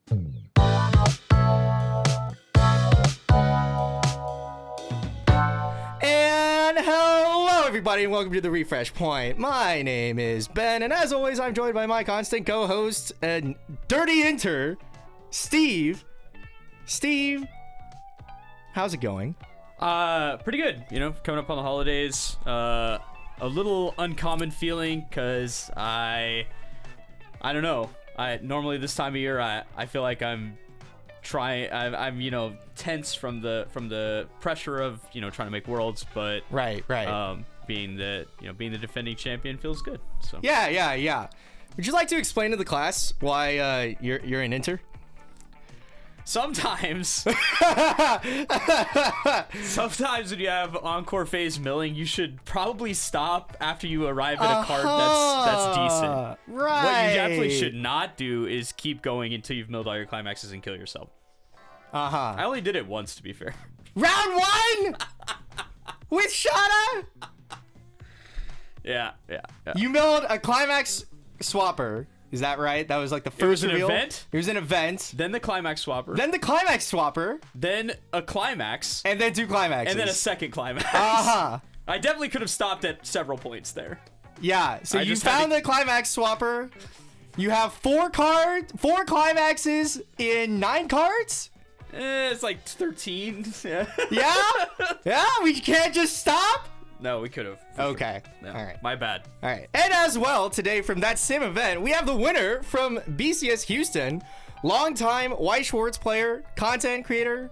And hello, everybody, and welcome to the Refresh Point. My name is Ben, and as always, I'm joined by my constant co-host and dirty inter, Steve. Steve, how's it going? Pretty good. You know, coming up on the holidays. A little uncommon feeling because I don't know. Normally this time of year, I feel like I'm tense from the pressure of trying to make worlds, but Right. being the defending champion feels good. So Yeah. Would you like to explain to the class why you're an inter? sometimes when you have encore phase milling, you should probably stop after you arrive at a card that's decent. Right. What you definitely should not do is keep going until you've milled all your climaxes and kill yourself. I only did it once, to be fair. Round one with Shada. Yeah. You milled a climax swapper. Is that right? That was like the first It was an reveal? event. It was an event. Then the climax swapper. Then the climax swapper. Then a climax. And then two climaxes. And then a second climax. I definitely could have stopped at several points there. Yeah. So I you just had found the climax swapper. You have four climaxes in 9 cards. It's like 13. Yeah. Yeah. We can't just stop. No, we could have. Okay. No, All right. My bad. All right. And as well, today from that same event, we have the winner from BCS Houston, longtime Weiss Schwarz player, content creator,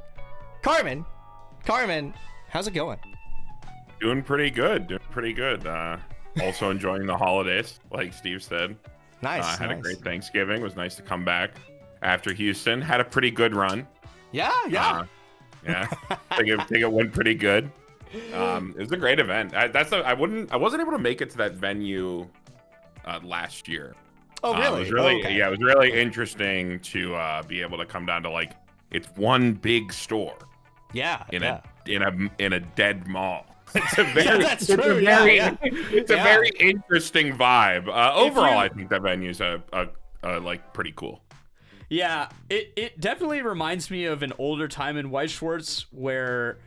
Carmen. Carmen, how's it going? Doing pretty good. Also enjoying the holidays, like Steve said. Nice. Had a great Thanksgiving. It was nice to come back after Houston. Had a pretty good run. Yeah. I think it went pretty good. It was a great event. I wasn't able to make it to that venue last year. Oh, really? It was really okay. Yeah, it was really interesting to be able to come down to like it's one big store. Yeah. In a dead mall. It's a very, that's true. It's a very interesting vibe. Overall, I think that venue's like pretty cool. Yeah, it definitely reminds me of an older time in Weiss Schwarz where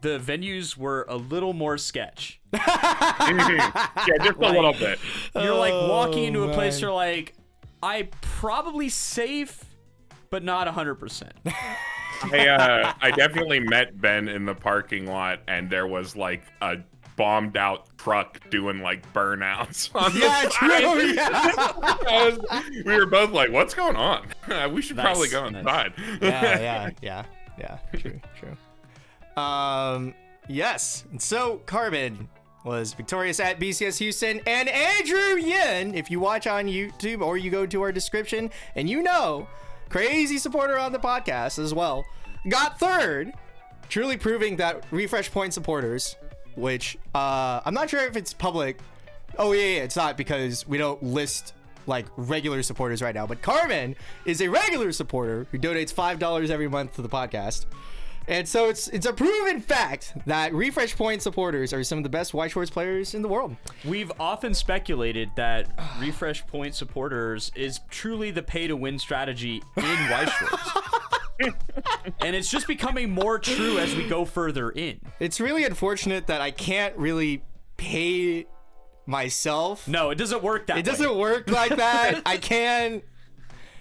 the venues were a little more sketch. Yeah, just a little bit. You're like walking into a place, you're like, I probably safe, but not 100%. I definitely met Ben in the parking lot, and there was like a bombed out truck doing like burnouts. True. We were both like, "What's going on? We should probably go inside." Yeah. True. Yes. And so Carmen was victorious at BCS Houston, and Andrew Nguyen, if you watch on YouTube or you go to our description, and crazy supporter on the podcast as well, got third, truly proving that Refresh Point supporters, which I'm not sure if it's public. Oh yeah, it's not, because we don't list like regular supporters right now, but Carmen is a regular supporter who donates $5 every month to the podcast. And so it's a proven fact that Refresh Point supporters are some of the best Weiss Schwarz players in the world. We've often speculated that Refresh Point supporters is truly the pay-to-win strategy in Weiss Schwarz. And it's just becoming more true as we go further in. It's really unfortunate that I can't really pay myself. No, it doesn't work that way. It doesn't work like that. I can't.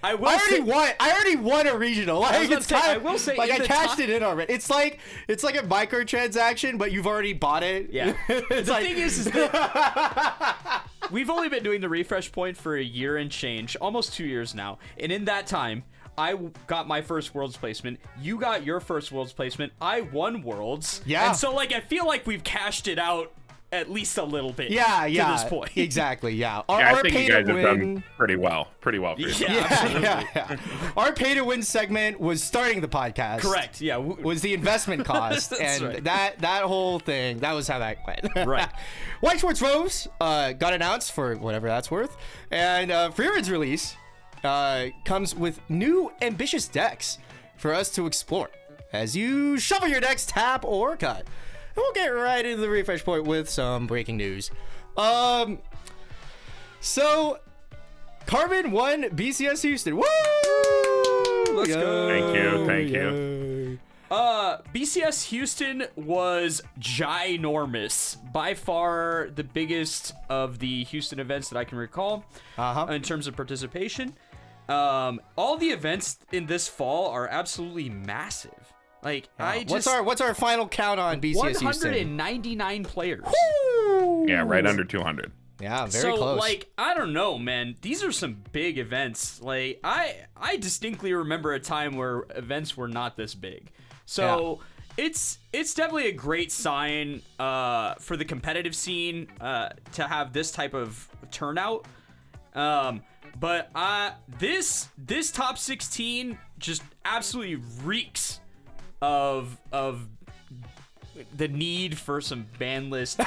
I already won a regional. Like, I will say, like, I cashed it in already. It's like a microtransaction, but you've already bought it. Yeah. The thing is that we've only been doing the Refresh Point for a year and change, almost 2 years now. And in that time, I got my first Worlds placement. You got your first Worlds placement. I won Worlds. Yeah. And so, like, I feel like we've cashed it out at least a little bit. Yeah. To this point. Exactly. Yeah. I think you guys have done pretty well for yourself. Yeah. Our pay to win segment was starting the podcast. Correct. Yeah. Was the investment cost, and right. that whole thing. That was how that went. Right. Weiss Schwarz Rose got announced for whatever that's worth, and Freerid's release comes with new ambitious decks for us to explore as you shuffle your decks, tap or cut. And we'll get right into the Refresh Point with some breaking news. So Carmen won BCS Houston. Woo! Let's go. Thank you. BCS Houston was ginormous. By far the biggest of the Houston events that I can recall in terms of participation. All the events in this fall are absolutely massive. Like, what's our final count on BCS Houston? 199 players. Woo! Yeah, right under 200. Yeah, very close. Like, I don't know, man. These are some big events. Like, I distinctly remember a time where events were not this big. So it's definitely a great sign for the competitive scene to have this type of turnout. But this top 16 just absolutely reeks of the need for some ban list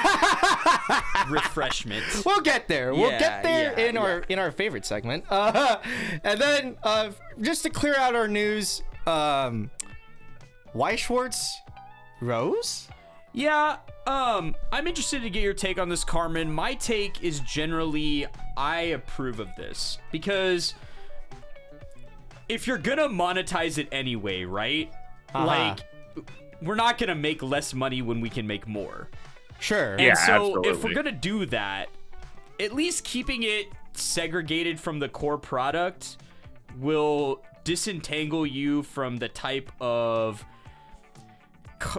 refreshment. We'll get there. We'll get there in our favorite segment. And then just to clear out our news, Weiss Schwarz Rose? Yeah, I'm interested to get your take on this, Carmen. My take is generally I approve of this because if you're gonna monetize it anyway, right? Like, we're not gonna make less money when we can make more. Sure. And so absolutely. if we're gonna do that, at least keeping it segregated from the core product will disentangle you from the type of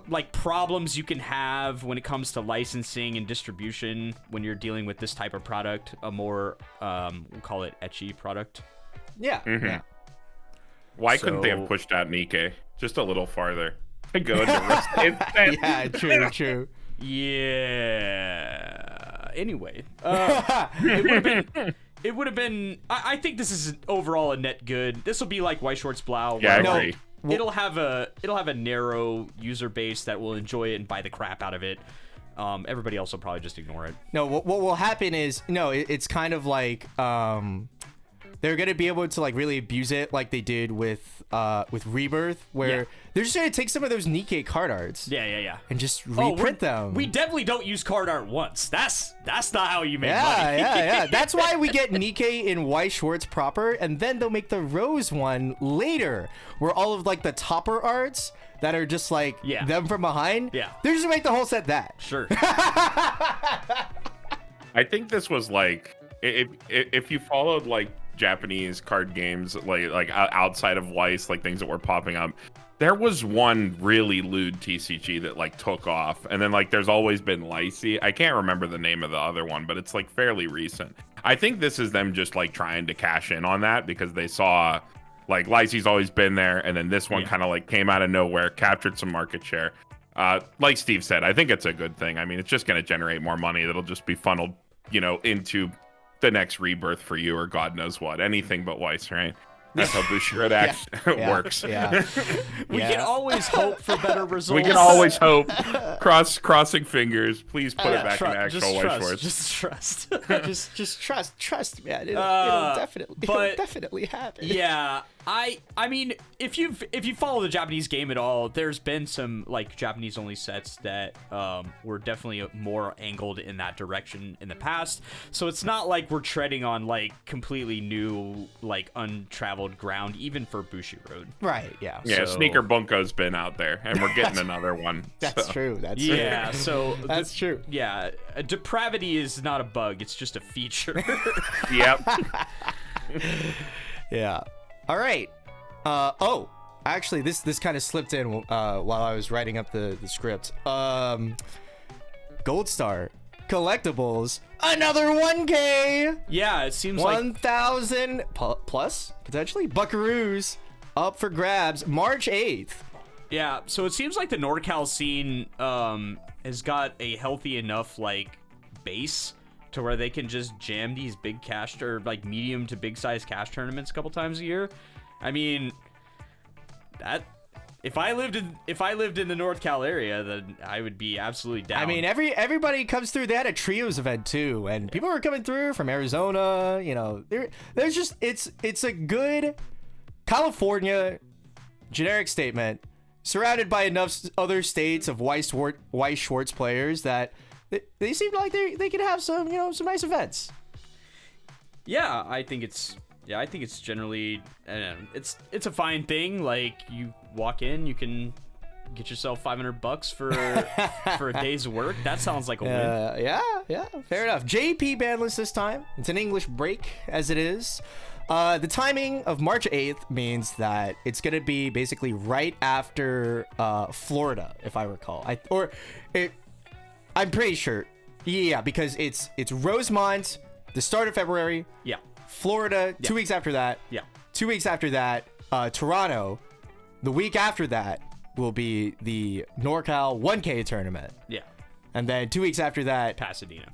like problems you can have when it comes to licensing and distribution when you're dealing with this type of product, a more we'll call it ecchi product. Yeah. Mm-hmm. Yeah. Why couldn't they have pushed out Nikkei just a little farther to go to rest Yeah, true. Yeah. Anyway, it would have been. I think this is overall a net good. This will be like Weiss Schwarz Blau. Yeah, I where agree. It'll have a narrow user base that will enjoy it and buy the crap out of it. Everybody else will probably just ignore it. No, what will happen is it's kind of like they're gonna be able to like really abuse it like they did with Rebirth, where they're just gonna take some of those Nikkei card arts, and just reprint them. We definitely don't use card art once. That's not how you make money. Yeah. That's why we get Nikkei in Weiss Schwarz proper, and then they'll make the Rose one later, where all of like the topper arts that are just like them from behind. Yeah. They're just gonna make the whole set that. Sure. I think this was like if you followed like Japanese card games like outside of Weiss, like things that were popping up, there was one really lewd TCG that like took off, and then like there's always been Lycee. I can't remember the name of the other one, but it's like fairly recent. I think this is them just like trying to cash in on that because they saw like Lycee's always been there, and then this one kind of like came out of nowhere, captured some market share. Like Steve said, I think it's a good thing. I mean, it's just going to generate more money that'll just be funneled, into the next Rebirth for you, or God knows what. Anything but Weiss, right? That's how Bushiroad works. Yeah. We can always hope for better results. We can always hope. Crossing fingers. Please put it back in actual Weiss Schwarz. Just trust. trust, man. It'll definitely happen. Yeah, I mean, if you follow the Japanese game at all, there's been some like Japanese only sets that were definitely more angled in that direction in the past. So it's not like we're treading on like completely new, like untraveled ground, even for Bushiroad. Right. Yeah. Yeah. So- Sneaker Bunko's been out there, and we're getting another one. That's true. That's Yeah, true. so That's true. Yeah, depravity is not a bug; it's just a feature. Yep. Yeah. All right. Actually, this kind of slipped in while I was writing up the script. Gold Star Collectibles, another 1K. Yeah, it seems like 1,000 plus potentially buckaroos up for grabs March 8th. Yeah, so it seems like the NorCal scene has got a healthy enough like base to where they can just jam these big cash or like medium to big size cash tournaments a couple times a year. I mean, that if I lived in the NorCal area, then I would be absolutely down. I mean, everybody comes through. They had a trios event too, and people were coming through from Arizona. There's just it's a good California generic statement surrounded by enough other states of Weiss Schwarz players that they seem like they could have some some nice events. Yeah, I think it's Yeah, I think it's generally, it's a fine thing. Like, you walk in, you can get yourself $500 for a day's work. That sounds like a win. Yeah, fair enough. JP ban list this time. It's an English break, as it is. The timing of March 8th means that it's going to be basically right after Florida, if I recall. I'm pretty sure. Yeah, because it's Rosemont, the start of February. Yeah. Florida, 2 weeks after that. Yeah. 2 weeks after that, Toronto. The week after that will be the NorCal 1K tournament. Yeah. And then 2 weeks after that, Pasadena.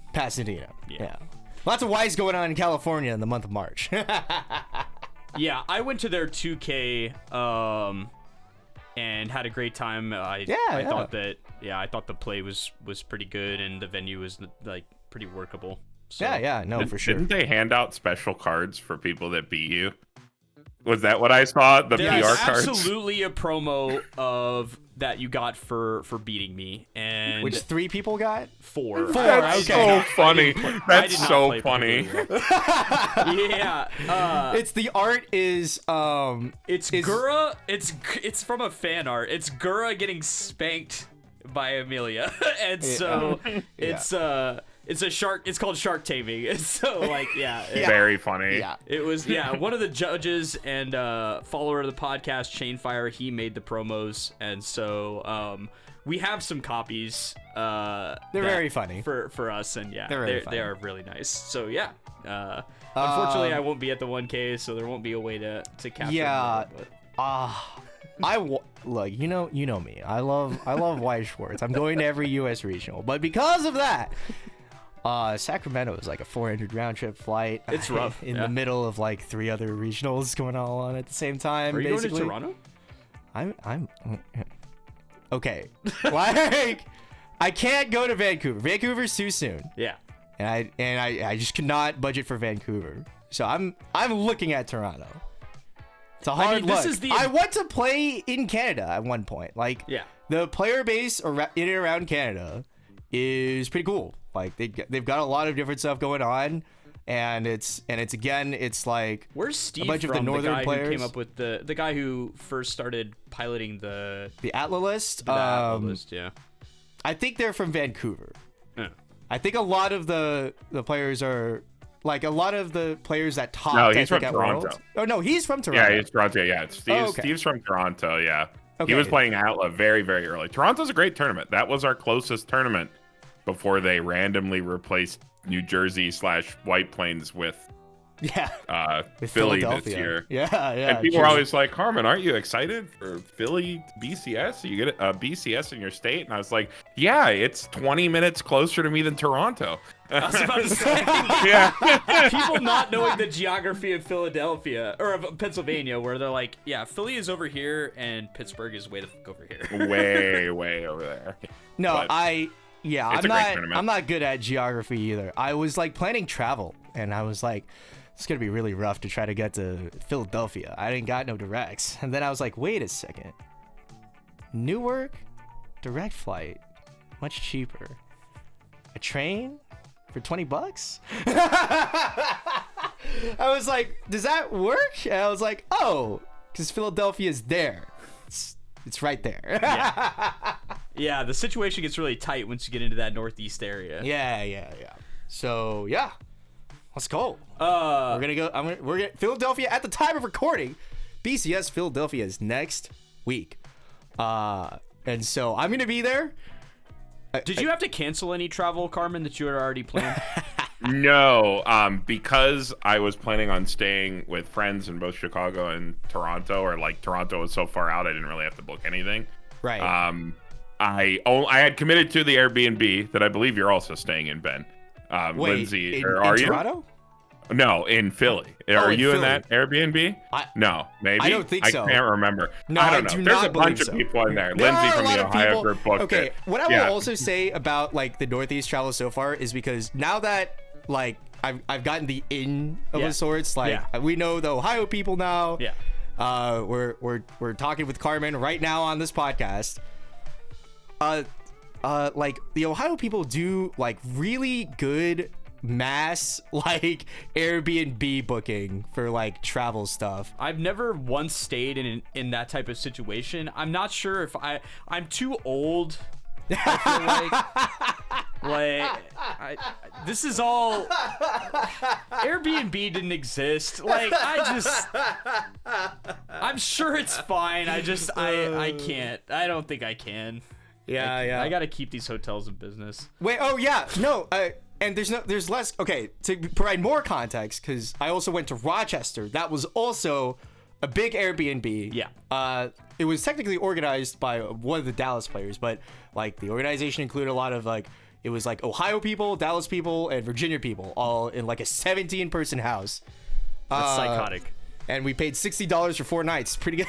Yeah. Lots of Weiss going on in California in the month of March. Yeah, I went to their 2K and had a great time. I thought the play was pretty good and the venue was like pretty workable. So. Yeah, no, for sure. Didn't they hand out special cards for people that beat you? Was that what I saw? The There's PR cards? absolutely a promo of that you got for beating me, and which 3 people got? 4. That's so funny. That's so funny. Yeah. It's the art is it's Gura. It's from a fan art. It's Gura getting spanked by Amelia, and so it's a shark. It's called shark taming. It's so like very funny. Yeah. It was one of the judges and follower of the podcast, Chainfire. He made the promos, and so we have some copies. They're very funny for us, and they are really nice. So unfortunately, I won't be at the 1K, so there won't be a way to capture. Yeah. Look, you know me. I love Weiss Schwarz. I'm going to every U.S. regional, but because of that. Sacramento is like a 400 round trip flight. It's rough in the middle of like 3 other regionals going on at the same time. Are you basically. going to Toronto? I'm okay. Like I can't go to Vancouver. Vancouver's too soon. Yeah. And I just could not budget for Vancouver. So I'm looking at Toronto. It's a hard look. I want to play in Canada at one point. Like the player base in and around Canada is pretty cool. Like they've got a lot of different stuff going on, and it's like where's Steve a bunch from, of the northern guy players who came up with the guy who first started piloting the Atlas list. The Atlas list, yeah. I think they're from Vancouver. Yeah. I think a lot of the players are like a lot of the players that topped. No, he's from Toronto. Worlds. Oh no, he's from Toronto. Yeah, he's Toronto. Yeah, Steve's from Toronto. Yeah, okay. He was playing Atlas very, very early. Toronto's a great tournament. That was our closest tournament before they randomly replaced New Jersey / White Plains with Philly this year. Yeah. And people were always like, Carmen, aren't you excited for Philly BCS? You get a BCS in your state? And I was like, yeah, it's 20 minutes closer to me than Toronto. I was about to say, yeah. People not knowing the geography of Philadelphia or of Pennsylvania, where they're like, yeah, Philly is over here and Pittsburgh is way the fuck over here. way over there. No, but I'm not good at geography either. I was like planning travel, and I was like, it's gonna be really rough to try to get to Philadelphia. I didn't got no directs, and then I was like, wait a second, Newark, direct flight, much cheaper. A train for $20? I was like, does that work? And I was like, oh, because Philadelphia's there. It's right there. Yeah, the situation gets really tight once you get into that northeast area. Yeah. So yeah, let's go. We're gonna go. We're gonna Philadelphia at the time of recording. BCS Philadelphia is next week, and so I'm gonna be there. Did you have to cancel any travel, Carmen, that you had already planned? No, because I was planning on staying with friends in both Chicago and Toronto, or like Toronto was so far out, I didn't really have to book anything. Right. I had committed to the Airbnb that I believe you're also staying in, Ben. Wait, Lindsay, are you? Toronto? No, in Philly. Are you in that Airbnb? No, maybe. I don't think so. I can't remember. No, I don't know. There's a bunch of people in there. Lindsay from the Ohio group booked Okay, it. what I will also say about like the Northeast travel so far is because now that like I've gotten the in of a sorts, like we know the Ohio people now. Yeah. We're talking with Carmen right now on this podcast. Like the Ohio people do like really good mass like Airbnb booking for like travel stuff. I've never once stayed in that type of situation. I'm not sure if I'm too old. I feel like this is all Airbnb didn't exist. Like I'm sure it's fine. I can't. I don't think I can. Yeah. I gotta keep these hotels in business. Wait, oh yeah, no, and there's less. Okay, to provide more context, because I also went to Rochester. That was also a big Airbnb. Yeah. It was technically organized by one of the Dallas players, but like the organization included a lot of like, it was like Ohio people, Dallas people, and Virginia people, all in like a 17-person house. That's psychotic. And we paid $60 for 4 nights. Pretty good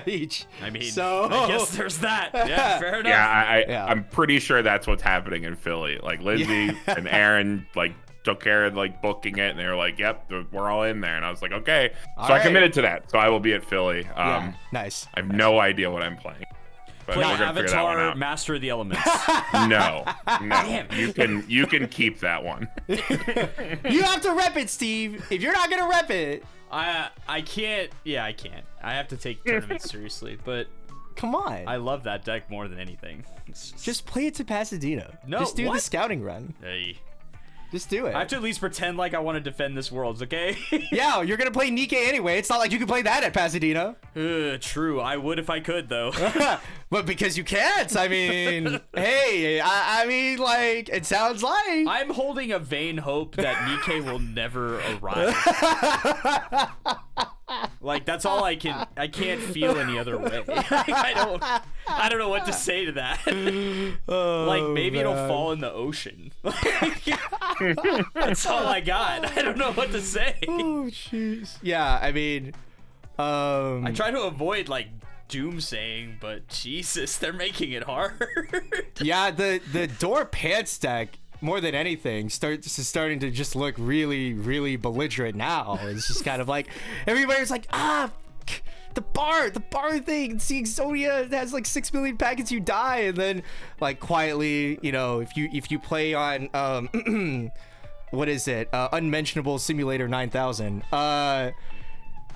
each. I mean, so I guess there's that. Yeah, fair enough. Yeah, I'm pretty sure that's what's happening in Philly. Like Lindsay and Aaron like took care of like booking it, and they were like, "Yep, we're all in there." And I was like, "Okay." So I committed to that. So I will be at Philly. Nice. I have no idea what I'm playing. But Play we're gonna figure that one Avatar, out. Master of the Elements. No. Damn. You can keep that one. You have to rep it, Steve. If you're not gonna rep it, I can't. Yeah, I can't. I have to take tournaments seriously, but come on. I love that deck more than anything. Just play it to Pasadena. No, just do what? the scouting run. Hey. Just do it. I have to at least pretend like I want to defend this Worlds, okay? Yeah, you're gonna play Nikkei anyway. It's not like you can play that at Pasadena. True. I would if I could, though. But because you can't, I mean, hey, I mean, like, it sounds like. I'm holding a vain hope that Nikkei will never arrive. Like, that's all I can't feel any other way. I don't know what to say to that. Like, maybe it'll fall in the ocean. That's all I got. I don't know what to say. Oh, jeez. Yeah, I mean, I try to avoid, like, doomsaying, but Jesus, they're making it hard. Yeah, the door pants deck, more than anything, starting to just look really, really belligerent now. It's just kind of like everybody's like, the bar thing. Seeing Sonia has like 6 million packets, you die, and then like quietly, you know, if you play on what is it? Unmentionable Simulator 9000.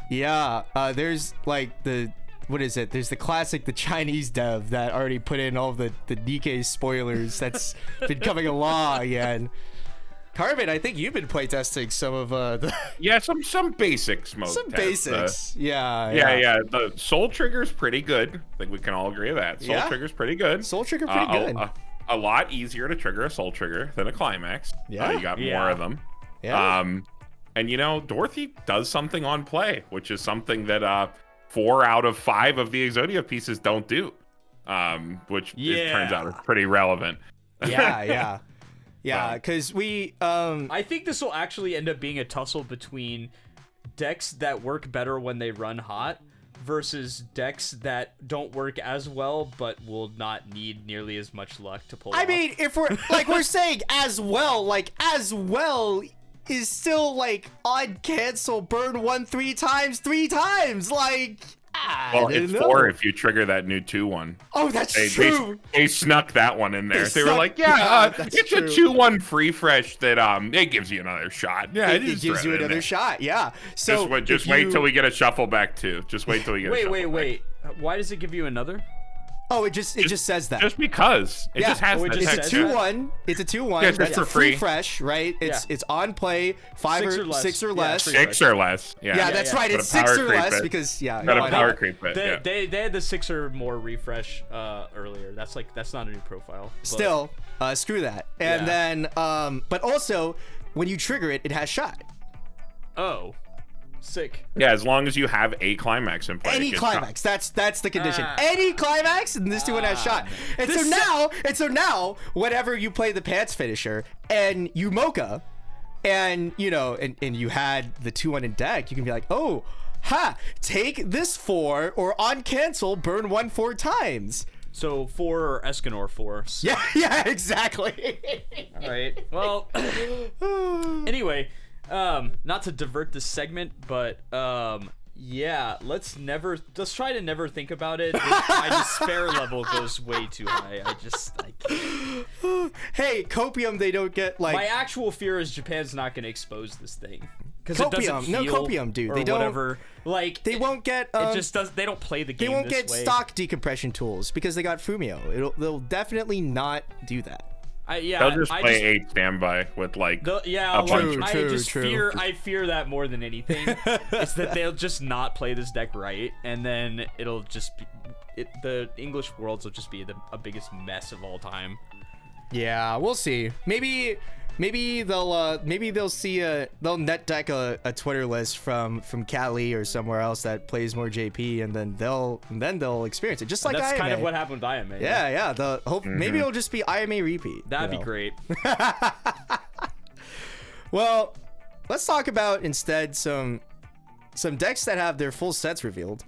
There's like what is it? There's the classic, the Chinese dev that already put in all the Nikkei spoilers that's been coming along again. Carmen, I think you've been playtesting some of the some basic smoke. some tests. basics. Yeah. The Soul Trigger's pretty good. I think we can all agree with that. Soul Trigger's pretty good. Soul Trigger pretty good. A lot easier to trigger a Soul Trigger than a Climax. Yeah. You got more of them. Yeah. And you know, Dorothy does something on play, which is something that 4 out of 5 of the Exodia pieces don't do. Which it turns out is pretty relevant. Yeah, because we I think this will actually end up being a tussle between decks that work better when they run hot versus decks that don't work as well but will not need nearly as much luck to pull off. I mean, if we're saying as well is still like on cancel, burn 1 3 times. Like, well, it's 4 if you trigger that new 2-1. Oh, that's true. They snuck that one in there. They were like, it's true. a 2-1 free fresh that it gives you another shot. Yeah, It gives you another shot. Yeah. So just wait till we get a shuffle back 2. Just wait till we get a shuffle back. Wait. Why does it give you another? Oh, it just says that. Just because. It just has that. It's a text. 2-1. It's a 2-1. Yeah, That's for a free free. fresh, right? It's on play, 5 6 or or less. 6 or Yeah, less. 6 or less. Yeah, That's right. It's Gotta 6 power or creep less it. because Gotta power creep it. They had the 6 or more refresh earlier. That's not a new profile. But Still, screw that. And then but also when you trigger it, it has shot. Oh. Sick. Yeah, as long as you have a climax in play. Any it gets climax. That's the condition. Any climax, and this one has shot. And so now, whenever you play the pants finisher and you mocha, and you know, and you had the 2-1 in deck, you can be like, oh, take this 4 or on cancel, burn 1 4 times. So 4 or Escanor 4. So. Yeah, exactly. All right. Well, anyway, not to divert this segment, but let's try to never think about it. My despair level goes way too high. I can't. Hey, copium, they don't get like My actual fear is Japan's not going to expose this thing because it copium. doesn't No heal copium, dude. or They don't. whatever. Like They won't get. it just does. They don't play the game. They won't this get way. stock decompression tools because they got Fumio. They'll definitely not do that. They'll just play 8 standby with like. Yeah, True, I fear that more than anything. Is that they'll just not play this deck right, and then it'll just be the English Worlds will just be a biggest mess of all time. Yeah, we'll see. Maybe they'll see they'll net deck a Twitter list from Cali or somewhere else that plays more JP, and then they'll experience it just like That's IMA. kind of what happened with IMA. Yeah. Maybe it'll just be IMA repeat. That'd be great. Well, let's talk about instead some decks that have their full sets revealed.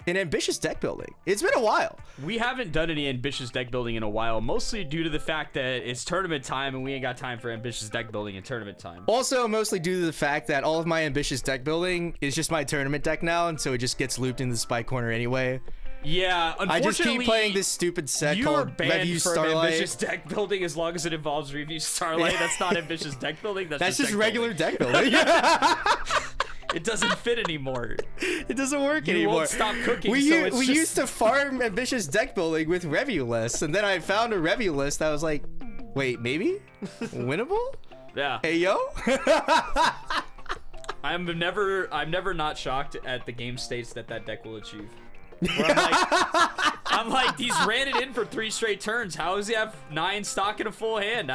An ambitious deck building. It's been a while. We haven't done any ambitious deck building in a while, mostly due to the fact that it's tournament time and we ain't got time for ambitious deck building in tournament time. Also, mostly due to the fact that all of my ambitious deck building is just my tournament deck now, and so it just gets looped in the spy corner anyway. Yeah, unfortunately, I just keep playing this stupid set you are called banned Review from Starlight. ambitious deck building as long as it involves Review Starlight. That's not ambitious deck building. That's just deck regular building. deck building. It doesn't fit anymore. It doesn't work You anymore. won't stop cooking. We so used to farm ambitious deck building with review lists, and then I found a review list that was like, wait, maybe winnable? Yeah. Hey yo. I'm never not shocked at the game states that deck will achieve. Where I'm like, he's ran it in for 3 straight turns. How does he have 9 stock in a full hand?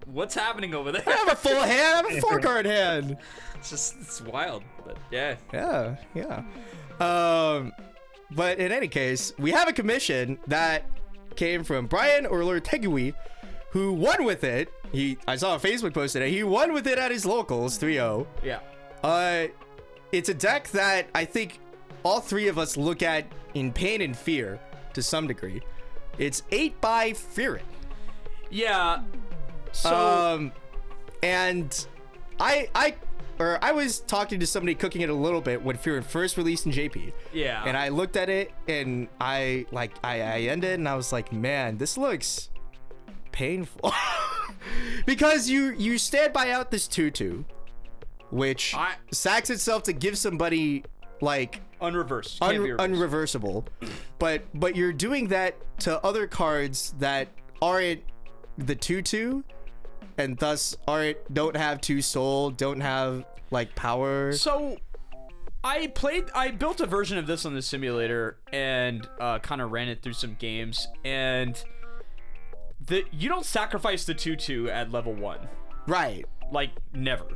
What's happening over there? I have a full hand. I have a 4-card hand. It's wild, but yeah. Yeah. But in any case, we have a commission that came from Bryan Olortegui, who won with it. I saw a Facebook post today. He won with it at his locals 3-0. Yeah. It's a deck that I think all 3 of us look at in pain and fear to some degree. It's 8 by Fearin. Yeah. So and I was talking to somebody cooking it a little bit when Fearin first released in JP. Yeah. And I looked at it and I ended and I was like, man, this looks painful. Because you standby out this 2/2, which sacks itself to give somebody like unreversed. Unreversible. But you're doing that to other cards that aren't the 2/2 and thus don't have 2 soul, don't have like power. So I built a version of this on the simulator and kind of ran it through some games, and you don't sacrifice the 2/2 at level 1. Right. Like never.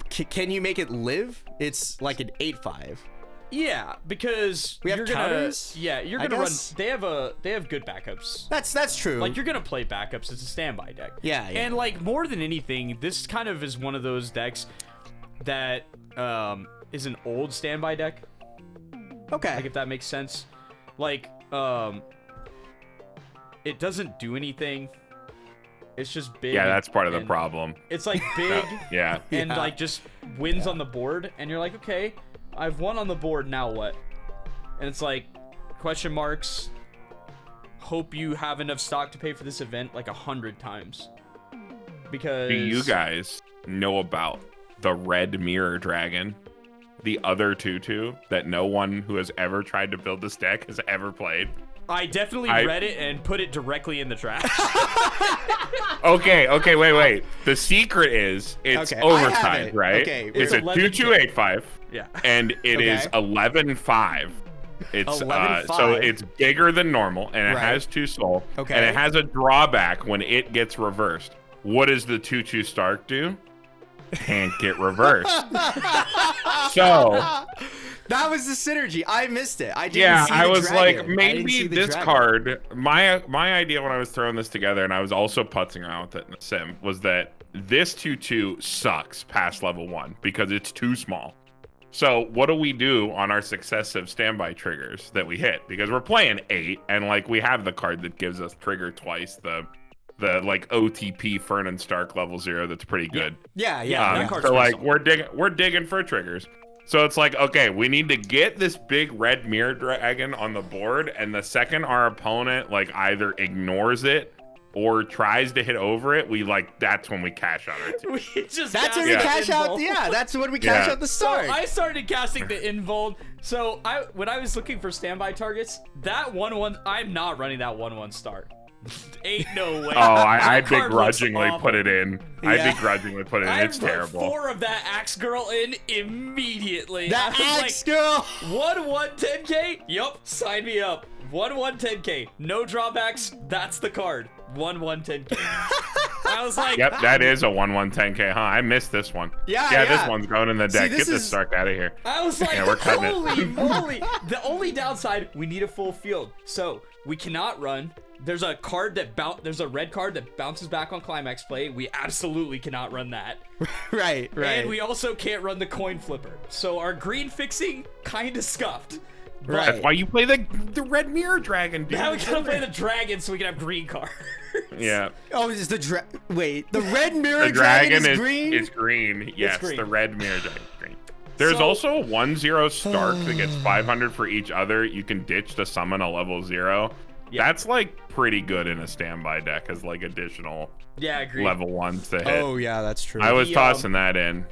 Can you make it live? It's like an 8/5. Yeah, because we have counters. You're gonna run. They have good backups. That's true. Like you're gonna play backups. It's a standby deck. Yeah. And like more than anything, this kind of is one of those decks that is an old standby deck. Okay. Like if that makes sense. Like it doesn't do anything. It's just big. Yeah, that's part of the problem. It's like big. Yeah. And like just wins on the board, and you're like, okay, I've won on the board, now what? And it's like, question marks. Hope you have enough stock to pay for this event like 100 times. Because... Do you guys know about the Red Mirror Dragon? The other 2/2 that no one who has ever tried to build this deck has ever played? I definitely read it and put it directly in the trash. Okay, wait. The secret is it's oversized, right? Okay. It's a 2/2/8/5. Yeah. And it is 11/5. It's 11/5. So it's bigger than normal, and it has 2 soul. Okay. And it has a drawback when it gets reversed. What does the 2/2 Stark do? Can't get reversed. So that was the synergy. I missed it. I didn't see I the was dragon. like, maybe this card. My idea when I was throwing this together, and I was also putzing around with it in the sim, was that this 2/2 sucks past level 1 because it's too small. So what do we do on our successive standby triggers that we hit? Because we're playing 8, and like we have the card that gives us trigger twice, the like OTP Fernan Stark level 0 that's pretty good. Yeah. So like we're digging for triggers. So it's like, okay, we need to get this big red mirror dragon on the board, and the second our opponent like either ignores it or tries to hit over it, that's when we cash out our team. That's when we cash out. Yeah, that's when we cash out the start. So I started casting the invuln. So when I was looking for standby targets, that 1/1, I'm not running that 1/1 start. Ain't no way. Oh, I begrudgingly put it in. Yeah. I begrudgingly put it in. It's I terrible. put 4 of that axe girl in immediately. That I was axe girl. 1/1 10k? Yup, sign me up. 1/1 10k. No drawbacks. That's the card. 1/1 10k. I was like, Yep, that is a 1/1 10k, huh? I missed this one. Yeah. This one's going in the deck. Get this Stark out of here. I was like, we're cutting it. holy moly. The only downside, we need a full field. So we cannot run. There's a card there's a red card that bounces back on climax play. We absolutely cannot run that. Right. And we also can't run the coin flipper. So our green fixing kind of scuffed. Right. That's why you play the red mirror dragon, dude. Now we gotta play the dragon so we can have green cards. Yeah. Oh, is the the red mirror The dragon is green? Is green. Yes, green. the red mirror dragon is green. There's So- also a 1/0 Stark that gets 500 for each other. You can ditch to summon a level 0. Yeah. That's pretty good in a standby deck as additional Yeah, agreed. level 1s to hit. Oh yeah, that's true. I was The, tossing that in.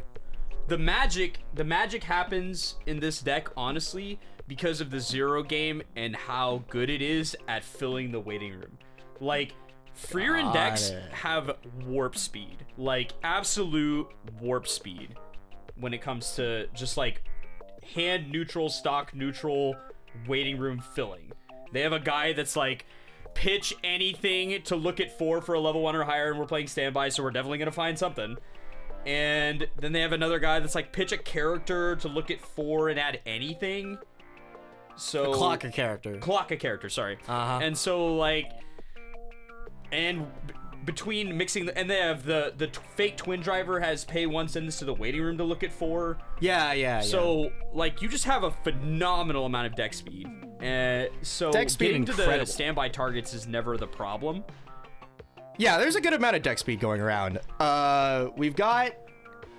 The magic happens in this deck, honestly, because of the 0 game and how good it is at filling the waiting room. Freerin decks have warp speed, absolute warp speed when it comes to just hand neutral, stock neutral, waiting room filling. They have a guy that's pitch anything to look at 4 for a level 1 or higher, and we're playing standby, so we're definitely gonna find something. And then they have another guy that's pitch a character to look at 4 and add anything. So clock a character. Sorry. Uh-huh. And so between mixing and they have the fake twin driver has pay 1 send this to the waiting room to look at 4. Yeah. So you just have a phenomenal amount of deck speed. So Deck speed getting to the incredible. standby targets is never the problem. Yeah, there's a good amount of deck speed going around. We've got,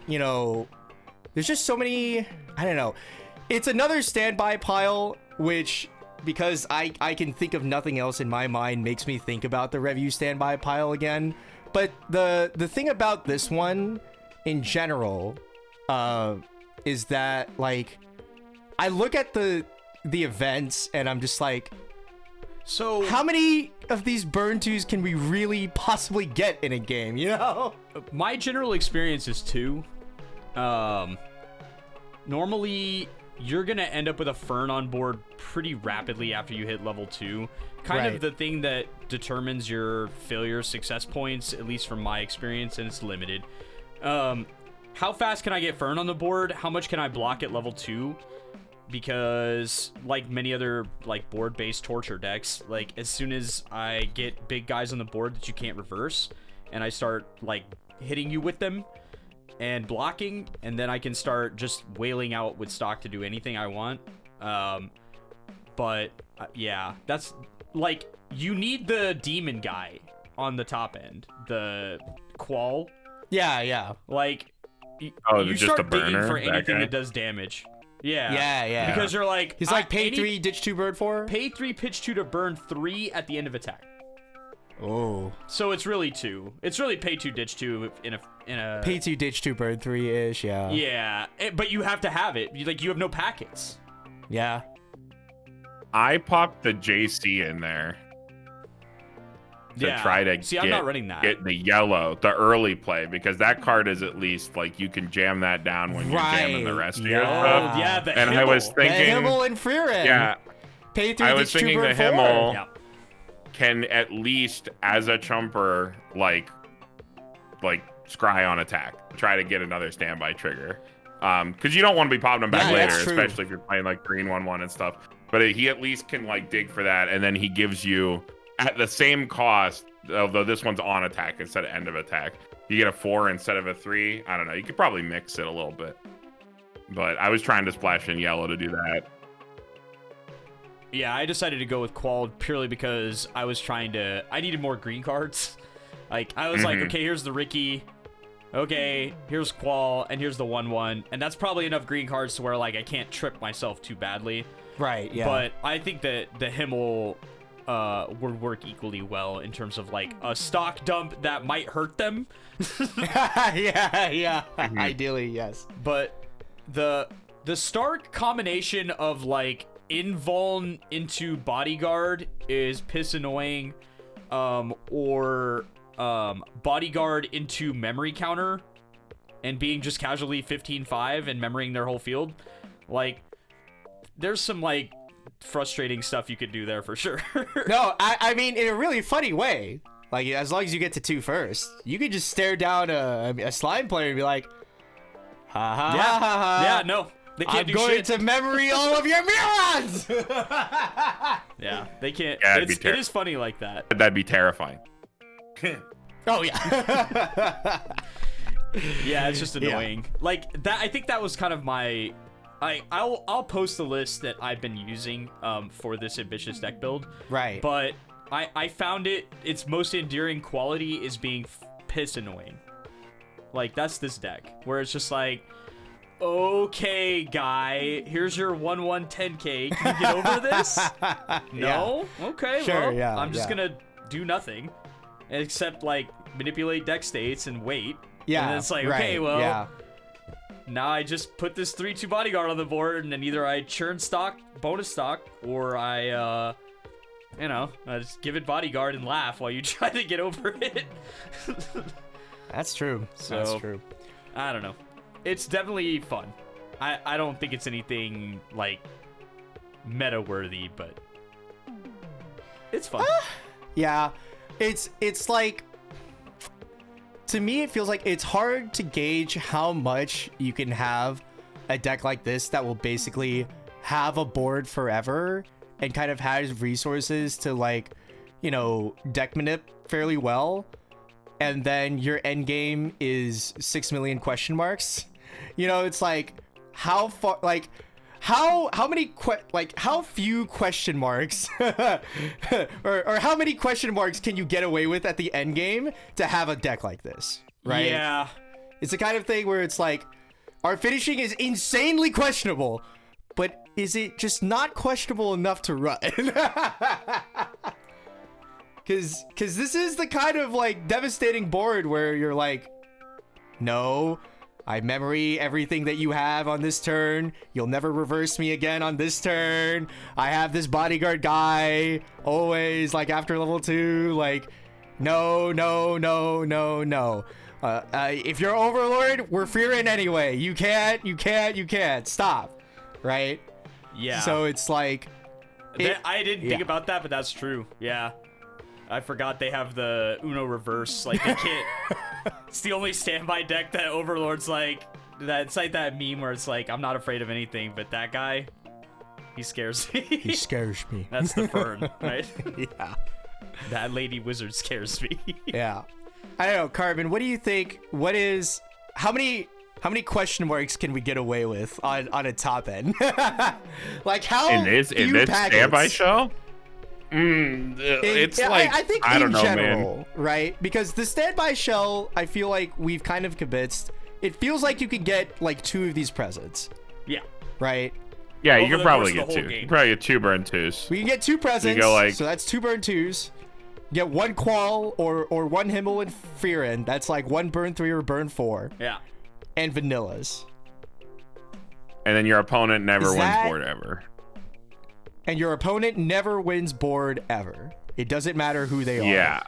there's just so many, I don't know. It's another standby pile, which, because I can think of nothing else in my mind, makes me think about the review standby pile again. But the thing about this one, in general, is that, I look at the events and I'm just like, So how many of these burn 2s can we really possibly get in a game, my general experience is 2. Normally you're gonna end up with a Fern on board pretty rapidly after you hit level 2. Kind of the thing that determines your failure success points, at least from my experience, and it's limited. How fast can I get Fern on the board? How much can I block at level 2? Because like many other board-based torture decks, as soon as I get big guys on the board that you can't reverse, and I start hitting you with them and blocking, and then I can start just wailing out with stock to do anything I want. But yeah, that's you need the demon guy on the top end, the Qual. Yeah. You just start a burner, digging for that anything guy? that does damage. Yeah. Yeah. Because you're He's pay 3, ditch 2, burn 4? Pay 3, pitch 2 to burn 3 at the end of attack. Oh. So it's really 2. It's really pay 2, ditch 2 in a Pay 2, ditch 2, burn 3-ish, yeah. Yeah, but you have to have it. You have no packets. Yeah. I popped the JC in there to try to I'm not running that. get the yellow, the early play, because that card is at least you can jam that down when you're jamming the rest of your stuff. Oh, yeah, the And Himmel. I was The thinking, Himmel and Freerin. yeah, Pay 3, I was ditch 2, thinking burn the 4. Himmel Yeah. can at least, as a chumper, scry on attack, try to get another standby trigger. Because you don't want to be popping them back Yeah, later, that's true. especially if you're playing green 1/1 and stuff. But he at least can dig for that, and then he gives you at the same cost, although this one's on attack instead of end of attack. You get a 4 instead of a 3. I don't know. You could probably mix it a little bit. But I was trying to splash in yellow to do that. Yeah, I decided to go with Qual purely because I needed more green cards. I was like, okay, here's the Ricky. Okay, here's Qual, and here's the 1/1. And that's probably enough green cards to where, I can't trip myself too badly. Right, yeah. But I think that the Himmel would work equally well in terms of like a stock dump that might hurt them. yeah. Ideally, yes. But the stark combination of like invuln into bodyguard is piss annoying, or bodyguard into memory counter and being just casually 15-5 and memorying their whole field. Like, there's some like frustrating stuff you could do there for sure. No, I mean, in a really funny way. Like, as long as you get to 2 first, you could just stare down a slime player and be like, ha ha ha ha. Yeah, no. They can't I'm do going shit. to memory all of your neurons! Yeah, they can't. Yeah, It is funny like that. That'd be terrifying. Oh, yeah. Yeah, it's just annoying. Like that. I think that was kind of my. I'll post the list that I've been using for this ambitious deck build. Right. But I found its most endearing quality is being piss annoying. Like, that's this deck where it's just like, okay, guy, here's your 1/10K. Can you get over this? No? Okay, Sure, well, yeah, I'm just gonna do nothing except like manipulate deck states and wait. Yeah. And it's like, right, okay, well, yeah. now I just put this 3/2 bodyguard on the board, and then either I churn stock, bonus stock, or I I just give it bodyguard and laugh while you try to get over it. That's true. So, That's true. I don't know. It's definitely fun. I don't think it's anything like meta worthy, but it's fun. Yeah. It's like, to me, it feels like it's hard to gauge how much you can have a deck like this that will basically have a board forever and kind of has resources to, like, you know, deck manip fairly well, and then your end game is 6 million question marks. You know, it's like, how far, like, how many how few question marks or how many question marks can you get away with at the end game to have a deck like this, right? Yeah. It's the kind of thing where it's like, our finishing is insanely questionable, but is it just not questionable enough to run? Cause this is the kind of like devastating board where you're like, no, I memory everything that you have on this turn. You'll never reverse me again on this turn. I have this bodyguard guy always, like, after level 2. Like, no. If you're Overlord, we're fearing anyway. You can't. Stop. Right? Yeah. So it's like, I didn't think about that, but that's true. Yeah. I forgot they have the Uno reverse. Like, they can't. It's the only standby deck that Overlord's like. It's like that meme where it's like, I'm not afraid of anything, but that guy, he scares me. he scares me. That's the Fern, right? Yeah. That lady wizard scares me. Yeah. I don't know, Carbon, what do you think? How many question marks can we get away with on a top end? Like, how In this standby show? It's like, I think I don't in know, general, man. right? Because the standby shell, I feel like we've kind of convinced. It feels like you could get like 2 of these presents, Yeah. right? Yeah, Over you could the probably course of get the whole 2. game. You probably get 2 burn 2s. We can get 2 presents, go, like- so that's 2 burn 2s. Get 1 qual or 1 Himmel and Fearin. That's like 1 burn 3 or burn 4. Yeah. And vanillas. And then your opponent never Is wins that- board ever. And your opponent never wins board ever. It doesn't matter who they are. Yeah.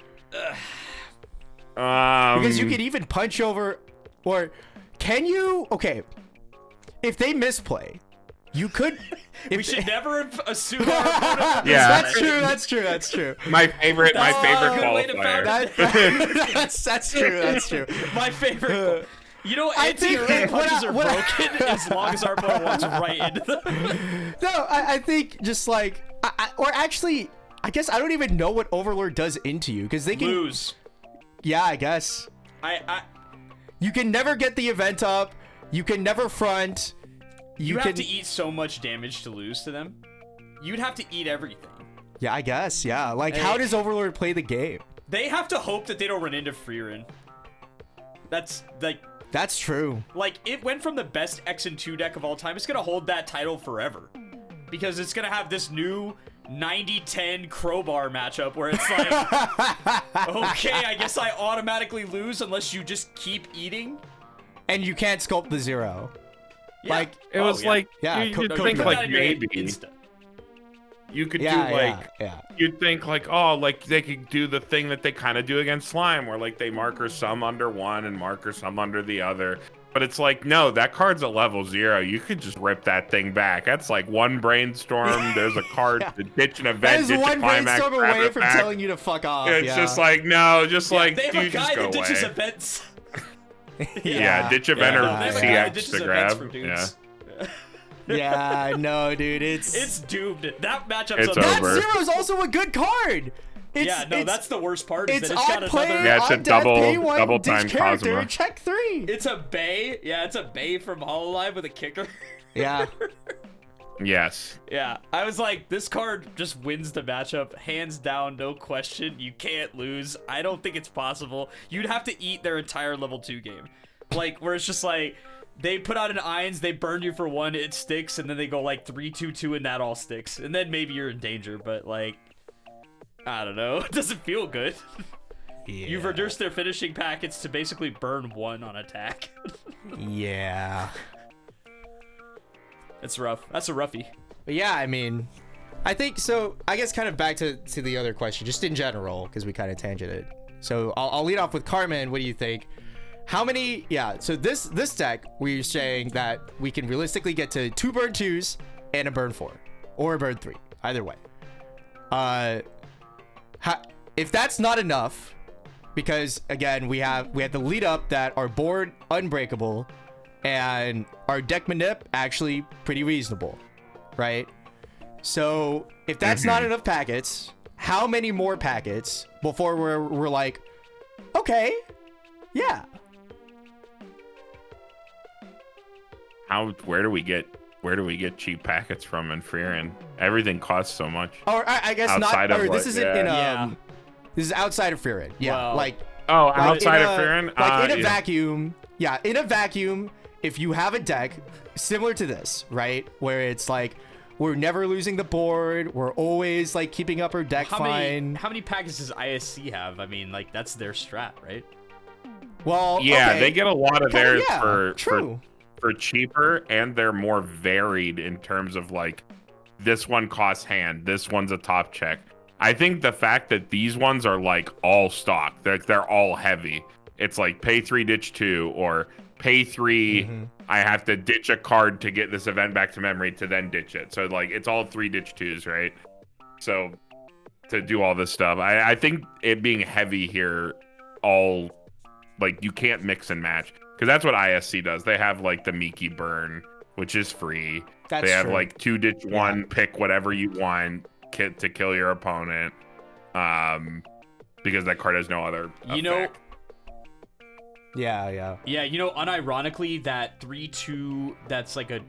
Because you could even punch over, or can you? Okay, if they misplay, you could. We should never assume our opponent. Yeah. That's true. My favorite good way to qualifier. That's true. My favorite. You know, I think punches are broken as long as our opponent walks right into them. No, I think just like, or actually, I guess I don't even know what Overlord does into you, because they can Lose. Yeah, I guess. You can never get the event up. You can never front. You have to eat so much damage to lose to them. You'd have to eat everything. Yeah, I guess. Yeah. Like, how does Overlord play the game? They have to hope that they don't run into Freerin. That's like. That's true. Like, it went from the best X and 2 deck of all time. It's gonna hold that title forever, because it's gonna have this new 90-10 crowbar matchup where it's like, okay, I guess I automatically lose unless you just keep eating. And you can't sculpt the 0. Yeah. Like It was like you'd No, think put like that in your head maybe insta. you could do yeah, like yeah. you'd think like, oh, like they could do the thing that they kind of do against slime, where like they marker some under one and marker some under the other. But it's like, no, that card's at level 0. You could just rip that thing back. That's like one brainstorm. There's a card to ditch an That event, is ditch one a climax, brainstorm grab away it from back. telling you to fuck off. It's yeah. just like, no, just like, They have dude, a guy just go that ditches away. events. Yeah, ditch event Yeah. or They have a guy that ditches CX to events grab. for Yeah. dudes. Yeah, no, dude, it's doomed. That matchup's It's a that over. 0 is also a good card. that's the worst part. Is It's that it's got odd play, another. Yeah, it's a on death, double- pay 1, double ditch time character, Cosmo. check 3. It's a Bay. Yeah, it's a Bay from Hololive with a kicker. Yeah. Yes. Yeah, I was like, this card just wins the matchup, hands down, no question. You can't lose. I don't think it's possible. You'd have to eat their entire level 2 game. Like, where it's just like, they put out an Irons, they burn you for 1, it sticks, and then they go like 3-2-2 and that all sticks. And then maybe you're in danger, but like, I don't know. It doesn't feel good. Yeah. You've reduced their finishing packets to basically burn 1 on attack. Yeah. It's rough. That's a roughie. But yeah, I mean, I think so. I guess kind of back to the other question, just in general, because we kind of tangented. So I'll lead off with Carmen. What do you think? How many? Yeah. So this deck, we're saying that we can realistically get to 2 burn 2s and a burn 4, or a burn 3, either way. If that's not enough, because again we have the lead up that our board unbreakable, and our deck manip actually pretty reasonable, right? So if that's not enough packets, how many more packets before we're like, okay, yeah. Where do we get cheap packets from in Freerin? Everything costs so much. Or I guess Outside not. of Or this what- isn't in Yeah. This is outside of Freerin. Yeah, Well, like Outside in of Freerin? like in a Yeah. vacuum. Yeah, in a vacuum. If you have a deck similar to this, right, where it's like we're never losing the board, we're always like keeping up our deck How fine. many packets does ISC have? I mean, like, that's their strat, right? Well, Yeah, okay. they get a lot of theirs Yeah, for true. for cheaper, and they're more varied in terms of like, this one costs hand, this one's a top check. I think the fact that these ones are like all stock, they're all heavy. It's like pay 3, ditch 2, or pay 3, I have to ditch a card to get this event back to memory to then ditch it. So like it's all 3 ditch 2s, right? So to do all this stuff, I think it being heavy here, all like you can't mix and match, because that's what ISC does. They have like the Miki burn, which is free. That's they have true. like 2 ditch 1, pick whatever you want to kill your opponent, because that card has no other effect. Yeah. Yeah, unironically, that 3-2, that's like a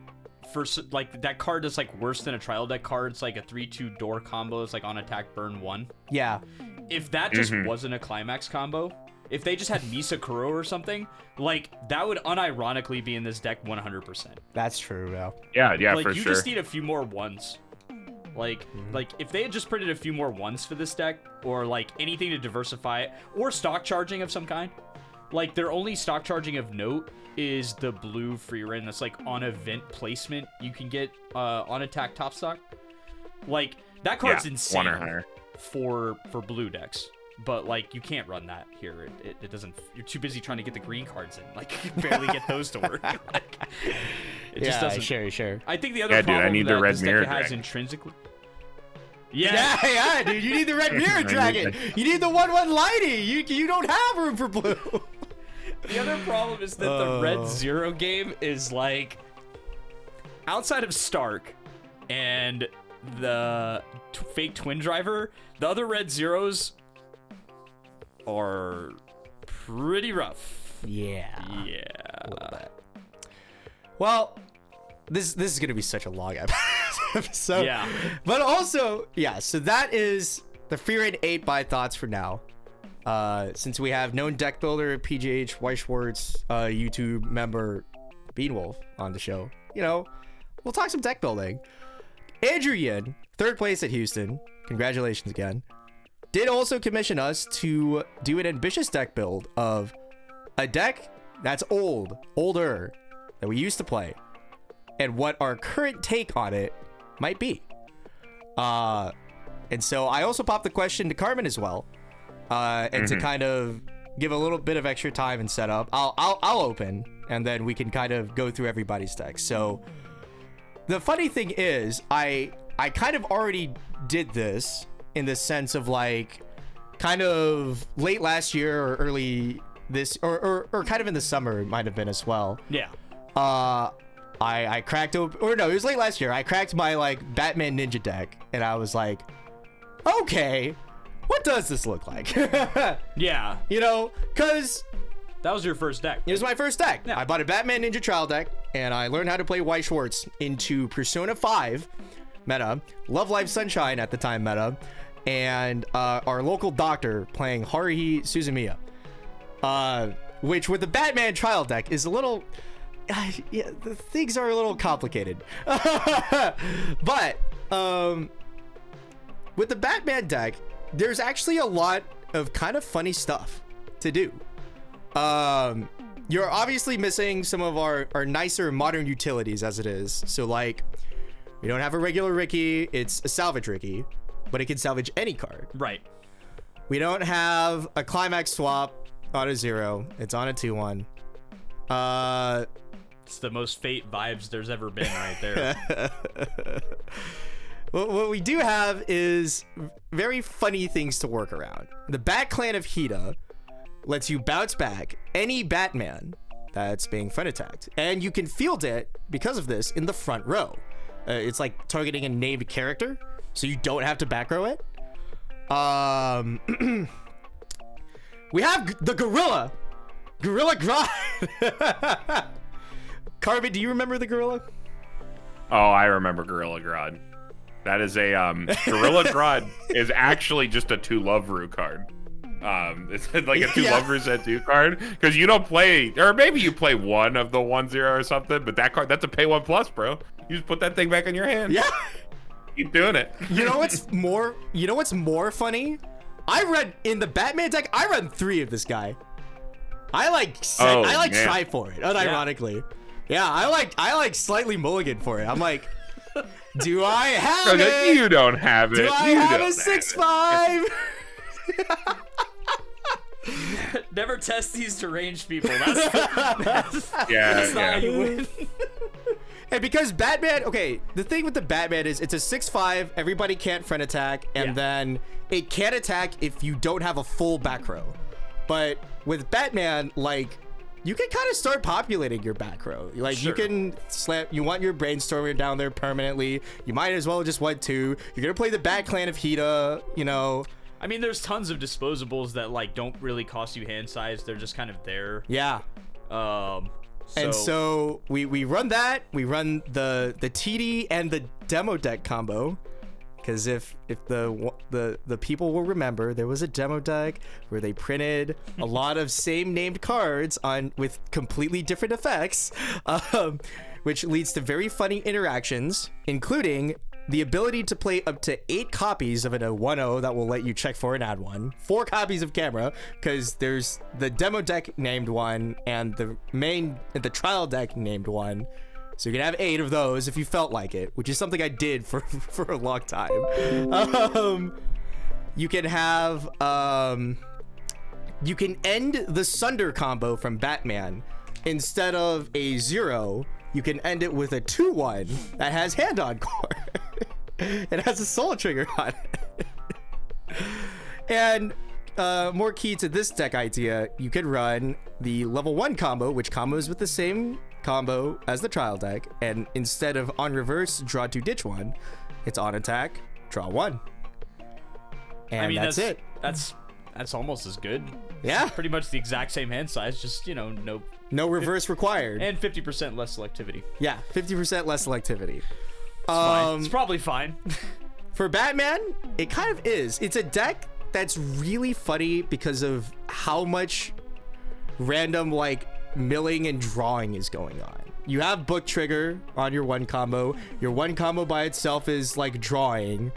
first, like, that card is like worse than a trial deck card. It's like a 3-2 door combo. It's like on attack burn 1. Yeah. If that just wasn't a climax combo, if they just had Misa Kuro or something, like, that would unironically be in this deck 100%. That's true, Yeah, Like, for you sure. just need a few more 1s. Like, if they had just printed a few more 1s for this deck, or like anything to diversify it, or stock charging of some kind. Like, their only stock charging of note is the blue free run that's like on event placement. You can get on attack top stock. Like, that card's insane 1 or higher. for blue decks. But like, you can't run that here. It doesn't. You're too busy trying to get the green cards in. Like, you can barely get those to work. Like, it just doesn't. Sure. I think the other Yeah, dude, problem I need that the red this mirror deck has dragon. intrinsically. Yeah, dude. You need the red mirror dragon. You need the 1/1 lighty. You don't have room for blue. The other problem is that the red 0 game is like, outside of Stark and the fake twin driver, the other red 0s are pretty rough. Yeah. Yeah. Well, this is gonna be such a long episode. Yeah. But also, yeah. So that is the Fear 8 by thoughts for now. Since we have known deck builder PGH Weiss Schwarz, YouTube member Beanwolf on the show, we'll talk some deck building. Andrew Yin, 3rd place at Houston, congratulations again, did also commission us to do an ambitious deck build of a deck that's older, that we used to play, and what our current take on it might be. And so I also popped the question to Carmen as well, and to kind of give a little bit of extra time and setup, I'll open, and then we can kind of go through everybody's decks. So the funny thing is, I kind of already did this in the sense of like, kind of late last year or early this, or kind of in the summer, it might have been as well. Yeah. I cracked open, or no, it was late last year. I cracked my like Batman Ninja deck, and I was like, okay, what does this look like? Yeah. You know, because that was your first deck. it was my first deck. Yeah. I bought a Batman Ninja trial deck, and I learned how to play Weiss Schwarz into Persona 5 meta, Love Live Sunshine at the time meta, and our local doctor playing Haruhi Suzumiya. Which with the Batman trial deck is a little... yeah, the things are a little complicated. But with the Batman deck, there's actually a lot of kind of funny stuff to do. You're obviously missing some of our nicer modern utilities as it is. So like, we don't have a regular Ricky, it's a salvage Ricky, but it can salvage any card. Right. We don't have a climax swap on a 0, it's on a 2/1. It's the most Fate vibes there's ever been right there. What we do have is very funny things to work around. The Bat Clan of Hida lets you bounce back any Batman that's being front attacked, and you can field it because of this in the front row. It's like targeting a named character, so you don't have to back row it. We have the Gorilla Grodd. Carmen, do you remember the Gorilla? Oh, I remember Gorilla Grodd. That is a Gorilla Grodd is actually just a 2 Love Rue card. It's like a 2 Love Rue set 2 card, because you don't play, or maybe you play one of the 1/0 or something, but that card, that's a pay 1+, bro. You just put that thing back in your hand. Yeah. Keep doing it. You know what's more funny? I run in the Batman deck. I run 3 of this guy. I try for it, unironically. Yeah, I like slightly mulligan for it. I'm like, do I have it? You don't have it. Do I have a 6/5? Never test these to range people. That's not how you win. And because Batman, okay, the thing with the Batman is it's a 6/5, everybody can't front attack, and then it can't attack if you don't have a full back row. But with Batman, like, you can kind of start populating your back row. Like, you can you want your brainstormer down there permanently. You might as well just want 2. You're gonna play the Bat Clan of Hida, you know. I mean, there's tons of disposables that like don't really cost you hand size. They're just kind of there. Yeah. And so we run that. We run the TD and the demo deck combo, because if the people will remember, there was a demo deck where they printed a lot of same named cards on with completely different effects, which leads to very funny interactions, including the ability to play up to 8 copies of a 1/0 that will let you check for and add 1, 4 copies of camera, because there's the demo deck named 1 and the trial deck named 1. So you can have 8 of those if you felt like it, which is something I did for a long time. You can have you can end the Sunder combo from Batman. Instead of a 0, you can end it with a 2/1 that has hand on core. It has a soul trigger on it. And more key to this deck idea, you could run the level 1 combo, which combos with the same combo as the trial deck, and instead of on reverse draw 2 ditch 1, it's on attack draw 1. And I mean, that's it. That's almost as good. Yeah, it's pretty much the exact same hand size, just, you know, no reverse required, and 50% less selectivity. Yeah, 50% less selectivity. It's probably fine. For Batman, it kind of is. It's a deck that's really funny because of how much random like milling and drawing is going on. you have book trigger on your one combo. Your one combo by itself is like drawing.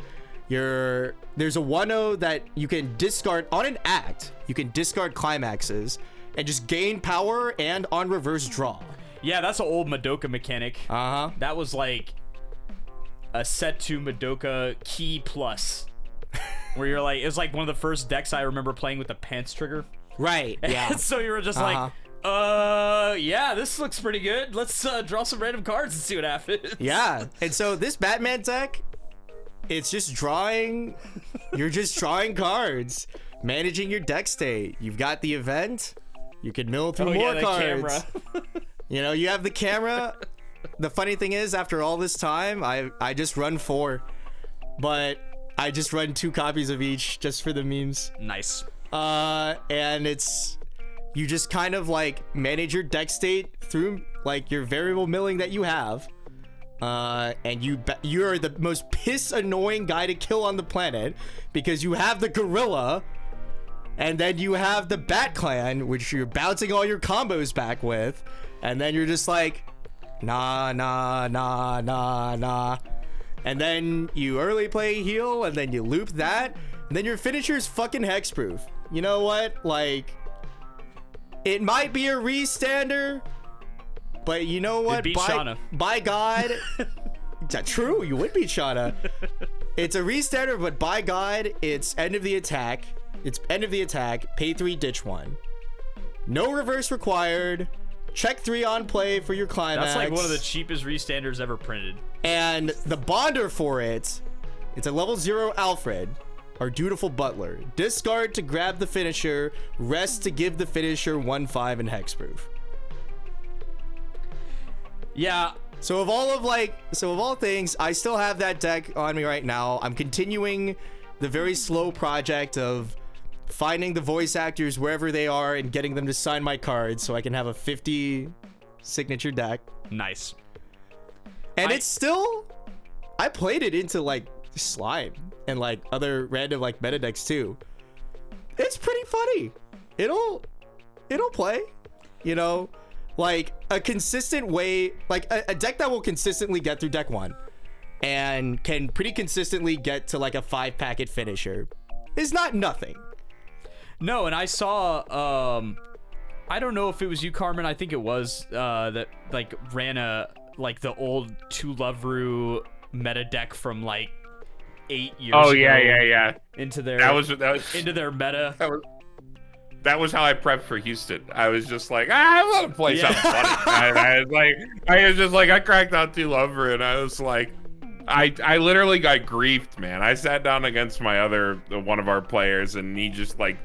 There's a 1-0 that you can discard on an act. You can discard climaxes and just gain power and on reverse draw. Yeah, that's an old Madoka mechanic. That was like a set to Madoka key plus, where you're like, it was like one of the first decks I remember playing with the pants trigger. Right. Yeah. And so you were just like, yeah, this looks pretty good. Let's draw some random cards and see what happens. Yeah. And so this Batman deck, it's just drawing. You're just drawing cards, managing your deck state. You've got the event. You can mill through more cards. Camera. You know, you have the camera. The funny thing is, after all this time, I just run 4, but I just run 2 copies of each just for the memes. Nice. And it's, you just kind of like manage your deck state through like your variable milling that you have. And you're the most piss annoying guy to kill on the planet because you have the gorilla, and then you have the Bat Clan, which you're bouncing all your combos back with, and then you're just like, nah, and then you early play heal, and then you loop that, and then your finisher's fucking hexproof. You know what? Like, it might be a restander, but you know what? By God, that's true. You would beat Shauna. It's a restander, but by God, it's end of the attack. It's end of the attack. Pay 3, ditch 1. No reverse required. Check 3 on play for your climax. That's like one of the cheapest restanders ever printed. And the bonder for it's a level 0 Alfred, our dutiful butler. Discard to grab the finisher. Rest to give the finisher 1/5 and hexproof. Yeah. So of all things, I still have that deck on me right now. I'm continuing the very slow project of finding the voice actors wherever they are and getting them to sign my cards so I can have a 50 signature deck. Nice. And it's still, I played it into like slime and like other random like meta decks too. It's pretty funny. It'll play, you know, like a consistent way, like a deck that will consistently get through deck 1 and can pretty consistently get to like a 5-packet finisher is not nothing. No, and I saw, I don't know if it was you, Carmen. I think it was that like ran the old 2 Lovru meta deck from like 8 years ago. Oh yeah. Into their into their meta. That was how I prepped for Houston. I was just like, I want to play something funny. I cracked out 2 Lovru, and I was like, I literally got griefed, man. I sat down against one of our players, and he just like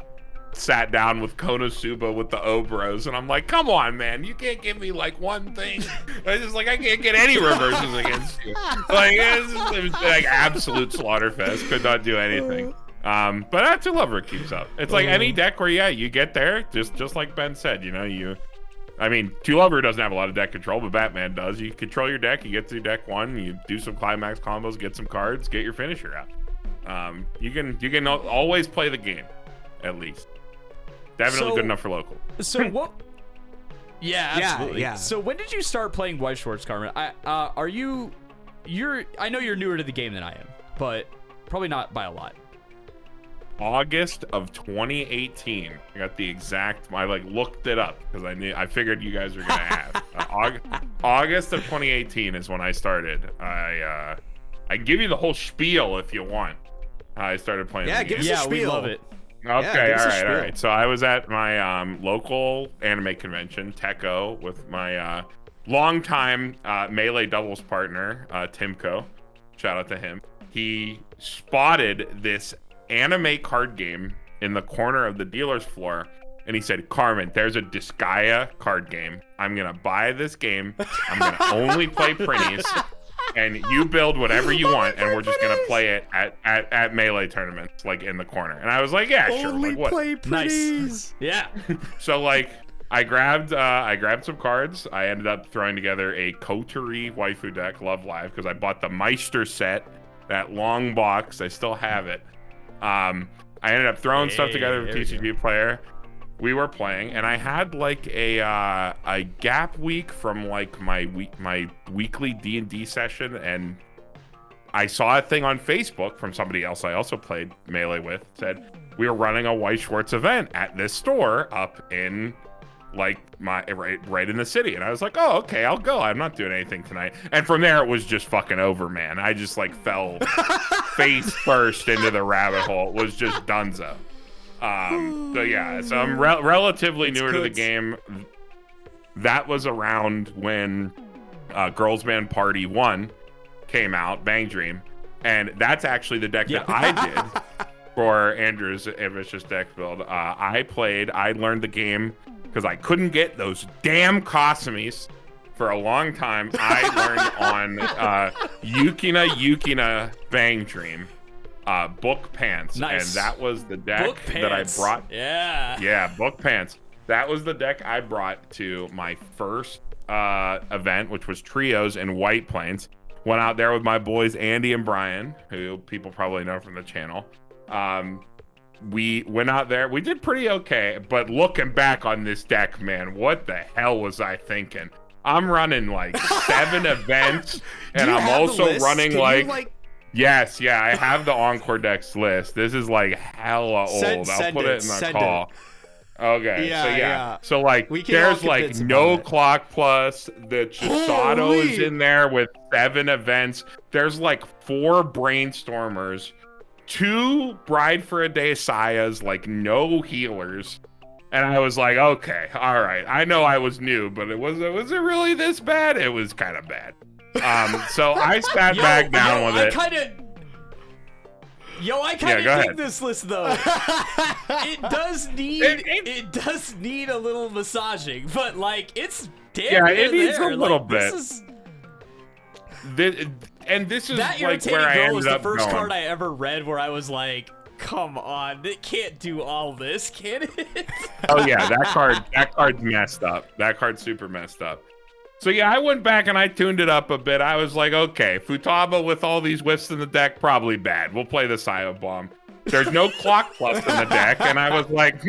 sat down with Konosuba with the Obros, and I'm like, come on, man, you can't give me like one thing. I just like, I can't get any reverses against you. Like it was like absolute slaughterfest. Could not do anything. But that 2 Lover keeps up. It's like any deck where you get there, just like Ben said, you know, I mean, 2 Lover doesn't have a lot of deck control, but Batman does. You control your deck, you get through deck 1, you do some climax combos, get some cards, get your finisher out. You can always play the game, at least. Definitely good enough for local. So what? Yeah, absolutely. Yeah. So when did you start playing Weiss Schwarz, Carmen? I know you're newer to the game than I am, but probably not by a lot. August of 2018. I got the exact. I like looked it up because I figured you guys were gonna ask. August of 2018 is when I started. I can give you the whole spiel if you want. I started playing. Yeah, give us a spiel. We love it. Okay, all right. So I was at my local anime convention, Techo, with my longtime Melee doubles partner, Timko. Shout out to him. He spotted this anime card game in the corner of the dealer's floor, and he said, Carmen, there's a Disgaea card game. I'm going to buy this game. I'm going to only play printies. And you build whatever you want, and we're just gonna play it at Melee tournaments, like in the corner. And I was like, yeah, sure. Only like, what? play pretties. Nice. Yeah. So like, I grabbed some cards. I ended up throwing together a Koturi waifu deck, Love Live, because I bought the Meister set, that long box. I still have it. I ended up throwing stuff together with TCG Player. we were playing, and I had like a gap week from like my weekly D&D session, and I saw a thing on Facebook from somebody else I also played Melee with, said we were running a Weiss Schwarz event at this store up in like right in the city, and I was like, oh, okay, I'll go. I'm not doing anything tonight. And from there it was just fucking over, man. I just like fell face first into the rabbit hole. It was just dunzo. So yeah, so I'm relatively newer to the game. That was around when Girls Band Party 1 came out, Bang Dream, and that's actually the deck that I did for Andrew's ambitious deck build. I learned the game because I couldn't get those damn Kosumis for a long time. I learned on Yukina Bang Dream, Book Pants. Nice. And that was the deck that I brought. Yeah, Book Pants. That was the deck I brought to my first event, which was Trios in White Plains. Went out there with my boys Andy and Bryan, who people probably know from the channel. We went out there. We did pretty okay, but looking back on this deck, man, what the hell was I thinking? I'm running like 7 events, and I'm also running Yes, yeah, I have the Encore decks list. This is like hella old. I'll put it in the call. Okay, Yeah. So like, there's like no Clock Plus. The Chisato is in there with 7 events. There's like 4 Brainstormers, 2 Bride for a Day Sayas, like no healers. And I was like, okay, all right. I know I was new, but was it really this bad? It was kind of bad. So I sat back down with it. I kind of dig this list though. It does need a little massaging, but like it's damn it needs there. a little like, bit. This is that like where I ended was the up first going. card I ever read where I was like, come on, it can't do all this, can it? Oh yeah, that card's messed up. That card's super messed up. So yeah, I went back and I tuned it up a bit. I was like, okay, Futaba with all these whiffs in the deck, probably bad. We'll play the Sio Bomb. There's no Clock Plus in the deck, and I was like,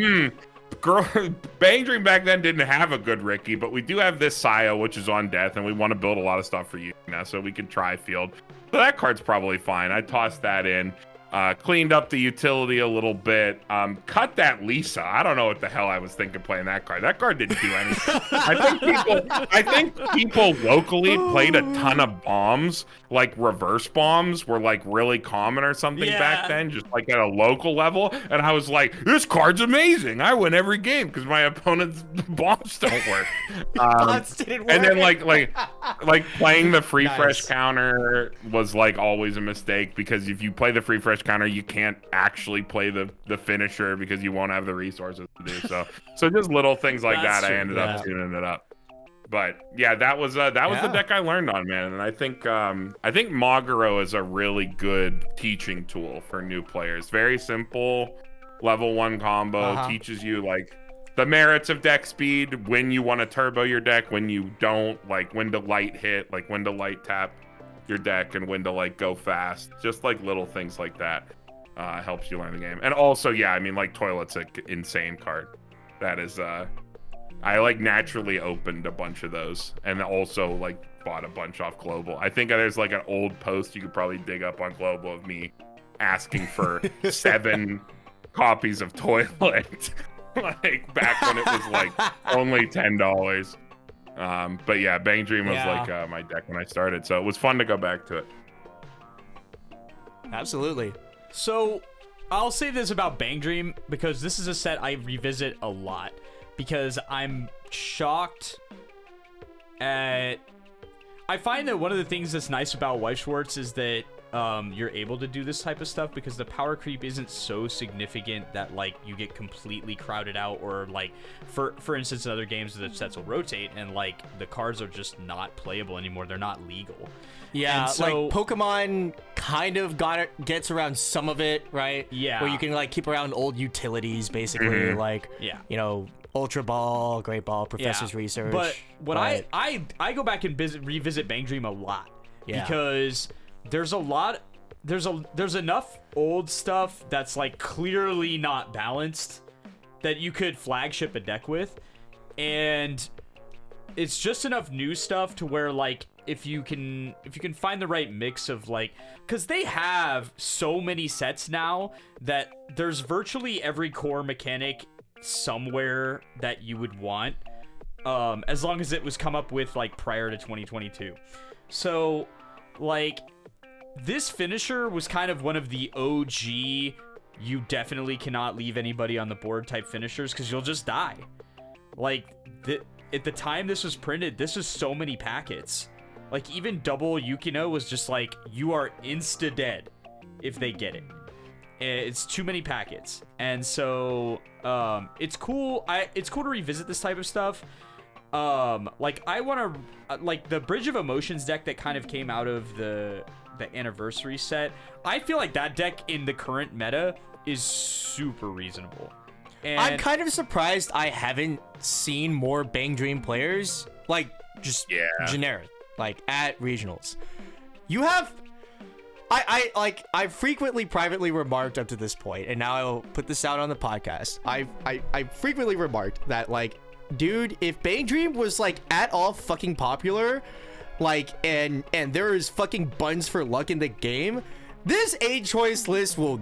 Bang Dream back then didn't have a good Ricky, but we do have this Sio, which is on death, and we want to build a lot of stuff for you now, so we can try field. So that card's probably fine. I tossed that in. Cleaned up the utility a little bit. Cut that Lisa. I don't know what the hell I was thinking playing that card. That card didn't do anything. I think people locally played a ton of bombs, like reverse bombs were like really common or something back then, just like at a local level. And I was like, this card's amazing. I win every game because my opponent's bombs don't work. Didn't work. And then like playing the free fresh counter was like always a mistake, because if you play the free fresh counter, you can't actually play the finisher because you won't have the resources to do so. So just little things like that. I ended up tuning it up. But yeah, that was the deck I learned on, man. And I think Maguro is a really good teaching tool for new players. Very simple, level 1 combo, teaches you like the merits of deck speed, when you want to turbo your deck, when you don't, like when to light hit, like when to light tap your deck, and when to like go fast. Just like little things like that helps you learn the game. And also, yeah, I mean, like Toilet's an insane card. That is I like naturally opened a bunch of those, and also like bought a bunch off Global. I think there's like an old post you could probably dig up on Global of me asking for 7 copies of Toilet like back when it was like only $10. But yeah, Bang Dream was like my deck when I started, so it was fun to go back to it. Absolutely. So I'll say this about Bang Dream, because this is a set I revisit a lot, because I'm shocked at... I find that one of the things that's nice about Weiss Schwarz is that you're able to do this type of stuff because the power creep isn't so significant that like you get completely crowded out, or like for instance in other games the sets will rotate and like the cards are just not playable anymore. They're not legal. Yeah, and so, like Pokemon kind of gets around some of it, right? Yeah. Where you can like keep around old utilities, basically, like you know, Ultra Ball, Great Ball, Professor's Research. But I go back and revisit Bang Dream a lot because there's enough old stuff that's like clearly not balanced that you could flagship a deck with, and it's just enough new stuff to where like if you can find the right mix of like, because they have so many sets now that there's virtually every core mechanic somewhere that you would want, as long as it was come up with like prior to 2022. So like this finisher was kind of one of the OG you definitely cannot leave anybody on the board type finishers, because you'll just die. Like at the time this was printed, this was so many packets. Like even double Yukino was just like, you are insta dead if they get it. It's too many packets. And so it's cool. It's cool to revisit this type of stuff. Like I want to like the Bridge of Emotions deck that kind of came out of the anniversary set. I feel like that deck in the current meta is super reasonable. And I'm kind of surprised I haven't seen more Bang Dream players, like just generic, like at regionals. You have, I frequently privately remarked up to this point, and now I'll put this out on the podcast. I frequently remarked that, like, dude, if Bang Dream was like at all fucking popular, like, and there is fucking buns for luck in the game, this 8 choice list will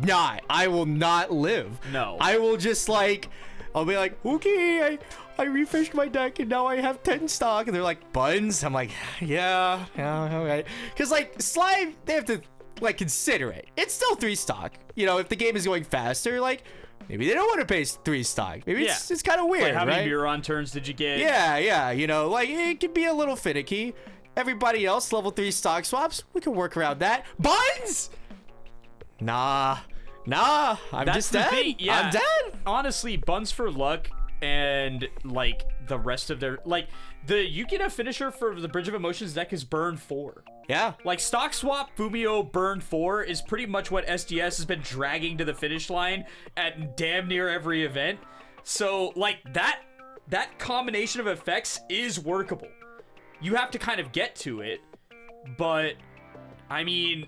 not. I will not live. No. I will just like, I'll be like, okay, I refreshed my deck and now I have 10 stock, and they're like, buns. I'm like, yeah, all right. Because like Slime, they have to like consider it. It's still 3 stock. You know, if the game is going faster, like maybe they don't want to pay 3 stock. Maybe it's kind of weird. Like how many right? Muron turns did you get? Yeah. You know, like it could be a little finicky. Everybody else, level 3 stock swaps, we can work around that. Buns? Nah, I'm That's just the dead. thing, yeah. I'm dead. Honestly, buns for luck and like the rest of their, like the Yukina finisher for the Bridge of Emotions deck is burn 4. Yeah. Like stock swap Fumio burn 4 is pretty much what SDS has been dragging to the finish line at damn near every event. So like that combination of effects is workable. You have to kind of get to it, but I mean,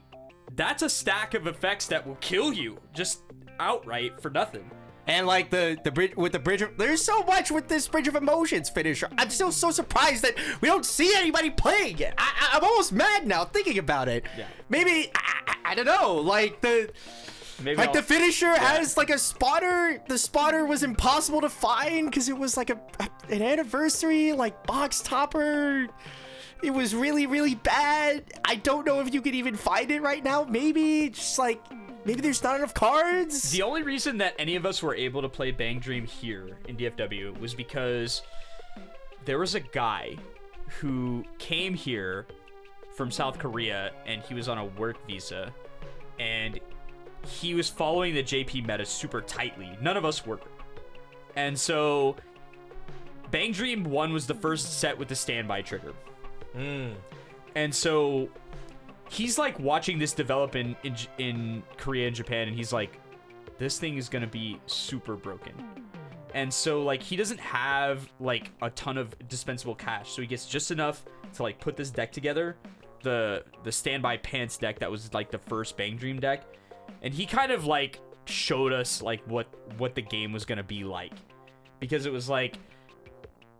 that's a stack of effects that will kill you just outright for nothing. And like the bridge with the bridge of, there's so much with this Bridge of Emotions finisher. I'm still so surprised that we don't see anybody playing it. I'm almost mad now thinking about it. Yeah. Maybe I don't know. Like the the finisher has like a spotter. The spotter was impossible to find because it was like an anniversary like box topper. It was really, really bad. I don't know if you could even find it right now. Maybe just like, maybe there's not enough cards. The only reason that any of us were able to play Bang Dream here in DFW was because there was a guy who came here from South Korea and he was on a work visa and he was following the JP meta super tightly. None of us were. And so Bang Dream 1 was the first set with the standby trigger. And so he's like watching this develop in Korea and Japan, and he's like, this thing is gonna be super broken. And so like he doesn't have like a ton of dispensable cash, so he gets just enough to like put this deck together, the standby pants deck that was like the first Bang Dream deck. And he kind of like showed us like what the game was gonna be like, because it was like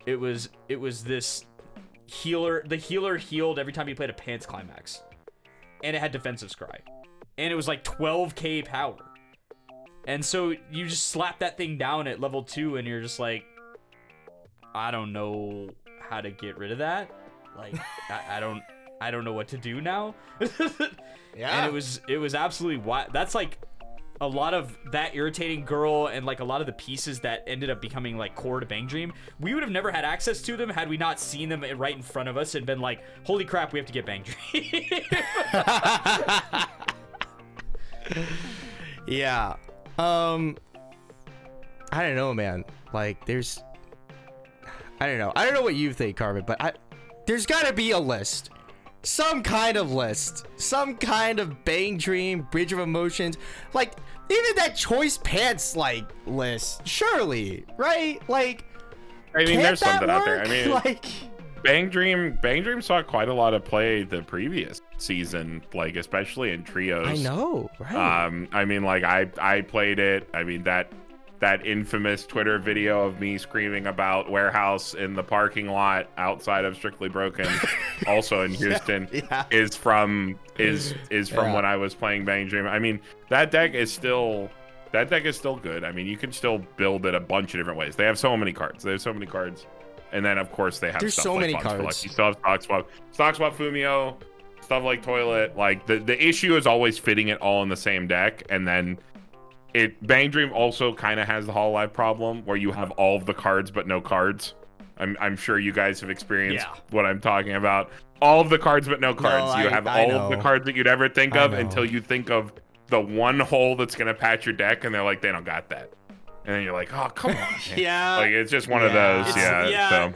it was this healer. The healer healed every time he played a pants climax, and it had defensive scry, and it was like 12k power. And so you just slap that thing down at level 2 and you're just like, I don't know how to get rid of that. Like I don't know what to do now. Yeah. And it was absolutely wild. That's like a lot of that irritating girl and like a lot of the pieces that ended up becoming like core to Bang Dream. We would have never had access to them had we not seen them right in front of us and been like, holy crap, we have to get Bang Dream. Yeah. I don't know, man. Like I don't know what you think, Carmen, but there's gotta be a list. Some kind of list. Some kind of Bang Dream, Bridge of Emotions. Like, even that Choice Pants, like, list. Surely, right? Like, I mean, there's something work? out there. I mean, like, Bang Dream saw quite a lot of play the previous season, like, especially in trios. I know, right? I mean, like, I played it. I mean, that that infamous Twitter video of me screaming about warehouse in the parking lot outside of Strictly Broken, also in Houston, is from when I was playing Bang Dream. I mean, that deck is still good. I mean, you can still build it a bunch of different ways. They have so many cards. And then of course they have stuff so like many Box for cards. Luck. You still have Stock Swap Fumio, stuff like Toilet. Like the issue is always fitting it all in the same deck, and then Bang Dream also kind of has the Hololive problem where you have all of the cards but no cards. I'm sure you guys have experienced what I'm talking about. All of the cards but no cards. You have all of the cards that you'd ever think of until you think of the one hole that's gonna patch your deck, and they're like, they don't got that. And then you're like, oh, come on. Man. Like, it's just one of those. So.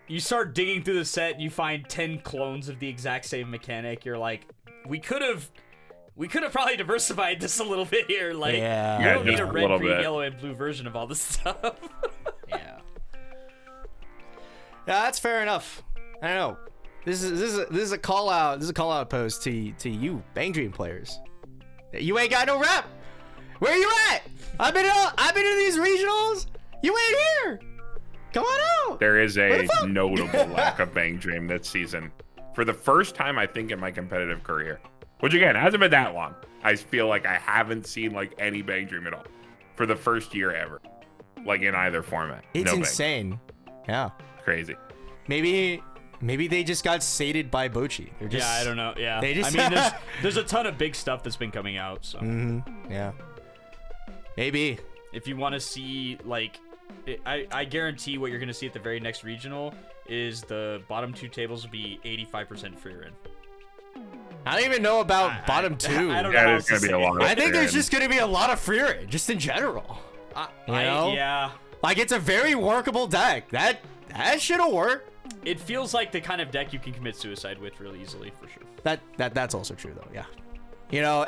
You start digging through the set, and you find 10 clones of the exact same mechanic. You're like, we could have probably diversified this a little bit here. Like, you don't need a red, green, yellow, and blue version of all this stuff. Yeah, that's fair enough. I don't know. This is a call out. This is a call out post to you Bang Dream players. You ain't got no rep. Where you at? I've been in these regionals. You ain't here. Come on out. There is a notable lack of Bang Dream this season. For the first time, I think, in my competitive career. Which, again, hasn't been that long. I feel like I haven't seen, like, any Bang Dream at all. For the first year ever. Like, in either format. It's insane. Yeah. Crazy. Maybe they just got sated by Bochi. I don't know. Yeah. I mean, there's a ton of big stuff that's been coming out. So. Yeah. Maybe. If you want to see, like, I guarantee what you're going to see at the very next regional is the bottom 2 tables will be 85% free run. I don't even know about bottom 2. I don't know. There's going to be a lot of I think there's just going to be a lot of free run, just in general. Yeah. Like, it's a very workable deck. That shit'll work. It feels like the kind of deck you can commit suicide with really easily, for sure. That's also true, though. Yeah. Got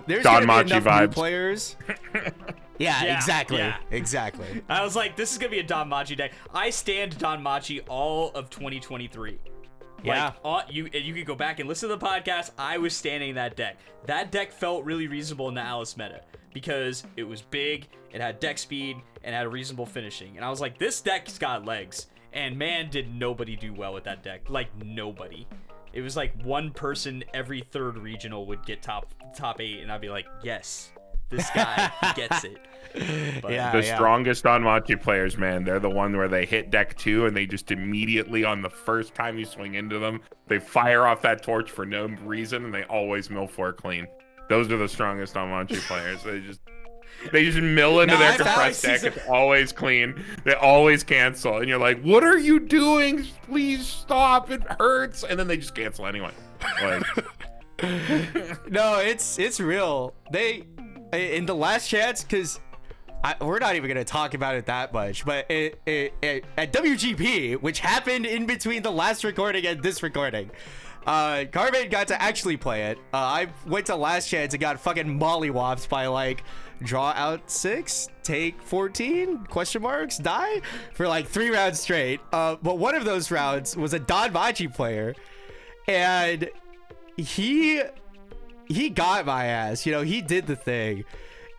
there's Don gonna be Machi enough new vibes. players. Yeah, exactly. Yeah. Exactly. I was like, this is gonna be a Don Machi deck. I stand Don Machi all of 2023. Yeah. You can go back and listen to the podcast. I was standing that deck. That deck felt really reasonable in the Alice meta because it was big, it had deck speed, and had a reasonable finishing. And I was like, this deck's got legs. And man, did nobody do well with that deck. Like, nobody. It was like one person every third regional would get top 8, and I'd be like, yes, this guy gets it. But, the strongest Don Machi players, man, they're the one where they hit deck 2 and they just immediately, on the first time you swing into them, they fire off that torch for no reason, and they always mill 4 clean. Those are the strongest Don Machi players. They just mill into their compressed deck. It's always clean. They always cancel. And you're like, what are you doing? Please stop. It hurts. And then they just cancel anyway. Like, no, it's real. They, in the last chance, because we're not even going to talk about it that much, but at WGP, which happened in between the last recording and this recording, Carmen got to actually play it. I went to last chance and got fucking mollywopped by, like, draw out 6, take 14, question marks, die for like 3 rounds straight. But one of those rounds was a Don Machi player, and he got my ass. He did the thing.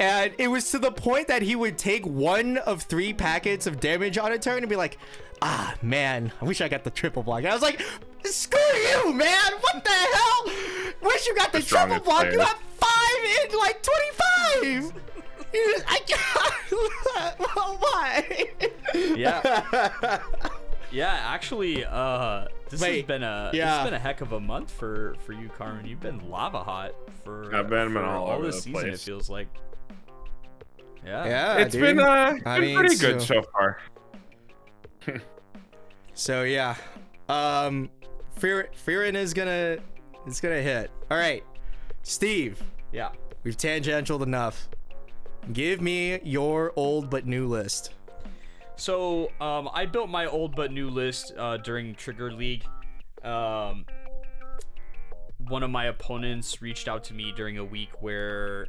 And it was to the point that he would take 1 of 3 packets of damage on a turn and be like, ah, man, I wish I got the triple block. And I was like, screw you, man. What the hell? Wish you got the triple block. Player. You have 5 in like 25. Why? Yeah. Yeah, actually, this has been a heck of a month for you, Carmen. You've been lava hot for I've been all over this the season. place. It feels like. Yeah, it's been pretty good so far. So yeah, Fearin is gonna hit. All right, Steve. Yeah, we've tangentialed enough. Give me your old but new list. So I built my old but new list during Trigger League. One of my opponents reached out to me during a week where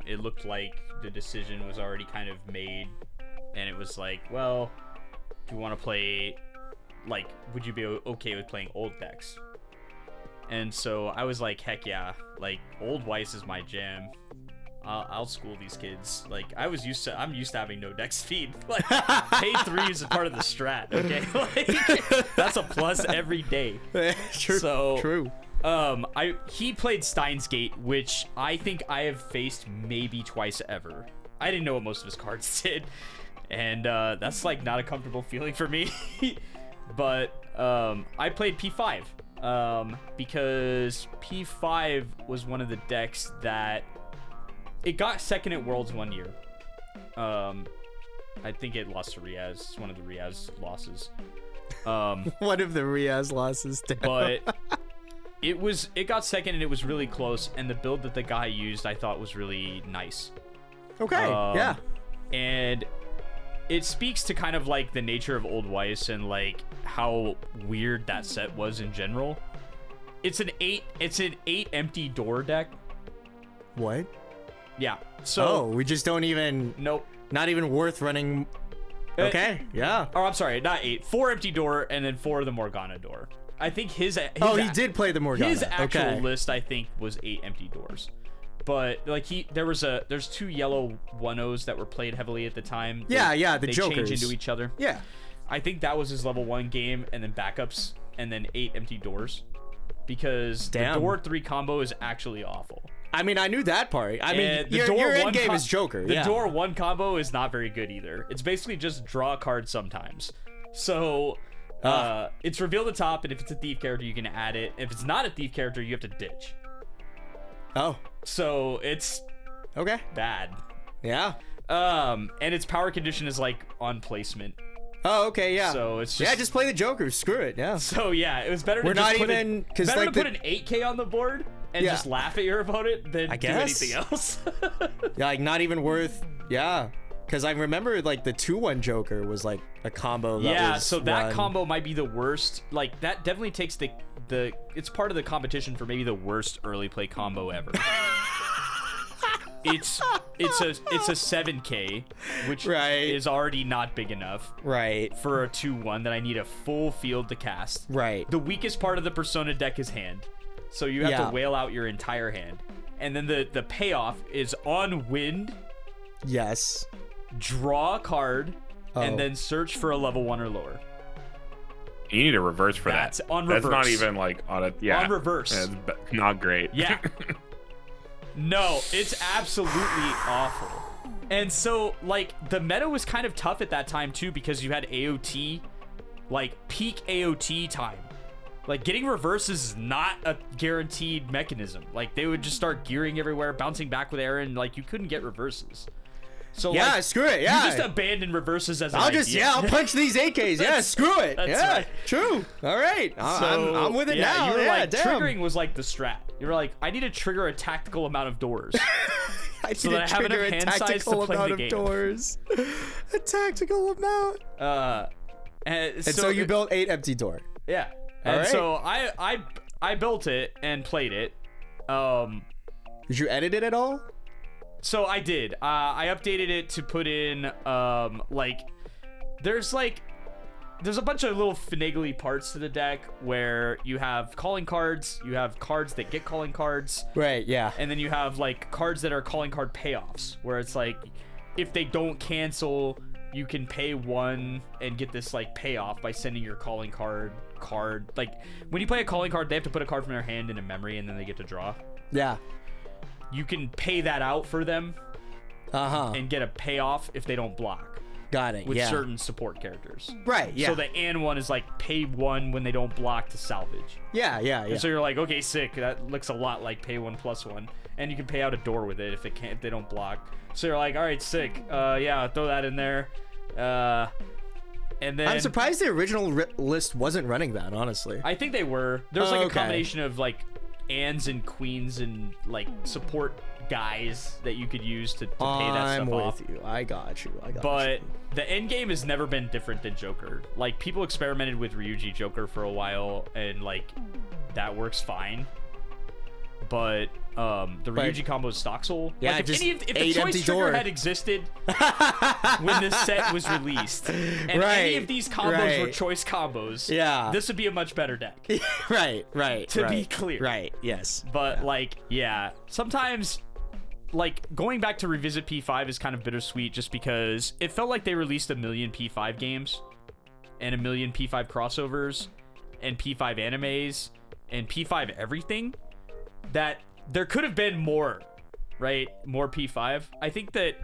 it looked like the decision was already kind of made, and it was like, well, do you want to play, like, would you be okay with playing old decks? And so I was like, heck yeah, like, old Weiss is my jam. I'll school these kids. Like I'm used to having no deck speed. Like pay 3 is a part of the strat. Okay, like, that's a plus every day. True. So true. He played Steins Gate, which I think I have faced maybe twice ever. I didn't know what most of his cards did, and that's like not a comfortable feeling for me. But I played P5 because P5 was one of the decks that it got second at Worlds one year. I think it lost to Riaz. It's one of the Riaz losses. One of the Riaz losses. But it got second and it was really close. And the build that the guy used, I thought was really nice. Okay. Yeah. And it speaks to kind of like the nature of Old Weiss and like how weird that set was in general. It's an 8 empty door deck. What? Yeah. So we just don't even. Nope. Not even worth running. Okay. Yeah. Oh, I'm sorry. Not 8. 4 empty door and then 4 of the Morgana door. I think his he did play the Morgana. His actual list, I think, was 8 empty doors. But like there's 2 yellow 1-0s that were played heavily at the time. The they Jokers change into each other. Yeah. I think that was his level 1 game, and then backups, and then 8 empty doors. Because the door 3 combo is actually awful. I mean, I knew that part. I mean, your end game is Joker. The door 1 combo is not very good either. It's basically just draw a card sometimes. So it's reveal the top, and if it's a thief character, you can add it. If it's not a thief character, you have to ditch. Oh. So it's bad. Yeah. And its power condition is like on placement. Oh, okay, yeah. So it's just just play the Joker. Screw it. Yeah. So yeah, it was better to put an 8K on the board and just laugh at your opponent than do anything else. Yeah, like not even worth. Yeah. Because I remember like the 2-1 Joker was like a combo. That combo might be the worst. Like that definitely takes the it's part of the competition for maybe the worst early play combo ever. It's a 7K, which is already not big enough. Right. For a 2-1 that I need a full field to cast. Right. The weakest part of the Persona deck is hand. So you have to whale out your entire hand. And then the payoff is on wind. Yes. Draw a card and then search for a level 1 or lower. You need a reverse for That's that. On reverse. That's not even like on a on reverse. It's not great. Yeah. No, it's absolutely awful. And so like the meta was kind of tough at that time too because you had AOT, like peak AOT time. Like getting reverses is not a guaranteed mechanism. Like they would just start gearing everywhere, bouncing back with Aaron. Like you couldn't get reverses. So screw it. Yeah, you just abandon reversers as I'll punch these AKs. Yeah, screw it. That's right. True. All right, I'm with it now. You were like triggering was like the strat. You were like, I need to trigger a tactical amount of doors. So that I have enough hand size to play the game. Doors. A tactical amount. And so you built 8 empty door. Yeah. And so I built it and played it. Did you edit it at all? So I did. I updated it to put in there's a bunch of little finagly parts to the deck where you have calling cards, you have cards that get calling cards. Right, yeah. And then you have like cards that are calling card payoffs where it's like if they don't cancel, you can pay 1 and get this like payoff by sending your calling card. Like when you play a calling card, they have to put a card from their hand in a memory and then they get to draw. Yeah. You can pay that out for them. And get a payoff if they don't block. Got it. With certain support characters. Right, yeah. So the and one is like pay 1 when they don't block to salvage. Yeah. And so you're like, okay, sick. That looks a lot like pay 1 + 1. And you can pay out a door with it if they don't block. So you're like, all right, sick. Throw that in there. And then I'm surprised the original list wasn't running that, honestly. I think they were. There's a combination of like ands and queens and like support guys that you could use to pay that stuff off. I'm with you. I got you. But the end game has never been different than Joker. Like people experimented with Ryuji Joker for a while and like that works fine. But the Ryuji combo is stock soul. Yeah, like if the choice trigger had existed when this set was released, and any of these combos were choice combos, this would be a much better deck. Right. To be clear. Right. Yes. But sometimes like going back to revisit P5 is kind of bittersweet just because it felt like they released a million P5 games and a million P5 crossovers and P5 animes and P5 everything that there could have been more, right? More P5. I think that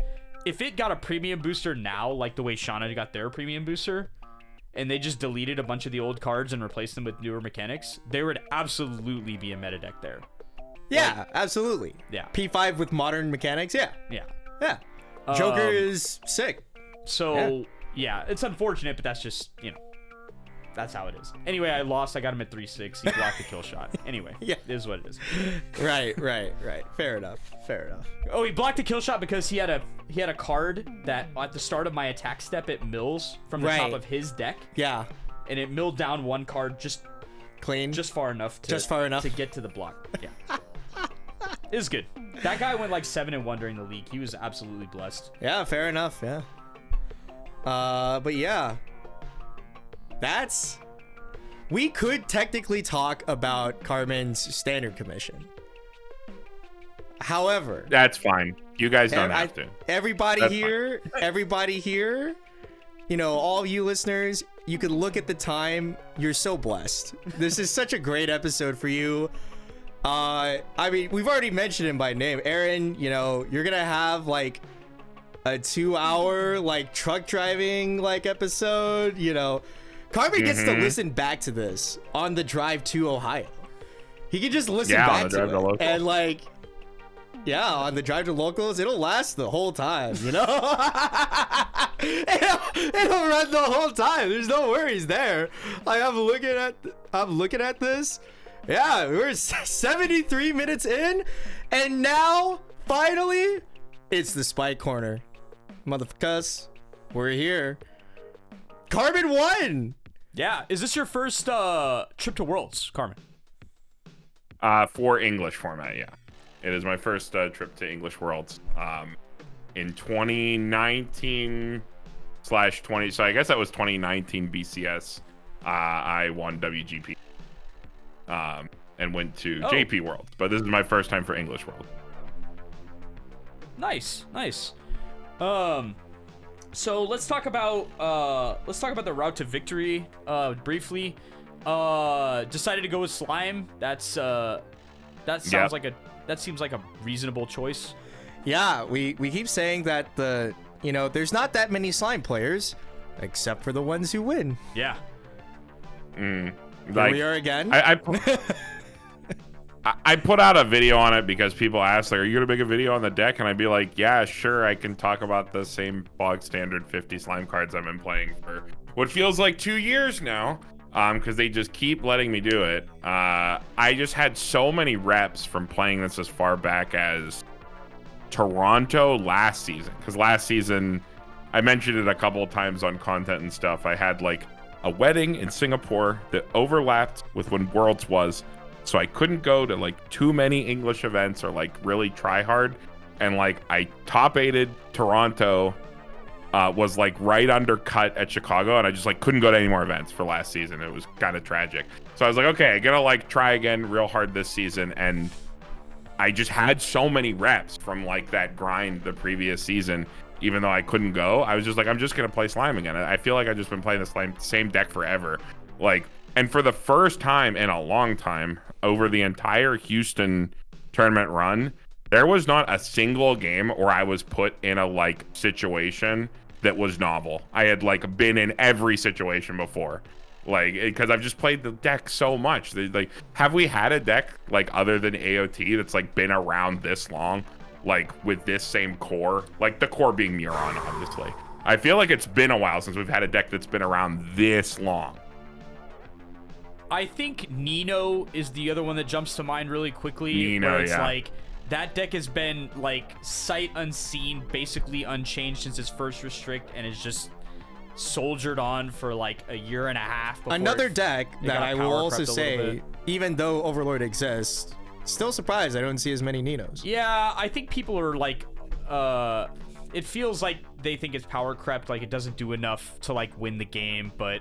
if it got a premium booster now, like the way Shauna got their premium booster, and they just deleted a bunch of the old cards and replaced them with newer mechanics, there would absolutely be a meta deck there. Yeah, absolutely. Yeah. P5 with modern mechanics. Yeah. Yeah. Joker is sick. So, yeah, it's unfortunate, but that's just, that's how it is. Anyway, I lost. I got him at 3-6. He blocked the kill shot. Anyway, Yeah. it is what it is. Right. Fair enough. Oh, he blocked the kill shot because he had a card that at the start of my attack step it mills from the top of his deck, Yeah. and it milled down one card just Clean. far enough to get to the block. Yeah. It was good. That guy went like 7-1 during the league. He was absolutely blessed. Yeah, fair enough. Yeah. But yeah. We could technically talk about Carmen's standard commission. However, That's fine. You guys don't have to. Everybody That's here, all of you listeners, you could look at the time. You're so blessed. This is such a great episode for you. I mean, we've already mentioned him by name. Aaron, you're gonna have like a 2-hour like truck driving like episode. Carmen gets to listen back to this on the drive to Ohio. He can just listen back to it, and like, on the drive to locals, it'll last the whole time. it'll run the whole time. There's no worries there. Like I'm looking at this. Yeah, we're 73 minutes in, and now finally, it's the spike corner, motherfuckers. We're here. Carmen won. Yeah. Is this your first trip to Worlds, Carmen? For English format, yeah. It is my first trip to English Worlds. In 2019/20, so I guess that was 2019 BCS. I won WGP. And went to JP World, but this is my first time for English World. Nice. So let's talk about the route to victory briefly. Decided to go with slime. That seems like a reasonable choice. Yeah, we keep saying that there's not that many slime players, except for the ones who win. Yeah. Here we are again. I put out a video on it because people asked, like, are you gonna make a video on the deck? And I'd be like, yeah, sure, I can talk about the same bog standard 50 slime cards I've been playing for what feels like 2 years now, because they just keep letting me do it. I just had so many reps from playing this as far back as Toronto last season, because last season I mentioned it a couple of times on content and stuff. I had like a wedding in Singapore that overlapped with when Worlds was, so I couldn't go to like too many English events or like really try hard. And like I top 8'd Toronto, was like right undercut at Chicago, and I just like couldn't go to any more events for last season. It was kind of tragic. So I was like, okay, I gotta like try again real hard this season. And I just had so many reps from like that grind the previous season. Even though I couldn't go, I was just like, I'm just gonna play slime again. I feel like I've just been playing the same deck forever. Like, and for the first time in a long time, over the entire Houston tournament run, there was not a single game where I was put in a like situation that was novel. I had like been in every situation before, like, because I've just played the deck so much. Like, have we had a deck like other than AOT that's like been around this long? Like with this same core, like the core being Muron, obviously. I feel like it's been a while since we've had a deck that's been around this long. I think Nino is the other one that jumps to mind really quickly. Nino, where it's yeah. like that deck has been like sight unseen, basically unchanged since its first restrict, and it's just soldiered on for like a year and a half. Another deck that I will also say, bit. even though Overlord exists, still surprised I don't see as many Ninos. Yeah, I think people are like, it feels like they think it's power crept, like it doesn't do enough to like win the game, but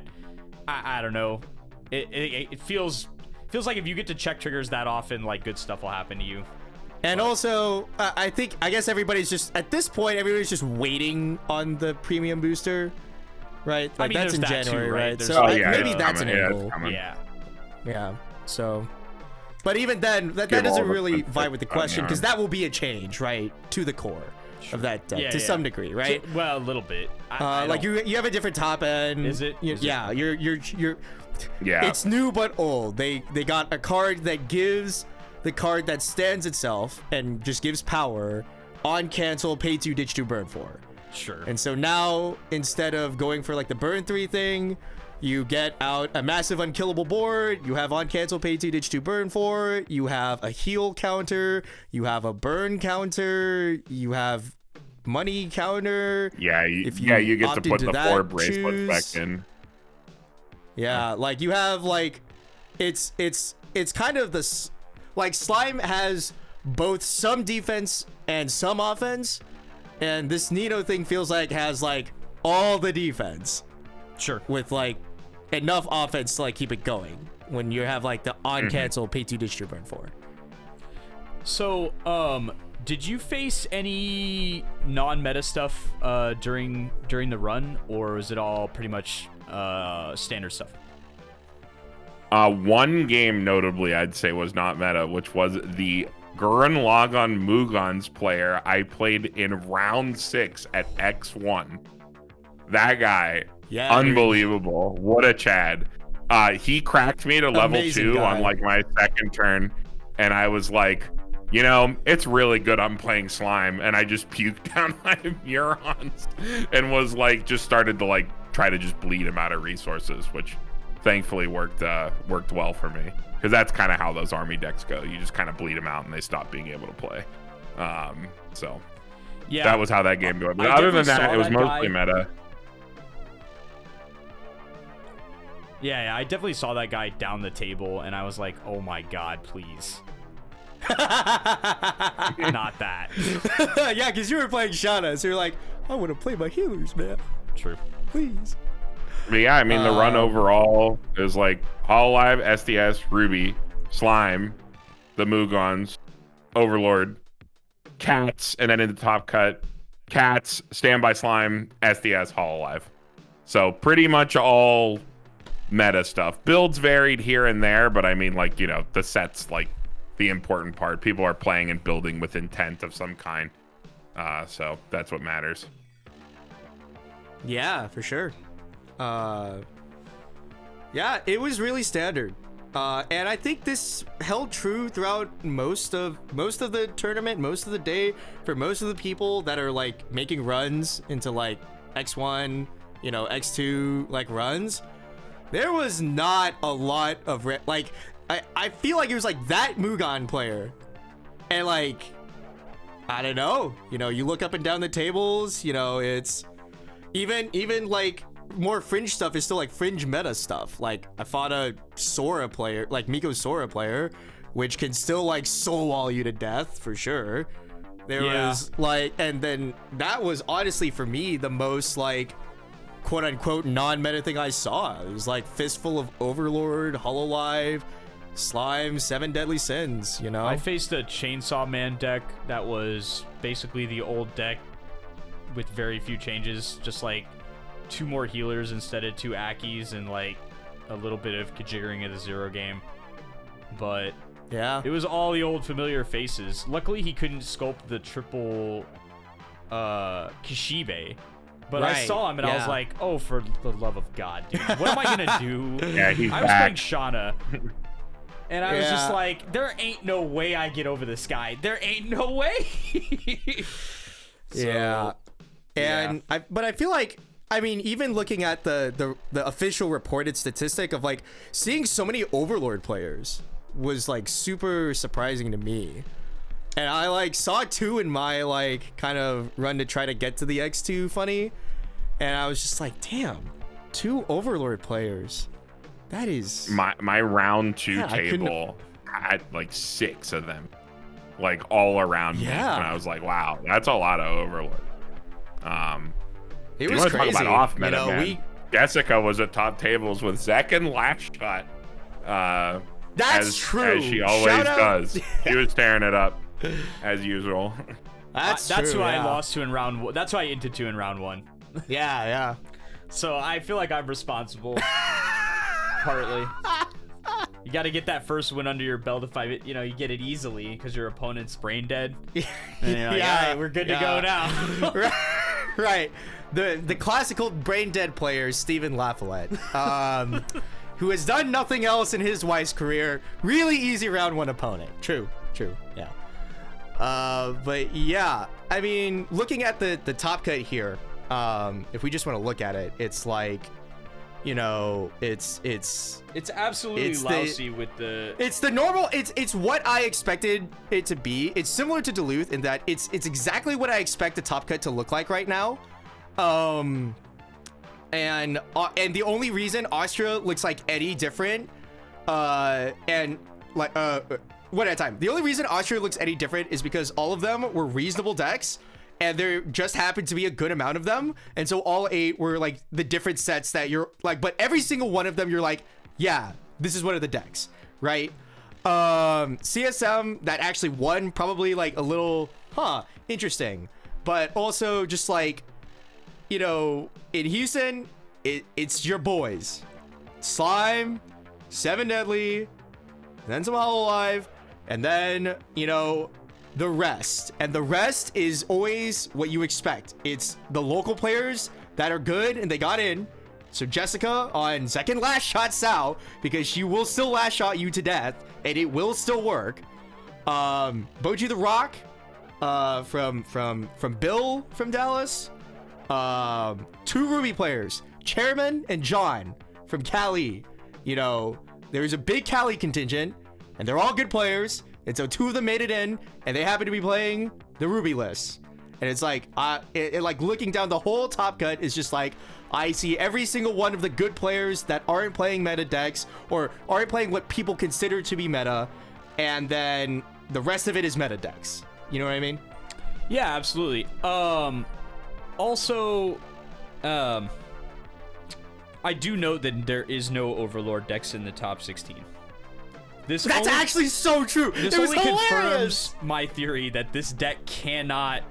I don't know. It feels like if you get to check triggers that often, like good stuff will happen to you. And also, I guess everybody's just at this point, everybody's just waiting on the premium booster, right? Like, I mean, that's in there's that January, too, right? right? There's So like, maybe that's an angle. Yeah. Yeah. So, but even then, that Give all doesn't the really benefits vibe with the of question, because yarn. that will be a change, right, to the core of that deck Yeah, to yeah. some degree, right? Well, a little bit. I Like don't- you have a different top end. Is it? Is it? Yeah, you're. Yeah. It's new but old. They got a card that gives the card that stands itself and just gives power on cancel, pay 2, ditch 2, burn 4. Sure. And so now, instead of going for like the burn 3 thing, you get out a massive unkillable board. You have on cancel, pay 2, ditch 2, burn 4. You have a heal counter. You have a burn counter. You have money counter. Yeah, If you you get to opt put into the that, 4 bracelets choose- back in. Yeah, like you have like, it's kind of this, like Slime has both some defense and some offense, and this Nino thing feels like has like all the defense Sure. with like enough offense to like keep it going when you have like the on cancel, pay 2, ditch 2, burn 4. So, did you face any non-meta stuff during the run, or was it all pretty much standard stuff? One game notably I'd say was not meta, which was the Gurren Lagann Mugans player I played in round 6 at X1. That guy, Yeah, unbelievable. What a Chad. He cracked me to level Amazing 2 guy. on like my second turn, and I was like, you know, it's really good I'm playing Slime, and I just puked down my Murons and was like, just started to like try to just bleed him out of resources, which thankfully worked well for me, because that's kind of how those army decks go. You just kind of bleed them out and they stop being able to play. So Yeah. that was how that game went. But I other than definitely that, saw it was that mostly guy. meta. Yeah, I definitely saw that guy down the table, and I was like, oh my god, please. Not that. Yeah, because you were playing Shana, so you're like, I want to play my healers, man. True. Please. But yeah, I mean, the run overall is like Hololive, SDS, Ruby, Slime, the Mugons, Overlord, Cats, and then in the top cut, Cats, Standby Slime, SDS, Hololive. So pretty much all meta stuff. Builds varied here and there, but I mean, like, you know, the set's like the important part. People are playing and building with intent of some kind. So that's what matters. Yeah, for sure. Yeah, it was really standard. And I think this held true throughout most of the tournament, most of the day, for most of the people that are like making runs into like X1, you know, X2 like runs. There was not a lot of I feel like it was like that Mugan player, and like, I don't know, you know, you look up and down the tables, you know, it's even like more fringe stuff is still like fringe meta stuff. Like I fought a Sora player, like Miko's Sora player, which can still like soul wall you to death for sure. There was like, and then that was honestly for me the most like quote unquote non-meta thing I saw. It was like Fistful of Overlord, Hololive, Slime, 7 Deadly Sins, you know? I faced a Chainsaw Man deck that was basically the old deck with very few changes, just like 2 more healers instead of 2 Akis and like a little bit of Kajiggering of the 0 game. But Yeah. it was all the old familiar faces. Luckily, he couldn't sculpt the triple Kishibe. But I Right, saw him and I was yeah. like, oh, for the love of God, dude. What am I going to do? Yeah, he's I was back. playing Shauna. And I was just Yeah. like, there ain't no way I get over this guy. There ain't no way. Yeah. And but I feel like, I mean, even looking at the official reported statistic of like seeing so many Overlord players was like super surprising to me. And I like saw 2 in my like kind of run to try to get to the X2 funny. And I was just like, damn, 2 Overlord players. That is My round 2 Yeah, I couldn't- table had like 6 of them, like all around me. Yeah. And I was like, wow, that's a lot of Overlord. it You was want to talk crazy. about off meta, you know, man? Jessica was at top tables with Zek and Last Shot. That's as, true. As she always Shout out- does. She was tearing it up. as usual. That's true, who I yeah. lost to in round one. That's who I inted to in round one. Yeah. So I feel like I'm responsible. Partly. You got to get that first win under your belt if you get it easily because your opponent's brain dead. And you're like, all right, we're good to go now. Right. The classical brain dead player, Stephen Lafollette, who has done nothing else in his Weiss career. Really easy round one opponent. True. Yeah. But yeah, I mean, looking at the top cut here, if we just want to look at it, it's like, it's absolutely lousy with the. It's the normal. It's what I expected it to be. It's similar to Duluth in that it's exactly what I expect the top cut to look like right now. And the only reason Austria looks like any different, and like one at a time. The only reason Austria looks any different is because all of them were reasonable decks. And there just happened to be a good amount of them. And so all 8 were like the different sets that you're like, but every single one of them, you're like, yeah, this is one of the decks, right? CSM that actually won probably like a little, interesting. But also just like, in Houston, it's your boys. Slime, 7 Deadly, then some Hollow Alive, and then, the rest. And the rest is always what you expect. It's the local players that are good and they got in. So Jessica on second last shot Sao, because she will still last shot you to death and it will still work. Boji the Rock, from Bill from Dallas. 2 Ruby players, Chairman and Jon from Cali. There's a big Cali contingent and they're all good players. And so 2 of them made it in, and they happen to be playing the Ruby list. And it's like, like looking down the whole top cut is just like, I see every single one of the good players that aren't playing meta decks or aren't playing what people consider to be meta, and then the rest of it is meta decks. You know what I mean? Yeah, absolutely. Also, I do note that there is no Overlord decks in the top 16. That's actually so true. This only confirms my theory that this deck cannot.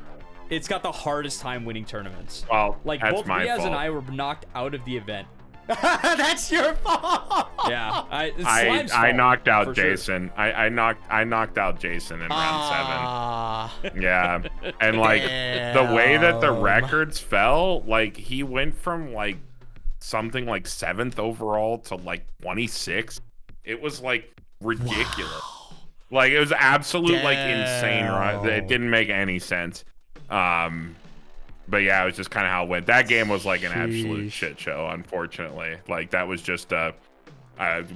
It's got the hardest time winning tournaments. Well, like that's both my Riaz fault. and I were knocked out of the event. That's your fault. Yeah, I knocked out sure. Jason. I knocked out Jason in round 7. Yeah, and like the way that the records fell, like he went from like something like 7th overall to like 26th. It was like ridiculous. Wow. Like it was absolute like insane, right? It didn't make any sense. But yeah, it was just kind of how it went. That game was like an absolute shit show, unfortunately. Like that was just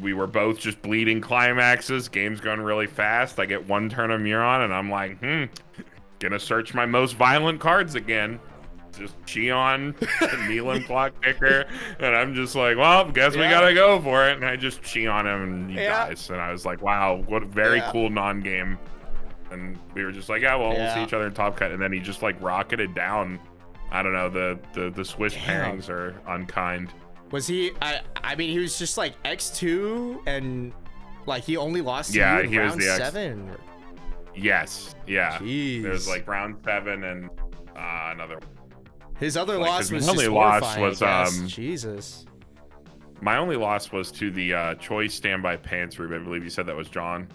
we were both just bleeding climaxes, game's going really fast. I get 1 turn of Muron and I'm like, gonna search my most violent cards again. Just Cheon, Milan clock picker, and I'm just like, well, guess we gotta go for it. And I just Cheon him and he dies. And I was like, wow, what a very cool non-game. And we were just like, we'll see each other in top cut. And then he just like rocketed down. I don't know, the Swiss pairings are unkind. Was he? I mean, he was just like X2 and like he only lost to you in he round was the 7. Yes, yeah. Jeez. It was like round 7 and another one. His other loss was my only just loss horrifying, was Jesus. My only loss was to the Choice Standby Pants Rube. I believe you said that was Jon.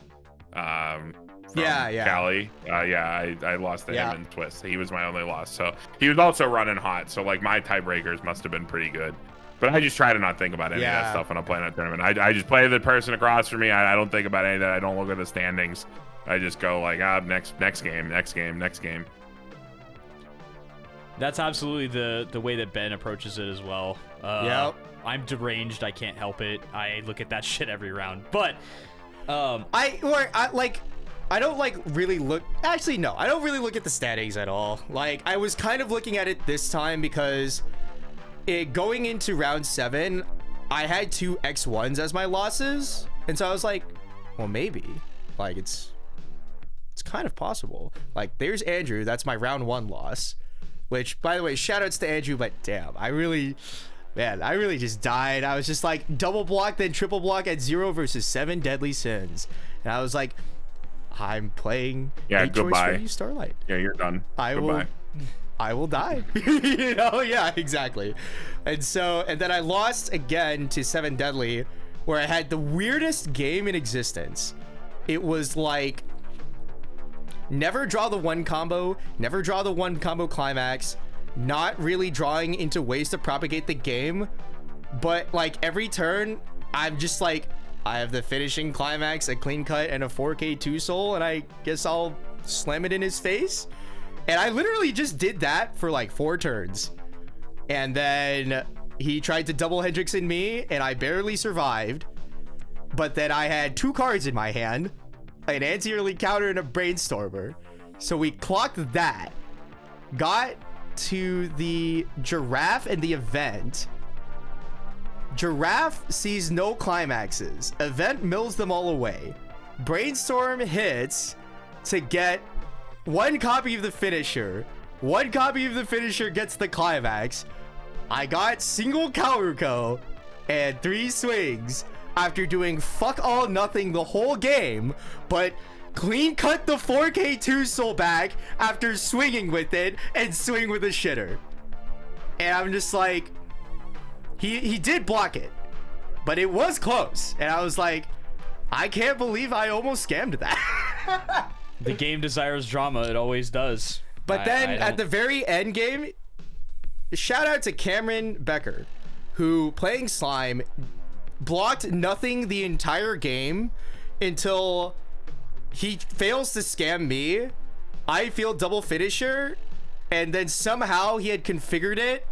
From Cali. I lost to him in Twist. He was my only loss. So he was also running hot. So like my tiebreakers must have been pretty good. But I just try to not think about any of that stuff when I'm playing that tournament. I just play the person across from me. I don't think about any of that. I don't look at the standings. I just go like, next game. That's absolutely the way that Ben approaches it as well. I'm deranged. I can't help it. I look at that shit every round. But I don't like really look. Actually, no, I don't really look at the standings at all. Like I was kind of looking at it this time because going into round 7, I had 2 X1s as my losses, and so I was like, well, maybe like it's kind of possible. Like there's Andrew. That's my round 1 loss. Which, by the way, shoutouts to Andrew, but damn, I really just died. I was just like double block, then triple block at 0 versus 7 deadly sins. And I was like, I'm playing Yeah, a choice goodbye. for you, Starlight. Yeah, you're done. I Goodbye. will die. You know, yeah, exactly. And then I lost again to 7 Deadly, where I had the weirdest game in existence. It was like never draw the 1 combo, never draw the 1 combo climax, not really drawing into ways to propagate the game, but like every turn I'm just like, I have the finishing climax, a clean cut, and a 4K 2 soul, and I guess I'll slam it in his face. And I literally just did that for like 4 turns. And then he tried to double Hendrix in me, and I barely survived. But then I had 2 cards in my hand, an anti-early counter and a brainstormer. So we clocked that, got to the giraffe and the event. Giraffe sees no climaxes. Event mills them all away. Brainstorm hits to get 1 copy of the finisher. 1 copy of the finisher gets the climax. I got single Kaoruko and 3 swings after doing fuck all nothing the whole game, but clean cut the 4K 2 soul back after swinging with it and swing with a shitter. And I'm just like, he did block it, but it was close. And I was like, I can't believe I almost scammed that. The game desires drama. It always does. But then at the very end game, shout out to Cameron Becker, who playing Slime blocked nothing the entire game until he fails to scam me. I feel double finisher, and then somehow he had configured it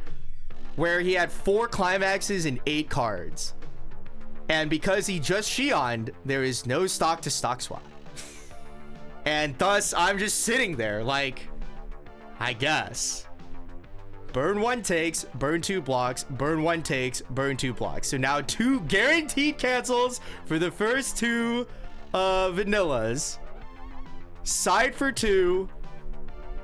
where he had 4 climaxes and 8 cards. And because he just Shion'd, there is no stock to stock swap. And thus, I'm just sitting there like, I guess. Burn 1 takes, burn 2 blocks, burn 1 takes, burn 2 blocks. So now 2 guaranteed cancels for the first 2 vanillas. Side for 2.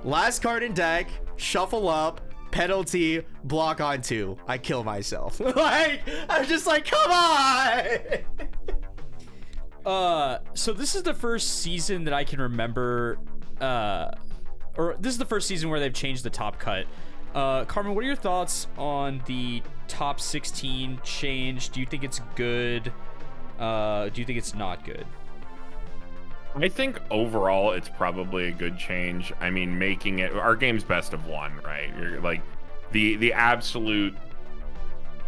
Last card in deck, shuffle up, penalty, block on 2. I kill myself. Like, I'm just like, come on! So this is the first season that I can remember, or this is the first season where they've changed the top cut. Carmen, what are your thoughts on the top 16 change? Do you think it's good? Do you think it's not good? I think overall it's probably a good change. I mean, making it our game's best of 1, right? You're like the absolute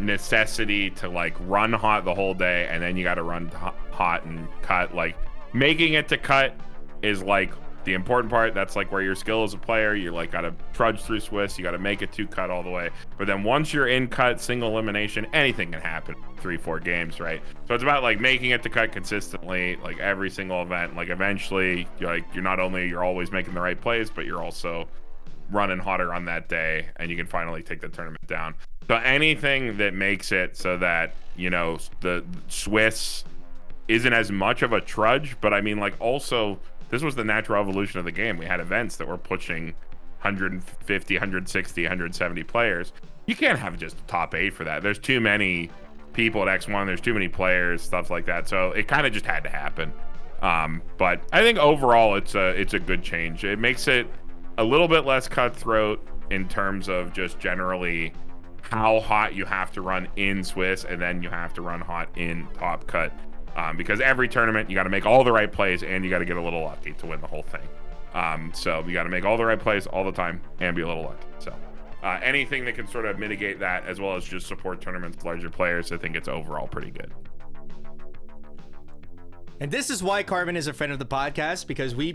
necessity to like run hot the whole day, and then you got to run hot and cut. Like making it to cut is like the important part. That's like where your skill as a player, you like got to trudge through Swiss, you got to make it to cut all the way. But then once you're in cut, single elimination, anything can happen. 3-4 games, right? So it's about like making it to cut consistently, like every single event. Like eventually you're always making the right plays, but you're also running hotter on that day, and you can finally take the tournament down. So anything that makes it so that, you know, the Swiss isn't as much of a trudge, but I mean, like, also this was the natural evolution of the game. We had events that were pushing 150, 160, 170 players. You can't have just a top 8 for that. There's too many people at X1. There's too many players, stuff like that. So it kind of just had to happen. But I think overall it's a good change. It makes it a little bit less cutthroat in terms of just generally how hot you have to run in Swiss, and then you have to run hot in top cut. Because every tournament you got to make all the right plays, and you got to get a little lucky to win the whole thing. So you got to make all the right plays all the time and be a little lucky. So anything that can sort of mitigate that, as well as just support tournaments, larger players, I think it's overall pretty good. And this is why Carmen is a friend of the podcast, because we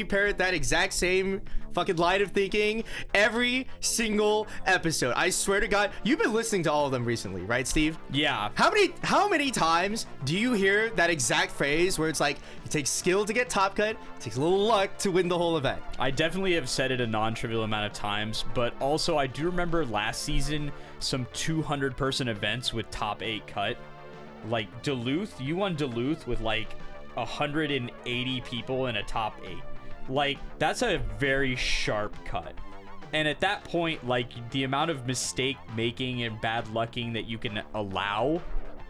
parrot that exact same fucking line of thinking every single episode. I swear to God, you've been listening to all of them recently, right, Steve? Yeah. How many times do you hear that exact phrase where it's like, it takes skill to get top cut, it takes a little luck to win the whole event? I definitely have said it a non-trivial amount of times, but also I do remember last season some 200-person events with top 8 cut. Like Duluth, you won Duluth with like 180 people in a top 8. Like, that's a very sharp cut. And at that point, like, the amount of mistake making and bad lucking that you can allow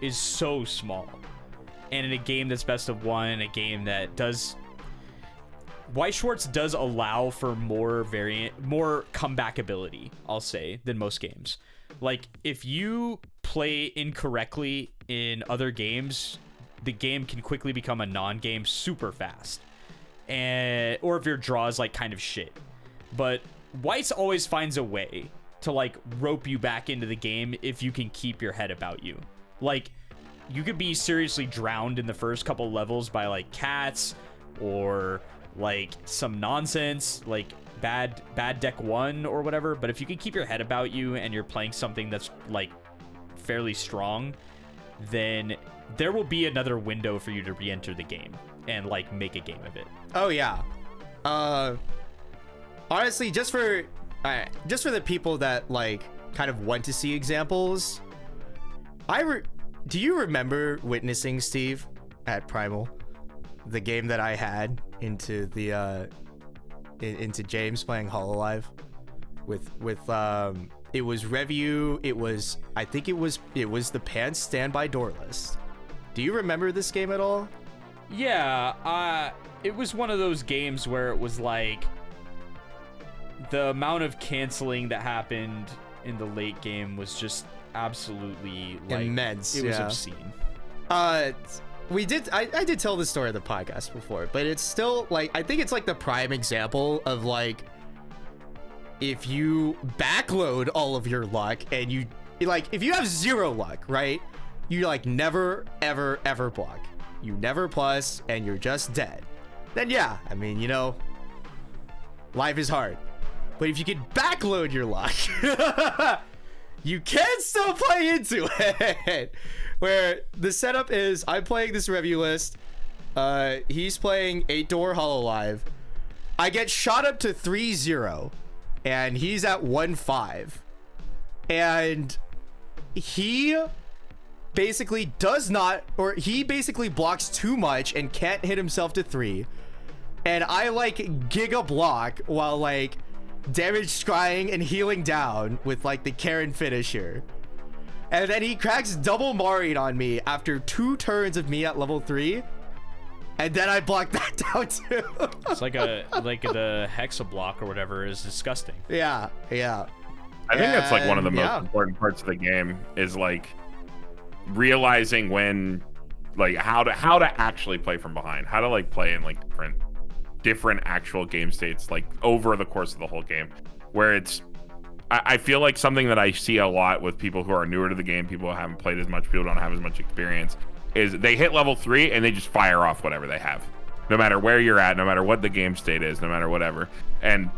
is so small. And in a game that's best of 1, in a game that does Weiss Schwarz does allow for more comeback ability, I'll say, than most games. Like, if you play incorrectly in other games, the game can quickly become a non-game super fast. Or if your draw is, like, kind of shit. But Weiss always finds a way to, like, rope you back into the game if you can keep your head about you. Like, you could be seriously drowned in the first couple levels by, like, cats or, like, some nonsense, like bad deck 1 or whatever. But if you can keep your head about you and you're playing something that's, like, fairly strong, then there will be another window for you to re-enter the game and, like, make a game of it. Oh yeah. Honestly, just for the people that, like, kind of want to see examples, do you remember witnessing, Steve, at Primal, the game that I had into the into James playing Hololive with it was Review, I think it was the Pants Standby Door List. Do you remember this game at all? Yeah, it was one of those games where it was like the amount of canceling that happened in the late game was just absolutely, like, immense. It was obscene. I did tell this story on the podcast before, but it's still, like, I think it's like the prime example of, like, if you backload all of your luck and you, like, if you have 0 luck, right? You, like, never ever block. You never plus and you're just dead. Then yeah, I mean, you know, life is hard. But if you can backload your luck, you can still play into it. Where the setup is, I'm playing this review list. He's playing 8-door Hololive. I get shot up to 3-0, and he's at 1-5. And he basically he basically blocks too much and can't hit himself to 3. And I, like, giga block while, like, damage scrying and healing down with, like, the Karen finisher. And then he cracks double Mari'd on me after 2 turns of me at level 3. And then I block that down too. It's like the Hexa block or whatever is disgusting. Yeah. I think that's, like, one of the most important parts of the game is, like, realizing when, like, how to actually play from behind, how to, like, play in, like, different actual game states, like, over the course of the whole game, where it's, I feel like something that I see a lot with people who are newer to the game, people who haven't played as much, people who don't have as much experience, is they hit level 3 and they just fire off whatever they have, no matter where you're at, no matter what the game state is, no matter whatever. And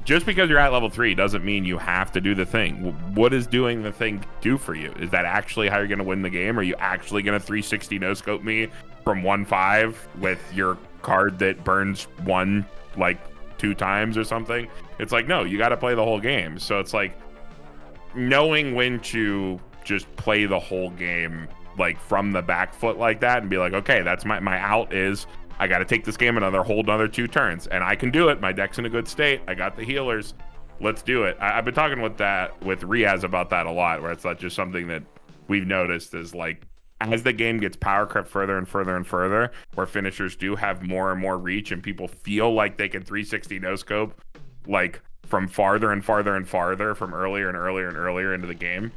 just because you're at level 3 doesn't mean you have to do the thing. What is doing the thing do for you? Is that actually how you're going to win the game? Are you actually going to 360 no-scope me from 1-5 with your card that burns 1, like, 2 times or something? It's like, no, you got to play the whole game. So it's like knowing when to just play the whole game, like, from the back foot like that, and be like, okay, that's my out is I got to take this game hold another 2 turns, and I can do it. My deck's in a good state. I got the healers. Let's do it. I've been talking with Riaz about that a lot, where it's not just something that we've noticed is, like, as the game gets power crept further and further and further, where finishers do have more and more reach and people feel like they can 360 no scope, like, from farther and farther and farther, from earlier and earlier and earlier into the game,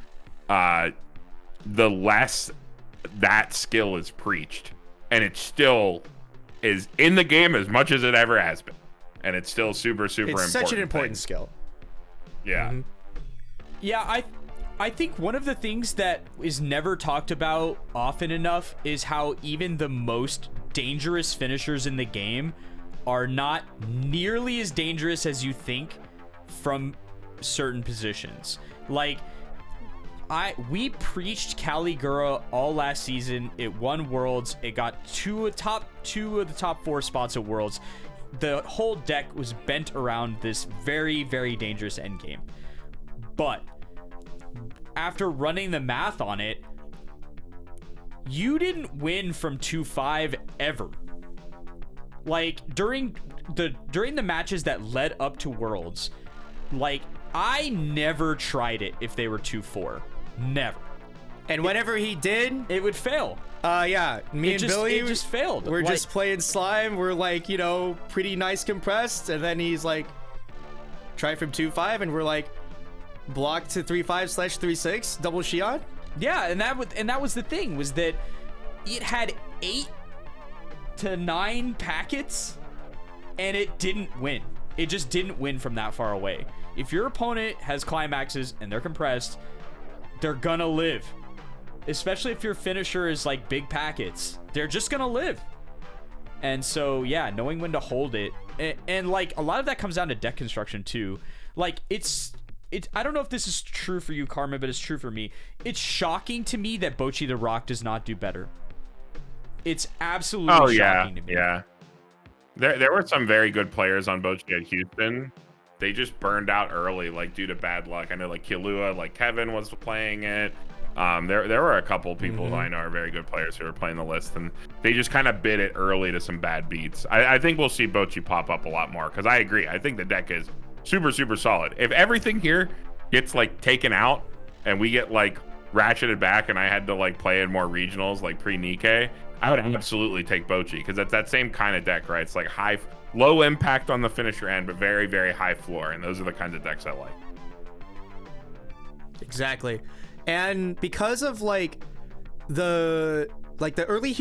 the less that skill is preached, and it still is in the game as much as it ever has been, and it's still super important. It's such an important skill. Yeah. Mm-hmm. Yeah, I think one of the things that is never talked about often enough is how even the most dangerous finishers in the game are not nearly as dangerous as you think from certain positions. Like, we preached Caligura all last season. It won Worlds. It got two of the top 4 spots at Worlds. The whole deck was bent around this very, very dangerous endgame. But after running the math on it, you didn't win from 2-5 ever. Like, during the matches that led up to Worlds, like, I never tried it if they were 2-4. Never. And whenever he did, it would fail. Yeah, me and Billy, it just failed. We're just playing slime. We're like, you know, pretty nice compressed, and then he's like, try from 2-5, and we're like, block to 3-5/3-6, double Xion. Yeah, and that was the thing, was that it had 8 to 9 packets, and it didn't win. It just didn't win from that far away. If your opponent has climaxes and they're compressed, they're gonna live. Especially if your finisher is like big packets, they're just gonna live. And so, yeah, knowing when to hold it, and like a lot of that comes down to deck construction too. Like it's I don't know if this is true for you, Carmen, but it's true for me. It's shocking to me that Bocchi the Rock does not do better. It's absolutely shocking to me. Yeah. There were some very good players on Bocchi at Houston. They just burned out early, like due to bad luck. I know, like Kilua, like Kevin was playing it. There were a couple people who I know are very good players who are playing the list, and they just kind of bid it early to some bad beats. I think we'll see Bocchi pop up a lot more, because I agree. I think the deck is super, super solid. If everything here gets like taken out and we get like ratcheted back and I had to like play in more regionals like pre-Nikkei, I would absolutely take Bocchi, because that's that same kind of deck, right? It's like low impact on the finisher end, but very, very high floor, and those are the kinds of decks I like. Exactly. And because of like the early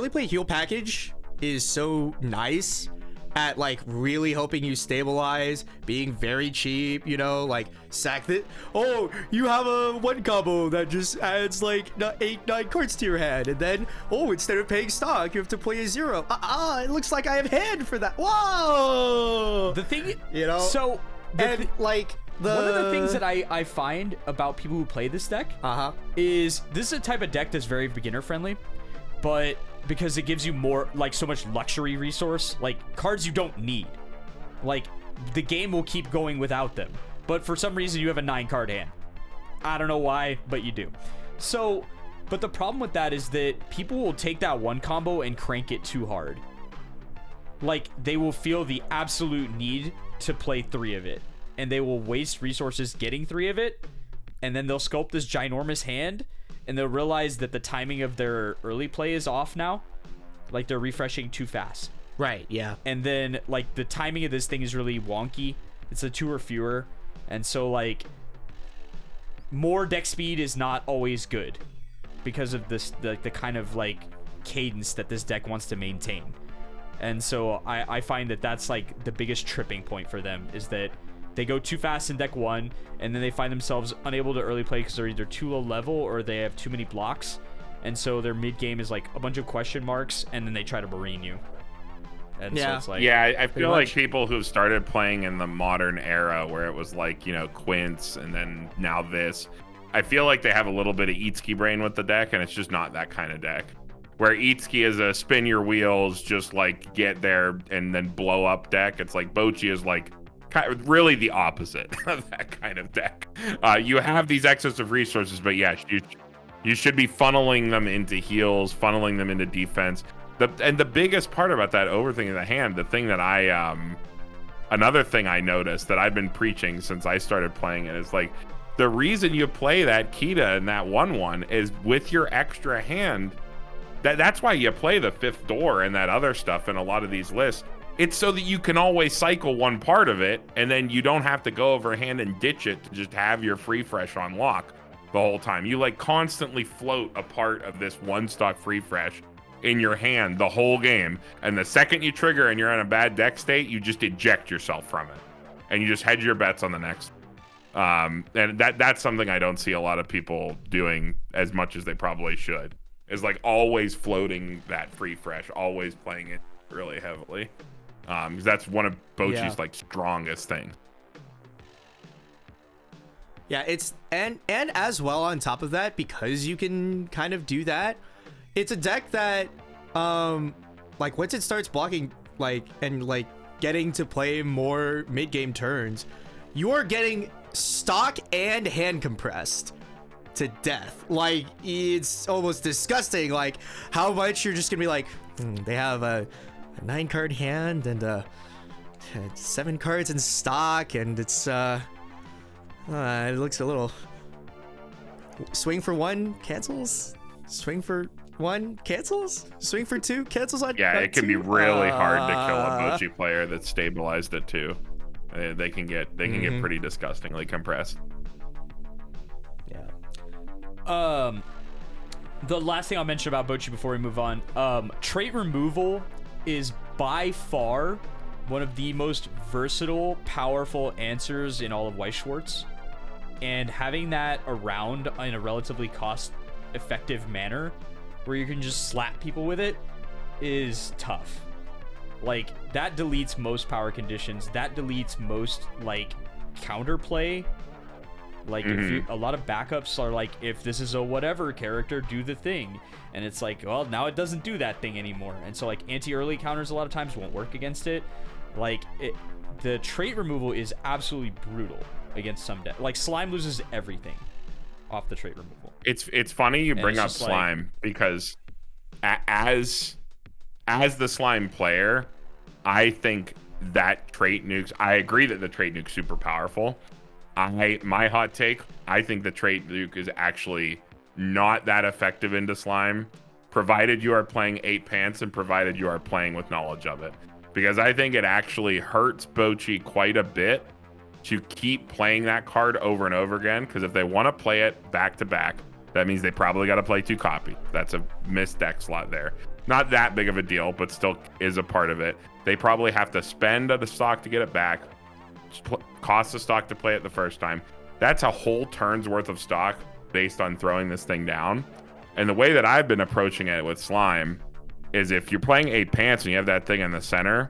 play heal package is so nice at like really hoping you stabilize, being very cheap, you know, like sack that. Oh, you have a 1 combo that just adds like 8-9 cards to your hand, and then instead of paying stock, you have to play a 0. It looks like I have hand for that. Whoa! The thing, you know, so like. One of the things that I find about people who play this deck is this is a type of deck that's very beginner friendly, but because it gives you more, like, so much luxury resource, like cards you don't need, like the game will keep going without them, but for some reason you have a 9-card hand. I don't know why, but you do. So, but the problem with that is that people will take that 1 combo and crank it too hard. Like, they will feel the absolute need to play 3 of it, and they will waste resources getting 3 of it, and then they'll sculpt this ginormous hand, and they'll realize that the timing of their early play is off now. Like, they're refreshing too fast. Right, yeah. And then, like, the timing of this thing is really wonky. It's a 2 or fewer, and so, like, more deck speed is not always good because of this, the kind of, like, cadence that this deck wants to maintain. And so I find that that's, like, the biggest tripping point for them, is that they go too fast in deck 1, and then they find themselves unable to early play because they're either too low level or they have too many blocks. And so their mid game is like a bunch of question marks, and then they try to marine you. And so it's like, I feel like people who've started playing in the modern era where it was like, you know, Quince and then now this, I feel like they have a little bit of Eatski brain with the deck, and it's just not that kind of deck. Where Eatski is a spin your wheels, just like get there and then blow up deck. It's like Bocchi is like really the opposite of that kind of deck. You have these excess of resources, but yes, you should be funneling them into heals, funneling them into defense. And the biggest part about that overthinking the hand, the thing that another thing I noticed that I've been preaching since I started playing it is like, the reason you play that Kita and that 1/1 is with your extra hand. That's why you play the 5th door and that other stuff in a lot of these lists. It's so that you can always cycle one part of it, and then you don't have to go overhand and ditch it to just have your free fresh on lock the whole time. You like constantly float a part of this 1-stock free fresh in your hand the whole game, and the second you trigger and you're in a bad deck state, you just eject yourself from it, and you just hedge your bets on the next. And that's something I don't see a lot of people doing as much as they probably should. Is like always floating that free fresh, always playing it really heavily, because that's one of Bocchi's like strongest things. Yeah, it's and as well on top of that, because you can kind of do that, it's a deck that like once it starts blocking and getting to play more mid-game turns, you are getting stock and hand compressed to death. Like, it's almost disgusting, like how much you're just gonna be like, they have a 9-card hand and 7 cards in stock, and it's it looks a little Swing for 1 cancels. Swing for 1 cancels. Swing for 2 cancels on. Yeah, on it can 2? be really hard to kill a Bochi player that's stabilized at 2. They can get pretty disgustingly compressed. Yeah. The last thing I'll mention about Bochi before we move on, trait removal is by far one of the most versatile, powerful answers in all of Weiss Schwarz. And having that around in a relatively cost-effective manner, where you can just slap people with it, is tough. Like, that deletes most power conditions. That deletes most, like, counterplay. Like, if you, a lot of backups are like, if this is a whatever character, do the thing. And it's like, well, now it doesn't do that thing anymore. And so, like, anti-early counters a lot of times won't work against it. Like, the trait removal is absolutely brutal against some decks. Like, Slime loses everything off the trait removal. It's funny you bring up Slime, because as the Slime player, I think that trait nukes, I agree that the trait nuke's super powerful. My hot take, I think the trait nuke is actually not that effective into Slime, provided you are playing 8 pants and provided you are playing with knowledge of it. Because I think it actually hurts Bochi quite a bit to keep playing that card over and over again, because if they want to play it back to back, that means they probably got to play 2 copy. That's a missed deck slot there. Not that big of a deal, but still is a part of it. They probably have to spend the stock to get it back, cost the stock to play it the first time. That's a whole turn's worth of stock based on throwing this thing down. And the way that I've been approaching it with Slime is, if you're playing 8 pants and you have that thing in the center,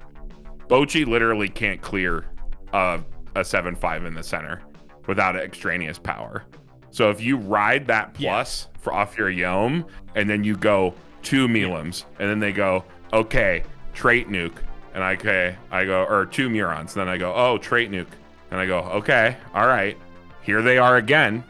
Bochi literally can't clear a 7/5 in the center without extraneous power. So if you ride that plus off your Yom, and then you go 2 Milems, and then they go, okay, trait nuke, and I go, or 2 Murons, then I go, oh, trait nuke, and I go, okay, all right, here they are again.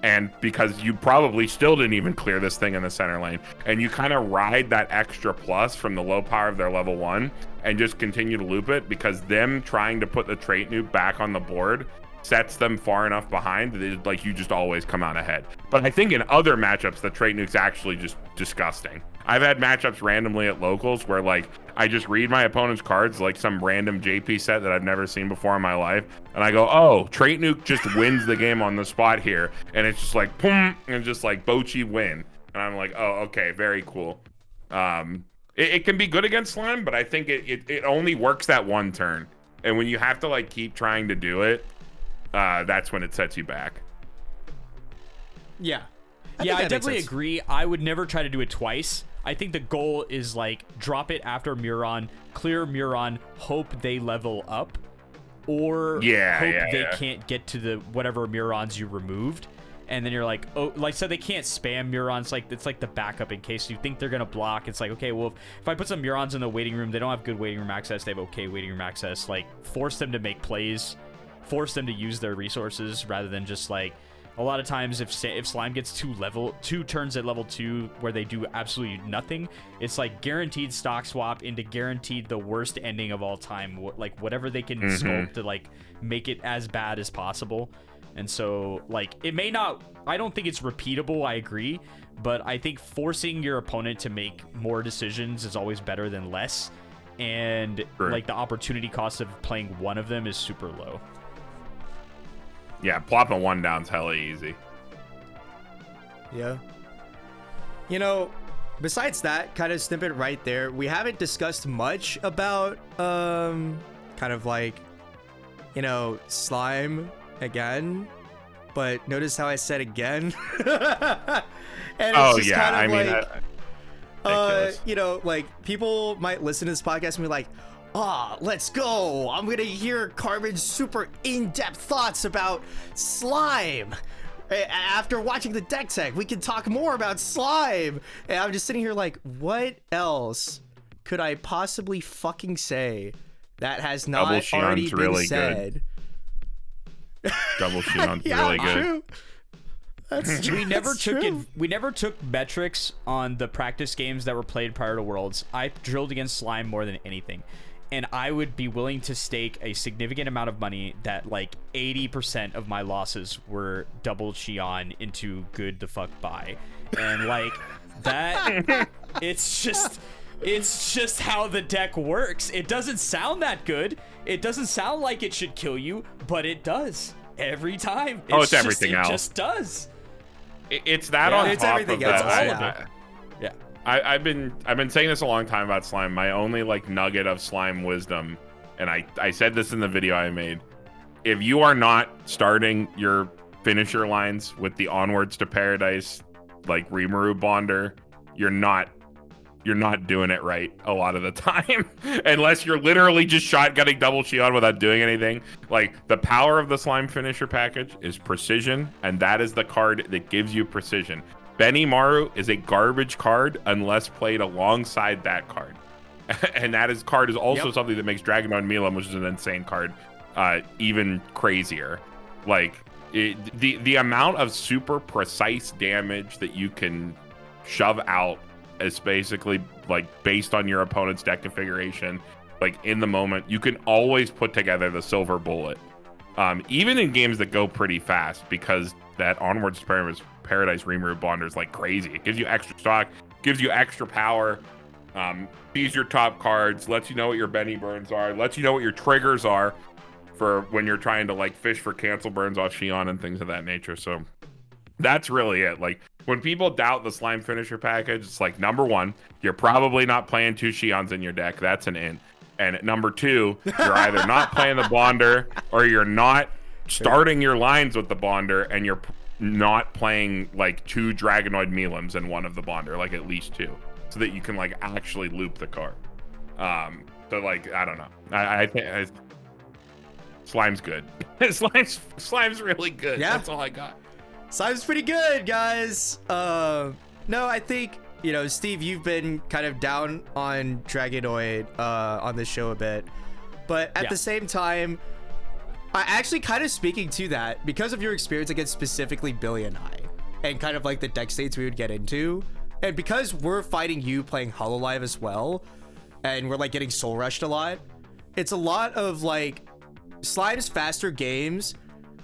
And because you probably still didn't even clear this thing in the center lane, and you kind of ride that extra plus from the low power of their level 1 and just continue to loop it, because them trying to put the trait nuke back on the board sets them far enough behind that like you just always come out ahead. But I think in other matchups, the trait nuke's actually just disgusting. I've had matchups randomly at locals where, like, I just read my opponent's cards, like some random JP set that I've never seen before in my life, and I go, oh, trait nuke just wins the game on the spot here, and it's just like, boom, and just like Bochi win, and I'm like, oh, okay, very cool. It can be good against Slime, but I think it only works that one turn, and when you have to like keep trying to do it, that's when it sets you back. Yeah, I definitely agree. I would never try to do it twice. I think the goal is, like, drop it after Muron, clear Muron, hope they level up, or hope they can't get to the whatever Murons you removed, and then you're like, oh, like, so they can't spam Murons. Like, it's like the backup in case you think they're gonna block. It's like, okay, well, if I put some Murons in the waiting room, they don't have good waiting room access, they have okay waiting room access. Like, force them to make plays, force them to use their resources, rather than just, like, a lot of times if Slime gets 2 turns at level 2 where they do absolutely nothing, it's like guaranteed stock swap into guaranteed the worst ending of all time, like whatever they can sculpt to like make it as bad as possible. And so, like, it may not, I don't think it's repeatable, I agree, but I think forcing your opponent to make more decisions is always better than less, and like the opportunity cost of playing one of them is super low. Yeah, plopping 1 down's hella easy. Yeah. You know, besides that kind of snippet right there, we haven't discussed much about kind of like, you know, Slime again. But notice how I said again. And it's just kind of like, you know, like, people might listen to this podcast and be like, let's go. I'm gonna hear Carmen's super in-depth thoughts about Slime. After watching the deck tech, we can talk more about Slime. And I'm just sitting here like, what else could I possibly fucking say that has not already been really said? Double Shion's really good. True. That's true. We never took metrics on the practice games that were played prior to Worlds. I drilled against Slime more than anything. and I would be willing to stake a significant amount of money that like 80% of my losses were double Xion into good the fuck bye. And like that, it's just how the deck works. It doesn't sound that good. It doesn't sound like it should kill you, but it does every time. It's everything else. It just does. It's that on it's top everything of else. that. All of it. Yeah. I've been saying this a long time about slime. My only like nugget of slime wisdom, and I said this in the video I made. If you are not starting your finisher lines with the Onwards to Paradise like Rimuru Bonder, you're not doing it right a lot of the time. Unless you're literally just shotgunning double Xion without doing anything. Like, the power of the slime finisher package is precision, and that is the card that gives you precision. Benimaru is a garbage card unless played alongside that card. And that card is also something that makes Dragonoid Milim, which is an insane card, even crazier. Like, the amount of super precise damage that you can shove out is basically like based on your opponent's deck configuration. Like, in the moment, you can always put together the silver bullet, even in games that go pretty fast, because that Onwards to Paradise Rimuru Bonder is like crazy. It gives you extra stock, gives you extra power, sees your top cards, lets you know what your Benny burns are, lets you know what your triggers are for when you're trying to like fish for cancel burns off Xion and things of that nature. So that's really it. Like, when people doubt the slime finisher package, it's like, number one, you're probably not playing 2 Xions in your deck. That's an int. And number two, you're either not playing the Bonder, or you're not starting your lines with the Bonder, and you're not playing like 2 Dragonoid Milims and 1 of the Bonder, like at least 2, so that you can like actually loop the card. So like, I don't know. I think slime's good. Slime's really good. Yeah. That's all I got. Slime's pretty good, guys. No, I think, you know, Steve, you've been kind of down on Dragonoid on this show a bit, but at the same time, I actually kind of speaking to that because of your experience against specifically Billy and I, and kind of like the deck states we would get into, and because we're fighting you playing Hololive as well, and we're like getting soul rushed a lot, it's a lot of like Slime's faster games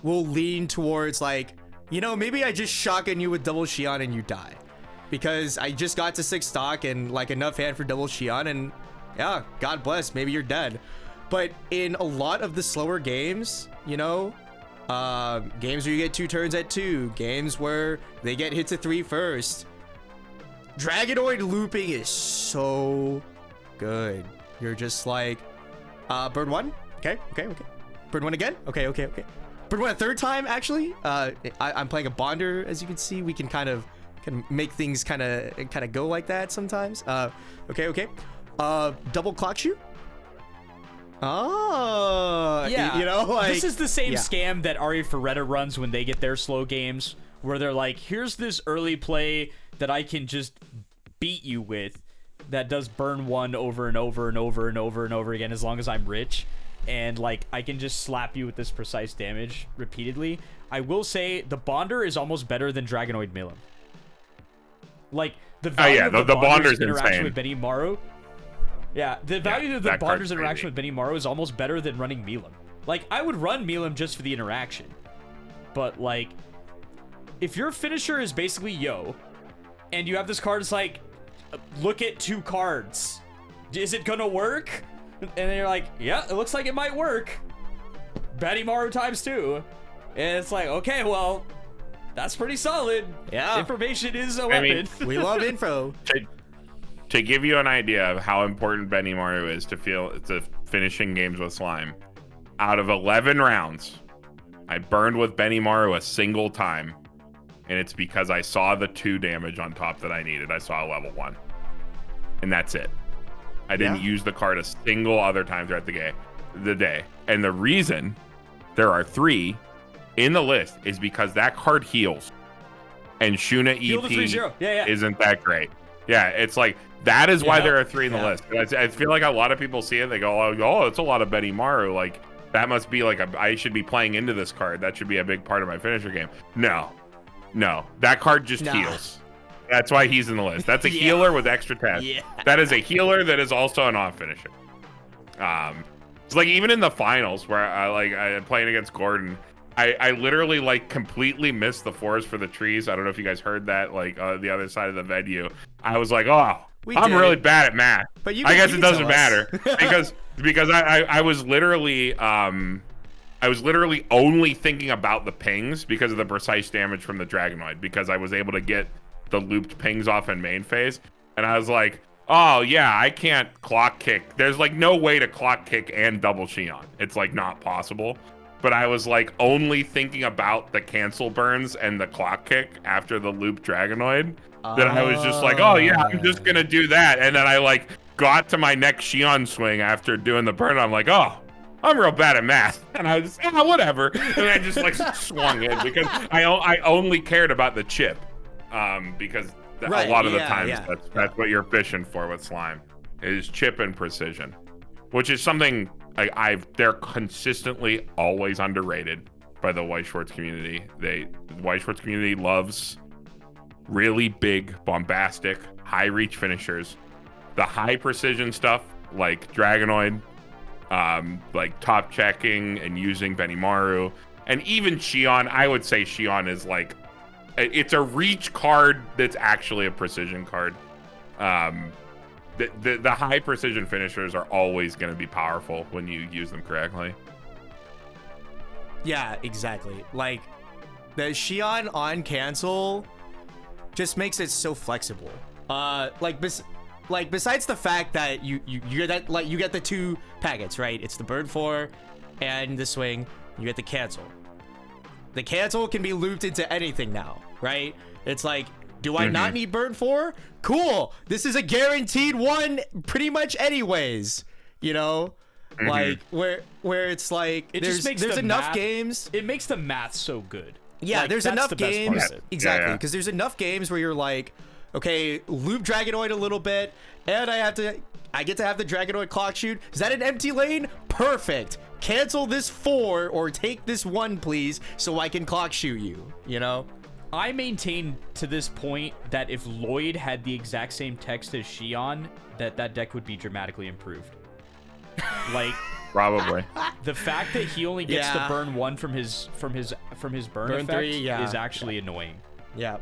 will lean towards like, you know, maybe I just shotgun you with double Xion and you die, because I just got to 6 stock and like enough hand for double Xion, and yeah, God bless, maybe you're dead. But in a lot of the slower games, you know, games where you get 2 turns at 2, games where they get hit to 3 first, Dragonoid looping is so good. You're just like, burn 1, okay, burn 1 again, okay. But when a 3rd time, actually, I'm playing a Bonder, as you can see. We can kind of make things kind of go like that sometimes. Okay. Double clock shoot. Oh, Yeah, you know, like, this is the same scam that Ari Ferretta runs when they get their slow games, where they're like, here's this early play that I can just beat you with that does burn 1 over and over and over and over and over again as long as I'm rich. And like, I can just slap you with this precise damage repeatedly. I will say the Bonder is almost better than Dragonoid Milim. Like, the value of the Bonder's interaction with Benimaru. Yeah, the value of the Bonder's interaction with Benimaru is almost better than running Milim. Like, I would run Milim just for the interaction. But like, if your finisher is basically Yo, and you have this card that's like, look at 2 cards, is it gonna work? And then you're like, yeah, it looks like it might work. Benimaru times 2. And it's like, okay, well, that's pretty solid. Yeah. Information is a weapon. We love info. To give you an idea of how important Benimaru is to finishing games with slime, out of 11 rounds, I burned with Benimaru a single time, and it's because I saw the 2 damage on top that I needed. I saw a level 1, and that's it. I didn't use the card a single other time throughout the day. And the reason there are 3 in the list is because that card heals. And Shuna EP isn't that great. Yeah, it's like, that is why there are 3 in the list. I feel like a lot of people see it, they go, oh, it's a lot of Benimaru. Like, that must be like, I should be playing into this card. That should be a big part of my finisher game. No, that card just heals. That's why he's in the list. That's a healer with extra tests. Yeah. That is a healer that is also an off finisher. It's like even in the finals where I playing against Gordon, I literally like completely missed the forest for the trees. I don't know if you guys heard that, like the other side of the venue. I was like, oh, I'm really bad at math. But I guess it doesn't matter because I was literally only thinking about the pings because of the precise damage from the Dragonoid, because I was able to get the looped pings off in main phase, and I was like, oh yeah, I can't clock kick. There's like no way to clock kick and double Xion. It's like not possible. But I was like only thinking about the cancel burns and the clock kick after the loop Dragonoid. That I was just like, oh yeah, I'm just gonna do that. And then I like got to my next Xion swing after doing the burn. I'm like, oh, I'm real bad at math. And I was just, whatever. And I just like swung in because I only cared about the chip. Because a lot of the times that's what you're fishing for with slime is chip and precision, which is something they're consistently always underrated by the Weiss Schwarz community. The Weiss Schwarz community loves really big, bombastic, high reach finishers. The high precision stuff like Dragonoid, like top checking and using Benimaru, and even Xion. I would say Xion is like, it's a reach card that's actually a precision card. The high precision finishers are always going to be powerful when you use them correctly. Yeah, exactly. Like the Xion on cancel just makes it so flexible. Besides the fact that you get that, like, you get the two packets, right? It's the burn 4 and the swing. You get the cancel. The cancel can be looped into anything now, right? It's like, do I not need burn 4? Cool. This is a guaranteed one pretty much anyways, you know? Like where it's like there's enough games. It makes the math so good. Yeah, like, there's enough games. Exactly, because there's enough games where you're like, okay, loop Dragonoid a little bit, and I get to have the Dragonoid clock shoot. Is that an empty lane? Perfect. Cancel this 4 or take this 1, please, so I can clock shoot you, you know? I maintain to this point that if Lloyd had the exact same text as Xion, that deck would be dramatically improved. Like, probably. The fact that he only gets the burn 1 from his burn effect 3, is actually annoying. Yeah.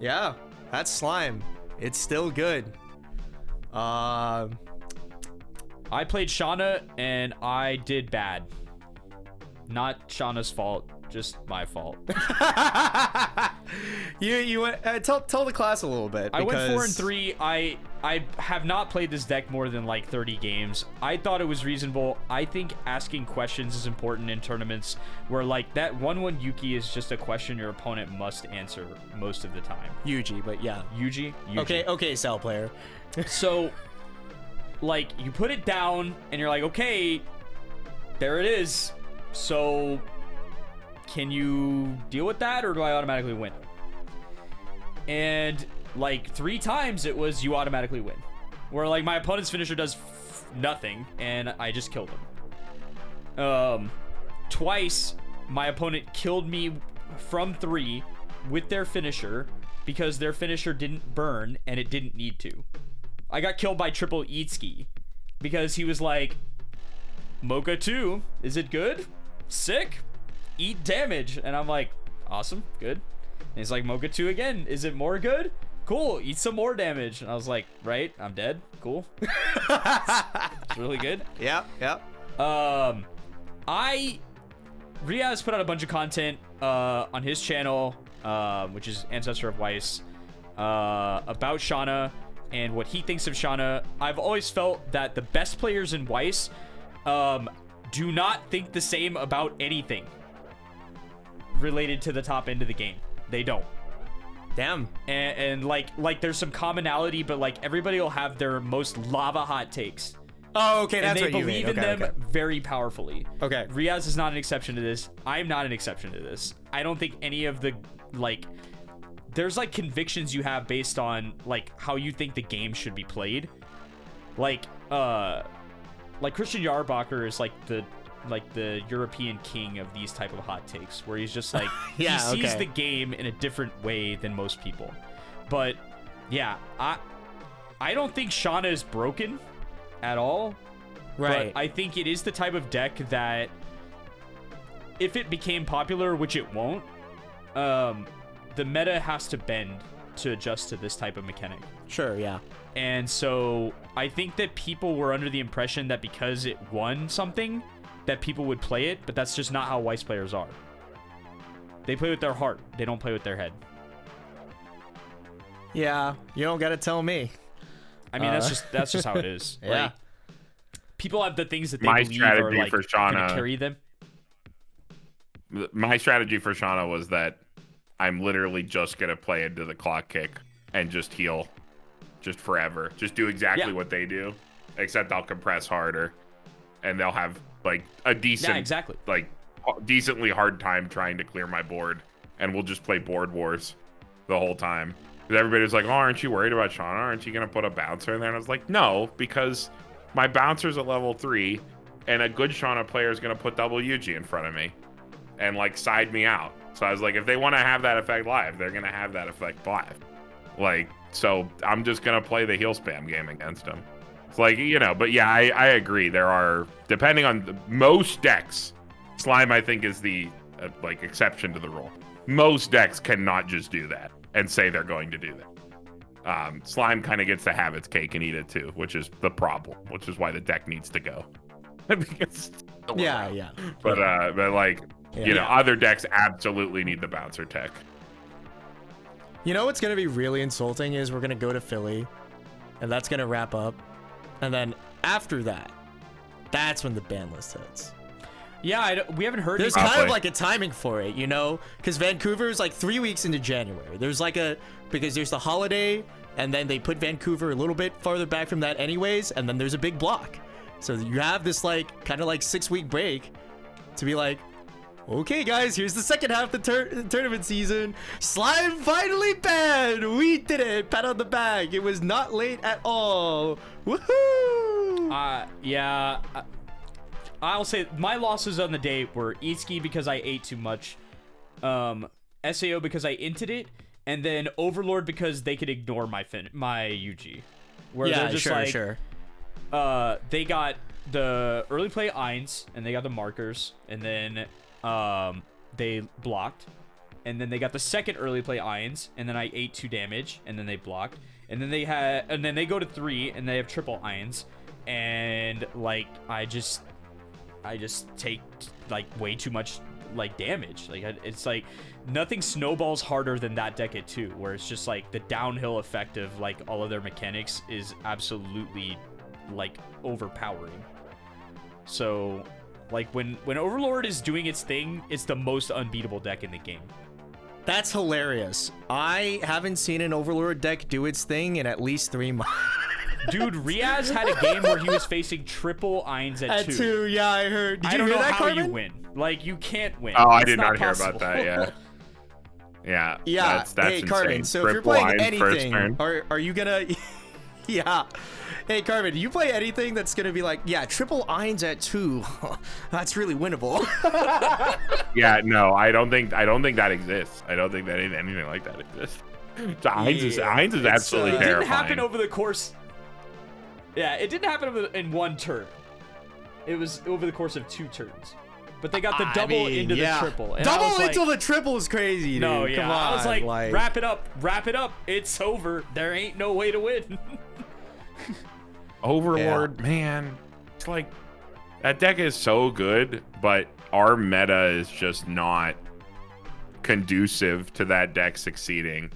Yeah, that's slime. It's still good. I played Shauna and I did bad. Not Shauna's fault, just my fault. You went, tell the class a little bit. I went 4-3. I have not played this deck more than like 30 games. I thought it was reasonable. I think asking questions is important in tournaments where like that 1/1 Yuki is just a question your opponent must answer most of the time. Yuji, but yeah. Yuji. Okay, cell player. So, like, you put it down and you're like, okay, there it is. So, can you deal with that, or do I automatically win? And like 3 times it was you automatically win, where like my opponent's finisher does nothing and I just killed him. Twice my opponent killed me from 3 with their finisher because their finisher didn't burn and it didn't need to. I got killed by triple Eatski because he was like, Mocha 2, is it good? Sick, eat damage. And I'm like, awesome, good. And he's like, Mocha 2 again, is it more good? Cool, eat some more damage. And I was like, right, I'm dead, cool. It's really good. Yeah. Riaz put out a bunch of content on his channel, which is Ancestor of Weiss, about Shauna and what he thinks of Shauna. I've always felt that the best players in Weiss do not think the same about anything related to the top end of the game. They don't. Damn. And like there's some commonality, but like everybody will have their most lava hot takes. Oh, okay, that's what you mean. And they believe in them very powerfully. Okay. Riaz is not an exception to this. I'm not an exception to this. I don't think any of the, like, there's like convictions you have based on like how you think the game should be played. Like Christian Yarbacher is like the European king of these type of hot takes, where he's just like, he sees the game in a different way than most people. But yeah, I don't think Shauna is broken at all. Right. But I think it is the type of deck that if it became popular, which it won't, the meta has to bend to adjust to this type of mechanic. Sure, yeah. And so I think that people were under the impression that because it won something, that people would play it, but that's just not how Weiss players are. They play with their heart. They don't play with their head. Yeah, you don't gotta tell me. I mean, that's just how it is. Yeah. Like, people have the things that they My believe are strategy like for gonna Shauna- carry them. My strategy for Shauna was that I'm literally just gonna play into the clock kick and just heal, just forever. Just do exactly what they do, except I'll compress harder, and they'll have like a decent, like decently hard time trying to clear my board, and we'll just play board wars the whole time. Because everybody was like, "Oh, aren't you worried about Shauna? Aren't you gonna put a bouncer in there?" And I was like, "No, because my bouncer's at level 3, and a good Shauna player is gonna put double Yuji in front of me, and like side me out." So I was like, if they want to have that effect live, they're gonna have that effect live. Like, so I'm just gonna play the heal spam game against them. It's like, you know, but yeah, I agree. There are, depending on most decks, Slime I think is the like exception to the rule. Most decks cannot just do that and say they're going to do that. Slime kind of gets to have its cake and eat it too, which is the problem, which is why the deck needs to go. Because Yeah. But like, you know, other decks absolutely need the bouncer tech. You know what's gonna be really insulting is we're gonna go to Philly, and that's gonna wrap up, and then after that, that's when the ban list hits. Yeah, we haven't heard. There's kind of like a timing for it, you know, because Vancouver is like 3 weeks into January. There's like because there's the holiday, and then they put Vancouver a little bit farther back from that anyways, and then there's a big block. So you have this like kind of like 6-week break to be like, okay, guys, here's the second half of the tournament season. Slime finally banned. We did it. Pat on the back. It was not late at all. Woohoo! Yeah. I'll say my losses on the day were Itsuki because I ate too much, SAO because I inted it, and then Overlord because they could ignore my UG. Where they're just sure. They got the early play Eins, and they got the markers, and then they blocked, and then they got the second early play Eins, and then I ate 2 damage, and then they blocked, and then they go to 3, and they have triple Eins, and like I just take like way too much like damage. Like it's like nothing snowballs harder than that deck at 2, where it's just like the downhill effect of like all of their mechanics is absolutely like overpowering. So like when Overlord is doing its thing, it's the most unbeatable deck in the game. That's hilarious. I haven't seen an Overlord deck do its thing in at least 3 months. Dude, Riaz had a game where he was facing triple Eins at 2. At 2, yeah, I heard. Did I you don't hear know that, how Carmen? you win. Like, you can't win. Oh, I It's did not hear possible. about that. Yeah. Yeah. That's hey, insane. Carmen, so if you're Triple playing Eins first anything, turn. are you gonna... Yeah. Hey, Carmen, do you play anything that's gonna be like, yeah, triple Eins at 2? That's really winnable. Yeah, no, I don't think that exists. I don't think that anything like that exists. So Eins is absolutely It terrifying. didn't happen over the course... Yeah, it didn't happen in 1 turn. It was over the course of 2 turns. But they got the double into the triple. And double like, into the triple is crazy, dude. No, yeah. Come on, I was like, wrap it up. It's over. There ain't no way to win. Overlord, man, it's like that deck is so good, but our meta is just not conducive to that deck succeeding.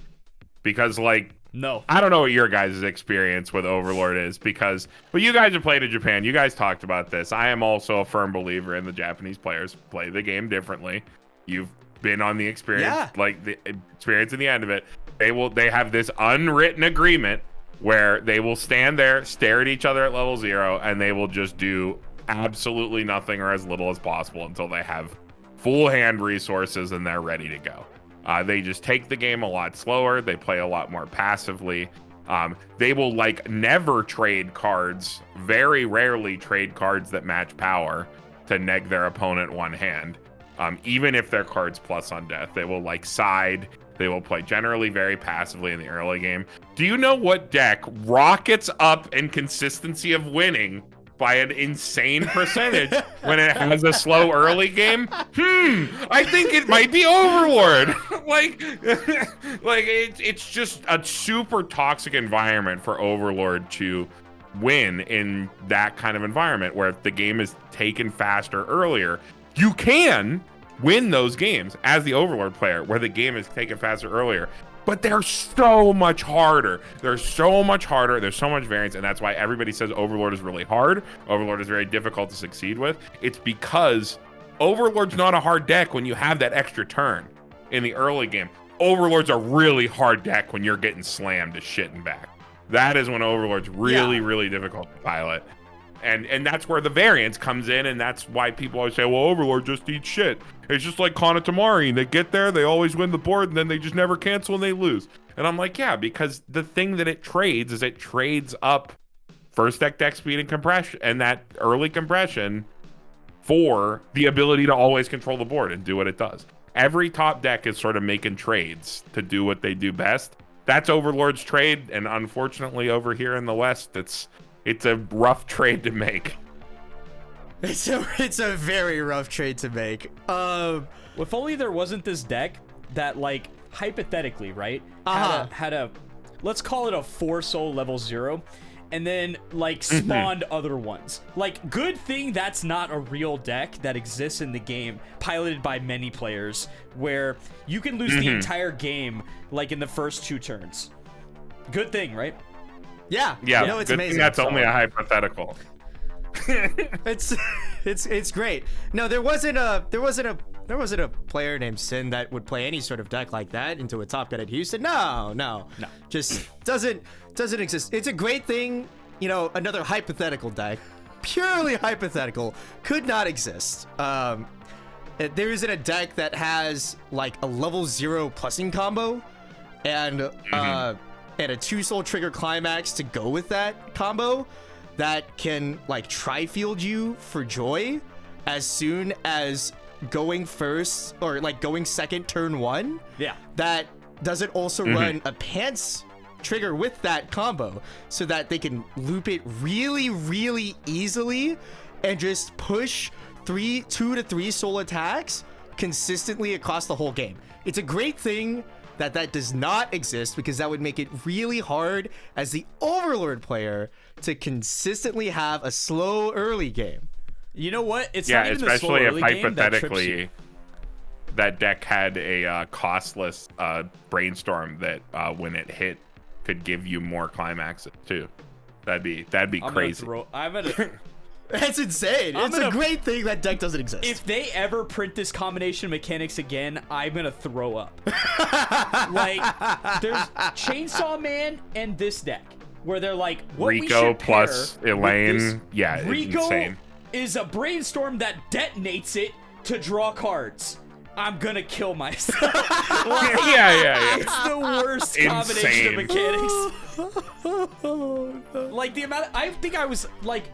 Because like, no, I don't know what your guys' experience with Overlord is, because well, you guys have played in Japan. You guys talked about this. I am also a firm believer in the Japanese players play the game differently. You've been on the experience, like the experience in the end of it. They have this unwritten agreement where they will stand there, stare at each other at level 0, and they will just do absolutely nothing or as little as possible until they have full hand resources and they're ready to go. They just take the game a lot slower. They play a lot more passively. They will like never trade cards, very rarely trade cards that match power to neg their opponent one hand. Even if their card's plus on death, they will like side. They will play generally very passively in the early game. Do you know what deck rockets up in consistency of winning by an insane percentage when it has a slow early game? I think it might be Overlord. It's just a super toxic environment for Overlord to win in that kind of environment where the game is taken faster earlier. You can win those games as the Overlord player where the game is taken faster earlier, but they're so much harder. There's so much variance, and that's why everybody says Overlord is really hard. Overlord is very difficult to succeed with. It's because Overlord's not a hard deck when you have that extra turn in the early game. Overlord's a really hard deck when you're getting slammed to shit and back. That is when Overlord's really difficult to pilot. And that's where the variance comes in, and that's why people always say, well, Overlord just eats shit. It's just like Kana Tamari. They get there, they always win the board, and then they just never cancel and they lose. And I'm like, yeah, because the thing that it trades is it trades up first deck speed and compression, and that early compression for the ability to always control the board and do what it does. Every top deck is sort of making trades to do what they do best. That's Overlord's trade, and unfortunately over here in the West, it's a rough trade to make. It's a very rough trade to make. If only there wasn't this deck that, like, hypothetically, right, had a let's call it a 4-soul level 0, and then like spawned other ones. Like, good thing that's not a real deck that exists in the game, piloted by many players, where you can lose the entire game like in the first 2 turns. Good thing, right? Yeah. No, it's good amazing. Thing that's only a hypothetical. It's great. No, there wasn't a player named Sin that would play any sort of deck like that into a top gun at Houston. No. Just doesn't exist. It's a great thing, another hypothetical deck, purely hypothetical, could not exist. There isn't a deck that has like a level 0 plussing combo and a 2-soul trigger climax to go with that combo that can like tri-field you for joy as soon as going first or like going second turn 1. Yeah. That doesn't also run a pants trigger with that combo so that they can loop it really easily and just push 2 to 3 soul attacks consistently across the whole game. It's a great thing that does not exist, because that would make it really hard as the Overlord player to consistently have a slow early game. You know what? It's not even especially the if slow early game that trips hypothetically you. that deck had a costless brainstorm that when it hit could give you more climaxes too. That'd be crazy. That's insane. It's a great thing that deck doesn't exist. If they ever print this combination mechanics again, I'm gonna throw up. Like, there's Chainsaw Man and this deck, where they're like, what Rico we should plus pair Elaine. with this. Yeah, it's Rico insane. is a brainstorm that detonates it to draw cards. I'm gonna kill myself. Like, yeah. It's the worst combination of mechanics. Like, the amount I think I was like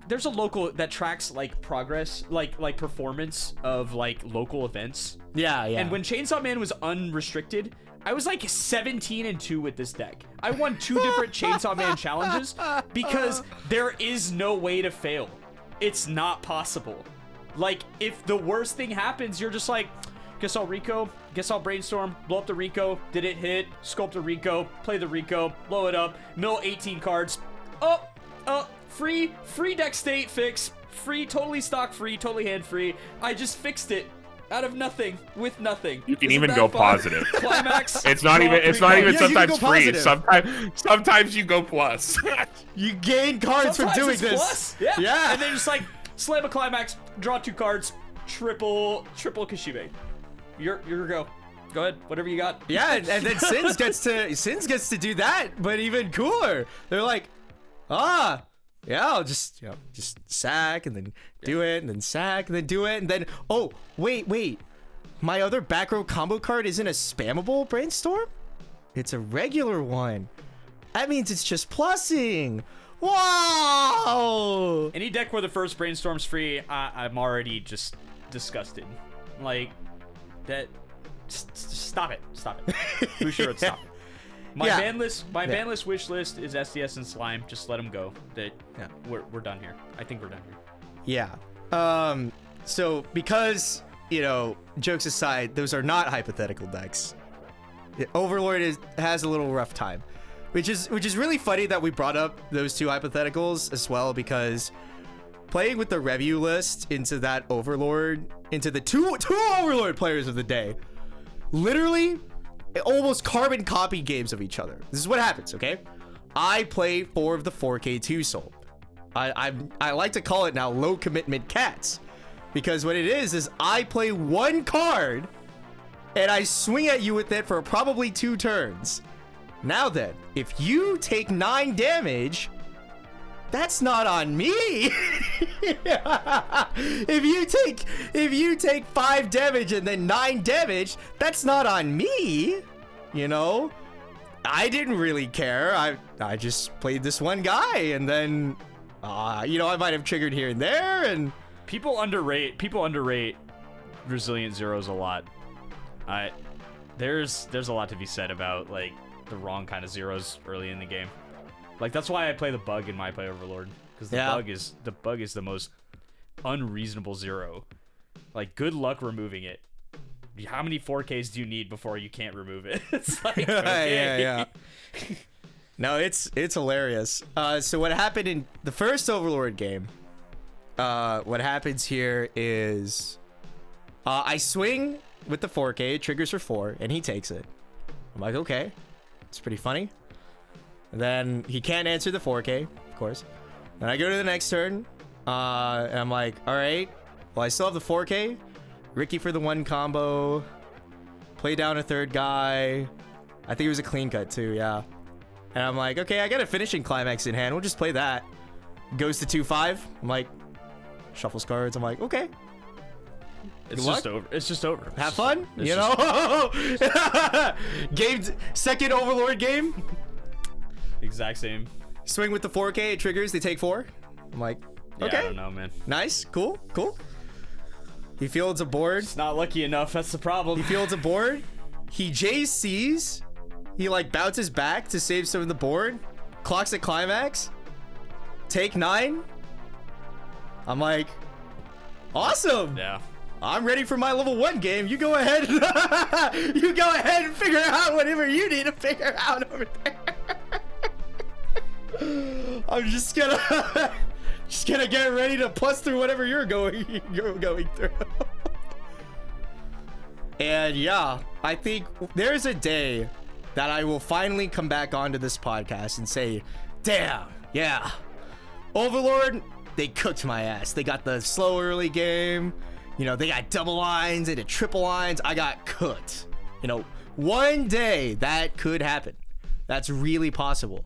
there's a local that tracks like progress, like performance of like local events. Yeah. And when Chainsaw Man was unrestricted, I was like 17-2 with this deck. I won 2 different Chainsaw Man challenges because there is no way to fail. It's not possible. Like, if the worst thing happens, you're just like, guess I'll Rico, guess I'll brainstorm, blow up the Rico, did it hit, sculpt a Rico, play the Rico, blow it up, mill 18 cards, free deck state fix, free, totally stock free, totally hand free. I just fixed it out of nothing with nothing. You can Isn't even that go fun? Positive. Climax. It's not even sometimes free. positive. Sometimes you go plus. You gain cards from Sometimes doing it's this. plus. Yeah. And then just like slam a climax, draw 2 cards, triple Kashibe. You're go ahead, whatever you got. Yeah, and then Sins gets to do that, but even cooler. They're like, I'll just sack and then do it, and then sack and then do it, and then wait, my other back row combo card isn't a spammable brainstorm? It's a regular one. That means it's just plussing. Wow! Any deck where the first brainstorm's free, I'm already just disgusted. Like that. Stop it. Bushiroad, stop it. My ban list wish list is SDS and Slime. Just let them go. We're done here. I think we're done here. Yeah. So because, jokes aside, those are not hypothetical decks. Overlord has a little rough time, which is really funny that we brought up those two hypotheticals as well, because playing with the review list into that Overlord, into the two Overlord players of the day, literally almost carbon copy games of each other. This is what happens, okay? I play 4 of the 4K 2 Soul. I like to call it now low commitment cats, because what it is I play 1 card and I swing at you with it for probably 2 turns. Now then, if you take 9 damage, that's not on me. If you take 5 damage and then 9 damage, that's not on me. I didn't really care. I just played this one guy, and then I might have triggered here and there, and people underrate resilient zeros a lot. There's a lot to be said about like the wrong kind of zeros early in the game. Like that's why I play the bug in my play Overlord, because the bug is the most unreasonable zero. Like good luck removing it. How many 4Ks do you need before you can't remove it? It's like okay. yeah. No, it's hilarious. So what happened in the first Overlord game? What happens here is I swing with the 4K, it triggers for 4, and he takes it. I'm like, okay, it's pretty funny. And then he can't answer the 4K, of course. Then I go to the next turn, and I'm like, all right, well, I still have the 4K. Ricky for the 1 combo. Play down a 3rd guy. I think it was a clean cut too, yeah. And I'm like, okay, I got a finishing climax in hand. We'll just play that. Goes to 2-5. I'm like, shuffles cards. I'm like, okay. It's just over. It's just over. Have fun, Game second Overlord game. Exact same. Swing with the 4K. It triggers. They take 4. I'm like, okay. I don't know, man. Nice. Cool. He fields a board. It's not lucky enough. That's the problem. He fields a board. He JCs. He like bounces back to save some of the board. Clocks at climax. Take 9. I'm like, awesome. Yeah. I'm ready for my level 1 game. You go ahead. You go ahead and figure out whatever you need to figure out over there. I'm just gonna get ready to plus through whatever you're going through. And yeah, I think there's a day that I will finally come back onto this podcast and say, damn, yeah, Overlord, they cooked my ass. They got the slow early game. They got double lines into triple lines. I got cooked. One day that could happen. That's really possible.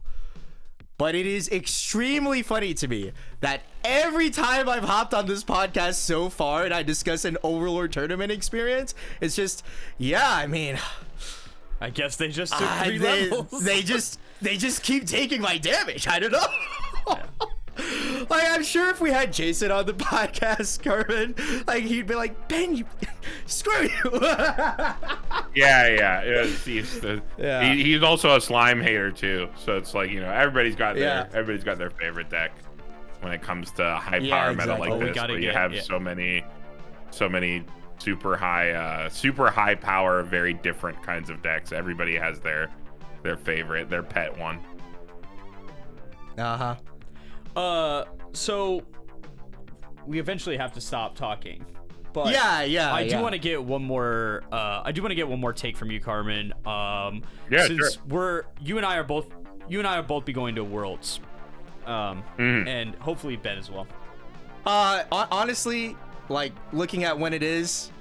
But it is extremely funny to me that every time I've hopped on this podcast so far and I discuss an Overlord tournament experience, it's just, I guess they just took 3 levels. They just keep taking my damage. I don't know. Yeah. Like, I'm sure if we had Jason on the podcast, Carmen, like, he'd be like, Ben, screw you. Yeah. He's also a slime hater too. So it's like, everybody's got their favorite deck when it comes to high power meta like this, where you have so many super high power, very different kinds of decks. Everybody has their favorite, their pet one. So we eventually have to stop talking, but I do want to get one more. I do want to get one more take from you, Carmen. Since you and I are both be going to Worlds, and hopefully Ben as well. Honestly, like looking at when it is,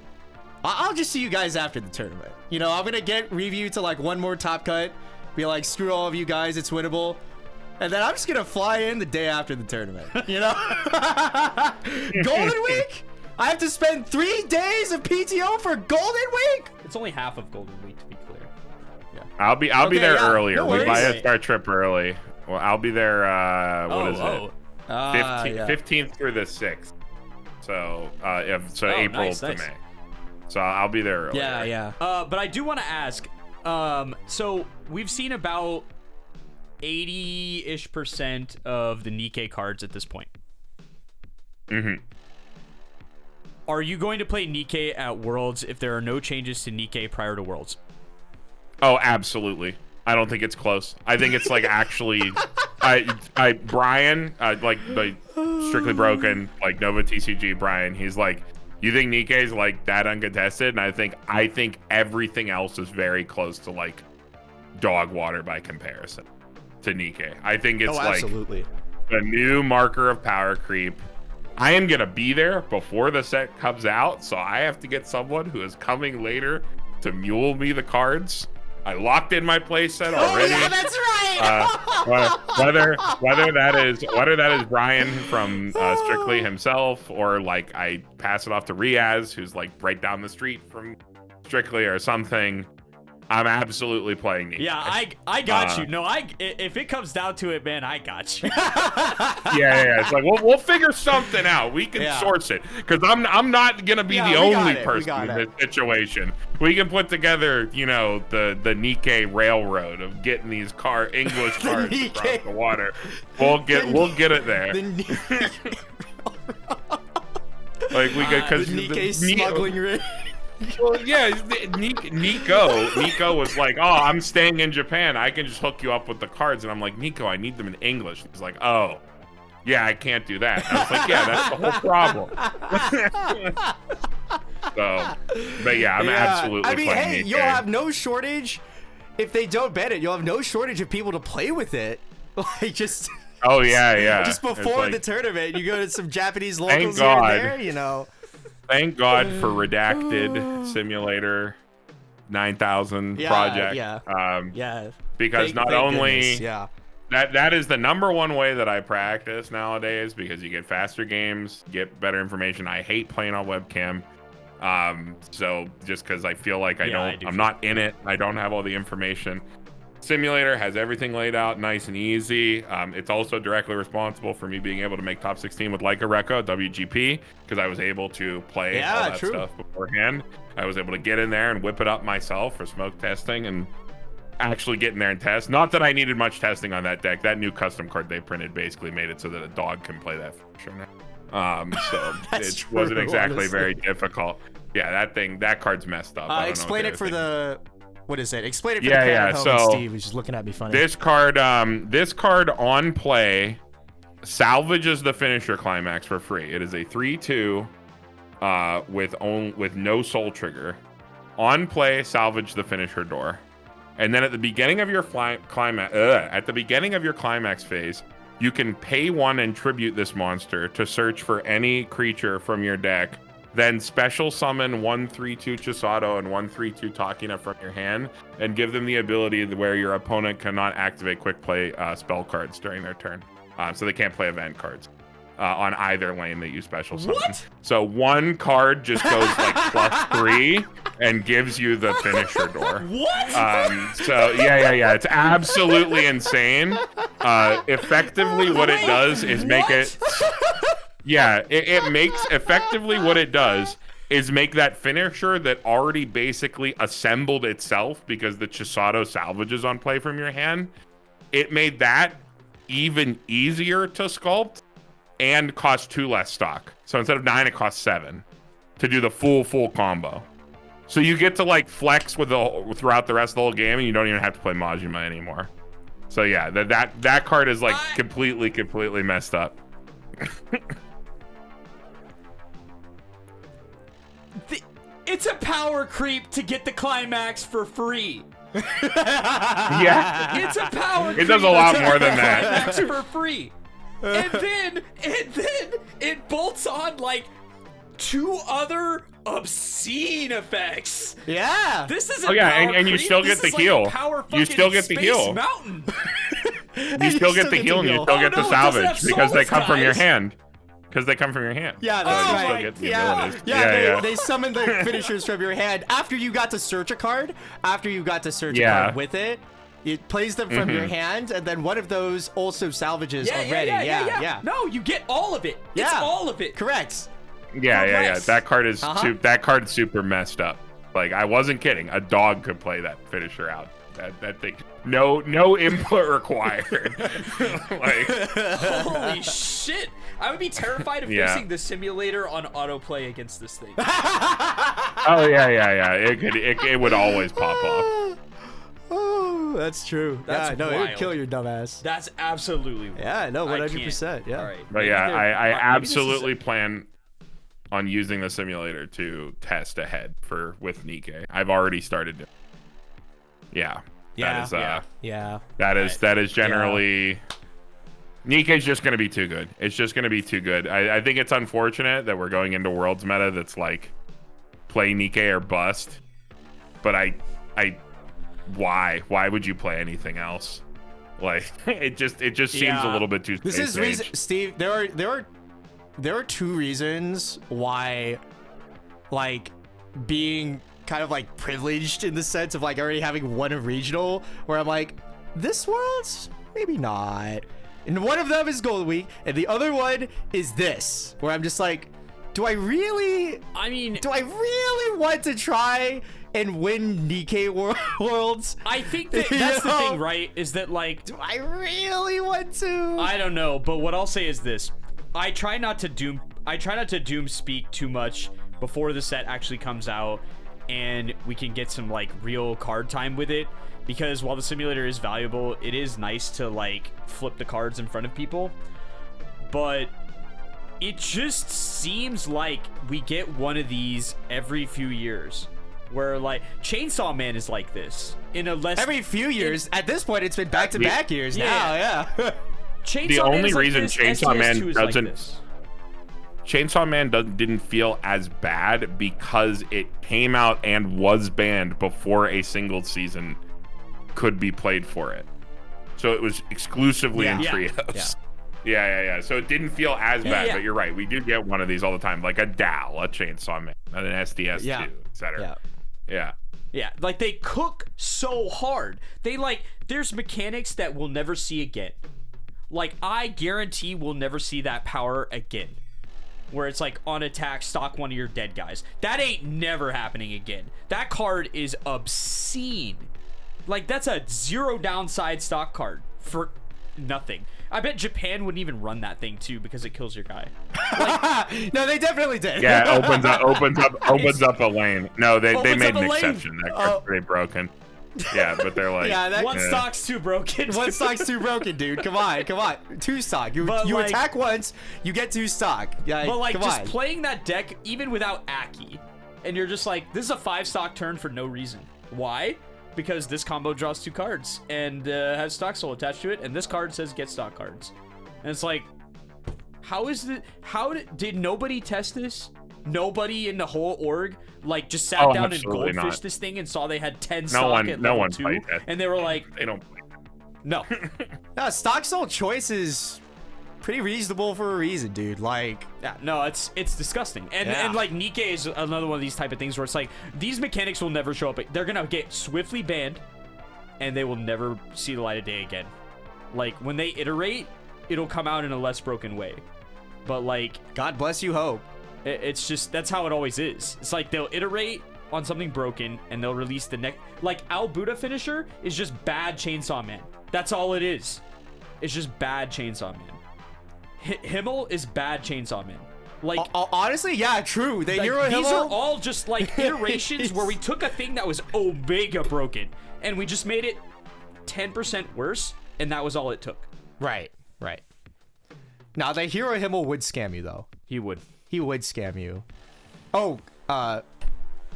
I'll just see you guys after the tournament. I'm gonna get review to like one more top cut, be like, screw all of you guys, it's winnable. And then I'm just gonna fly in the day after the tournament, Golden Week? I have to spend 3 days of PTO for Golden Week? It's only half of Golden Week, to be clear. Yeah. I'll be there earlier. No we buy a start trip early. Well, I'll be there. What is it? 15th through the 6th. So, April to May. So I'll be there earlier. Yeah. But I do want to ask. So we've seen about 80-ish% of the Nikkei cards at this point. Mm-hmm. Are you going to play Nikkei at Worlds if there are no changes to Nikkei prior to Worlds? Oh, absolutely. I don't think it's close. I think it's like actually, Bryan, like Strictly Broken, like Nova TCG Bryan. He's like, you think Nikkei's like that uncontested? And I think everything else is very close to like dog water by comparison to Nikkei. I think it's like absolutely the new marker of power creep. I am gonna be there before the set comes out, so I have to get someone who is coming later to mule me the cards. I locked in my play set already. Oh yeah, that's right. Whether that is Bryan from Strictly himself, or like I pass it off to Riaz, who's like right down the street from Strictly or something. I'm absolutely playing Nikkei. Yeah, I got you. No, if it comes down to it, man, I got you. Yeah. It's like we'll figure something out. We can source it because I'm not gonna be the only person in this situation. We can put together, you know, the Nikkei railroad of getting these English cards across the water. We'll get it there. Like we could because Nikkei smuggling ring. Well, yeah, Nico was like, oh, I'm staying in Japan. I can just hook you up with the cards. And I'm like, Nico, I need them in English. He's like, oh, yeah, I can't do that. And I was like, yeah, that's the whole problem. So, but yeah, I'm absolutely playing hey, Nikkei. you'll have no shortage if they don't ban it. You'll have no shortage of people to play with it. Like, just... Oh, yeah. Just before the tournament, you go to some Japanese Thank locals here God. and there, you know. Thank God for Redacted Simulator 9000 project. Yeah. Because not thank only goodness, that is the number one way that I practice nowadays, because you get faster games, get better information. I hate playing on webcam. So just because I feel like I'm not in it, I don't have all the information. Simulator has everything laid out nice and easy. It's also directly responsible for me being able to make top 16 with Leica Reco WGP, because I was able to play all that stuff beforehand. I was able to get in there and whip it up myself for smoke testing and actually get in there and test. Not that I needed much testing on that deck. That new custom card they printed basically made it so that a dog can play that feature now. So it wasn't exactly very difficult. Yeah, that card's messed up. Explain it for the... What is it? Explain it for the fan at home. So Steve was just looking at me funny. This card on play salvages the finisher climax for free. It is a 3/2 with no soul trigger. On play, salvage the finisher door, and then at the beginning of your climax phase, you can pay 1 and tribute this monster to search for any creature from your deck. Then special summon 1/3/2 Chisato and 1/3/2 Takina from your hand, and give them the ability where your opponent cannot activate quick play spell cards during their turn. So they can't play event cards on either lane that you special summon. What? So one card just goes like +3 and gives you the finisher door. What? So yeah. It's absolutely insane. Effectively, what it does is make it. Yeah, it makes effectively what it does is make that finisher that already basically assembled itself because the Chisato salvages on play from your hand. It made that even easier to sculpt and cost 2 less stock. So instead of 9, it costs 7 to do the full combo. So you get to like flex with throughout the rest of the whole game, and you don't even have to play Majima anymore. So yeah, that card is like completely messed up. It's a power creep to get the climax for free. Yeah, it's a power creep. It does a lot more than that. Climax for free. And then it bolts on like 2 other obscene effects. Yeah. This is and you still get the heal. You still get the heal. Mountain. You still get the heal and you still get the salvage because they come from your hand. Because they come from your hand. Yeah, that's right. They summon the finishers from your hand after you got to search a card. After you got to search a card with it, it plays them from your hand, and then one of those also salvages already. Yeah. No, you get all of it. It's all of it. Correct. Yeah. That card is Uh-huh. that card's super messed up. Like, I wasn't kidding. A dog could play that finisher out. That thing. No input required. Like, Holy shit! I would be terrified of Yeah. facing the simulator on autoplay against this thing. oh yeah. It would always pop off. Oh, that's true. That's yeah, no, it would wild. kill your dumbass. That's absolutely wild. Yeah, no, I 100%. can't. Yeah. All right. But Maybe yeah, they're- I maybe this is- absolutely plan on using the simulator to test ahead with Nikkei. I've already started doing. Yeah. Yeah. That is Yeah. that is generally Nikkei's just gonna be too good. It's just gonna be too good. I think it's unfortunate that we're going into Worlds meta that's like play Nikkei or bust. But why would you play anything else? Like it just seems Yeah. a little bit too. This space is reason, age. Steve. There are two reasons why, like, being kind of like privileged in the sense of like already having won a regional, where I'm like, this world's maybe not. And one of them is Gold Week, and the other one is this, where I'm just like, do I really want to try and win Nikkei Worlds? I think that that's the thing, right? Is that like Do I really want to? I don't know, but what I'll say is this: I try not to doom speak too much before the set actually comes out, and we can get some like real card time with it. Because while the simulator is valuable, it is nice to like flip the cards in front of people. But it just seems like we get one of these every few years. Where like Chainsaw Man is like this in a less Every few years. At this point, it's been back-to-back years Yeah. now. Yeah. Chainsaw The Man only is like reason this, Chainsaw STS2 Man is like doesn't- this. Chainsaw Man didn't feel as bad because it came out and was banned before a single season could be played for it. So it was exclusively in Yeah. trios. Yeah. So it didn't feel as bad, yeah. but you're right. We do get one of these all the time, like a DAL, a Chainsaw Man, and an SDS2, Yeah. etc. Yeah. Yeah, like they cook so hard. There's mechanics that we'll never see again. Like, I guarantee we'll never see that power again. Where it's like, on attack, stock one of your dead guys. That ain't never happening again. That card is obscene. Like, that's a 0 downside stock card for nothing. I bet Japan wouldn't even run that thing too because it kills your guy. No, they definitely did. Yeah, it opens up a lane. No, they Opens made up an a lane. exception. That card's pretty broken. Yeah, but they're like, Yeah, that- One stock's too broken. One stock's too broken, dude. Come on. 2 stock. You But, like- attack once, you get 2 stock. Yeah, But like come just on. playing that deck even without Aki, and you're just like, this is a 5 stock turn for no reason. Why? Because this combo draws 2 cards and has stock soul attached to it, and this card says get stock cards. And it's like, did nobody test this? Nobody in the whole org like just sat down and absolutely goldfished not. this thing and saw they had 10 stock at no level one 2, played that. and they were like, they don't. no. No, stock soul choice is pretty reasonable for a reason, dude. Like, Yeah, no, it's disgusting. And like Nikkei is another one of these type of things where it's like these mechanics will never show up. They're gonna get swiftly banned, and they will never see the light of day again. Like when they iterate, it'll come out in a less broken way. But like God bless you, hope. it's just that's how it always is. It's like they'll iterate on something broken and they'll release the next. Like Al Buddha finisher is just bad Chainsaw Man. That's all it is. It's just bad Chainsaw Man. Himmel is bad Chainsaw Man. Like Honestly, yeah, true. They like, hero these Himmel- are all just like iterations where we took a thing that was omega broken and we just made it 10% worse, and that was all it took. Right. Now, the hero Himmel would scam you, though. He would. He would scam you. Oh,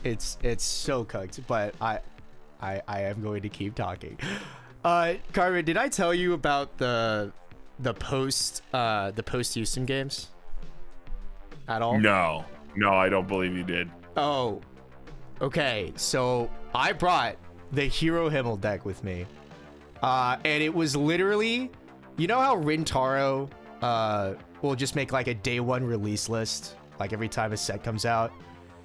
it's so cooked, but I am going to keep talking. Carmen, did I tell you about the post Houston games at all? No, I don't believe you did. Oh, okay. So I brought the Hero Himmel deck with me, and it was literally, you know how Rintaro will just make like a day 1 release list, like every time a set comes out,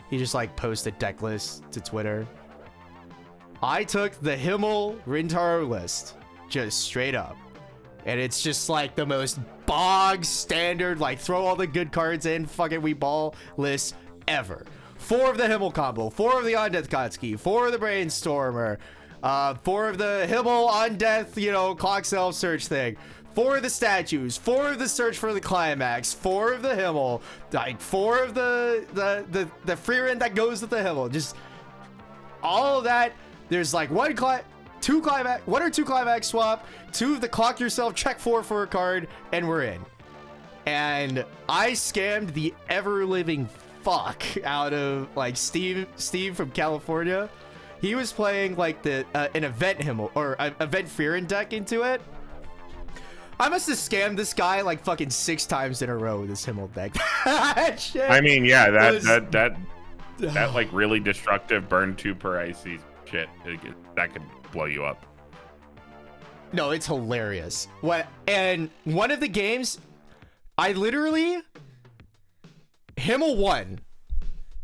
he just like posts a deck list to Twitter. I took the Himmel Rintaro list, just straight up, and it's just like the most bog standard, like throw all the good cards in, fucking we ball list ever. 4 of the Himmel combo, 4 of the Undeath Kotsky, 4 of the Brainstormer, 4 of the Himmel Undeath, you know, clock self search thing, 4 of the statues, 4 of the search for the climax, 4 of the Himmel, like 4 of the free rent that goes with the Himmel, just all of that. There's like 1 or 2 climax swap, 2 of the clock yourself, check 4 for a card, and we're in. And I scammed the ever-living fuck out of like Steve from California. He was playing like an event Himmel or event Fearin deck into it. I must have scammed this guy like fucking 6 times in a row with this Himmel deck. That shit I mean, yeah, was- that like really destructive burn 2 per icy shit, that could blow you up. No, it's hilarious. And one of the games, I literally Himmel 1,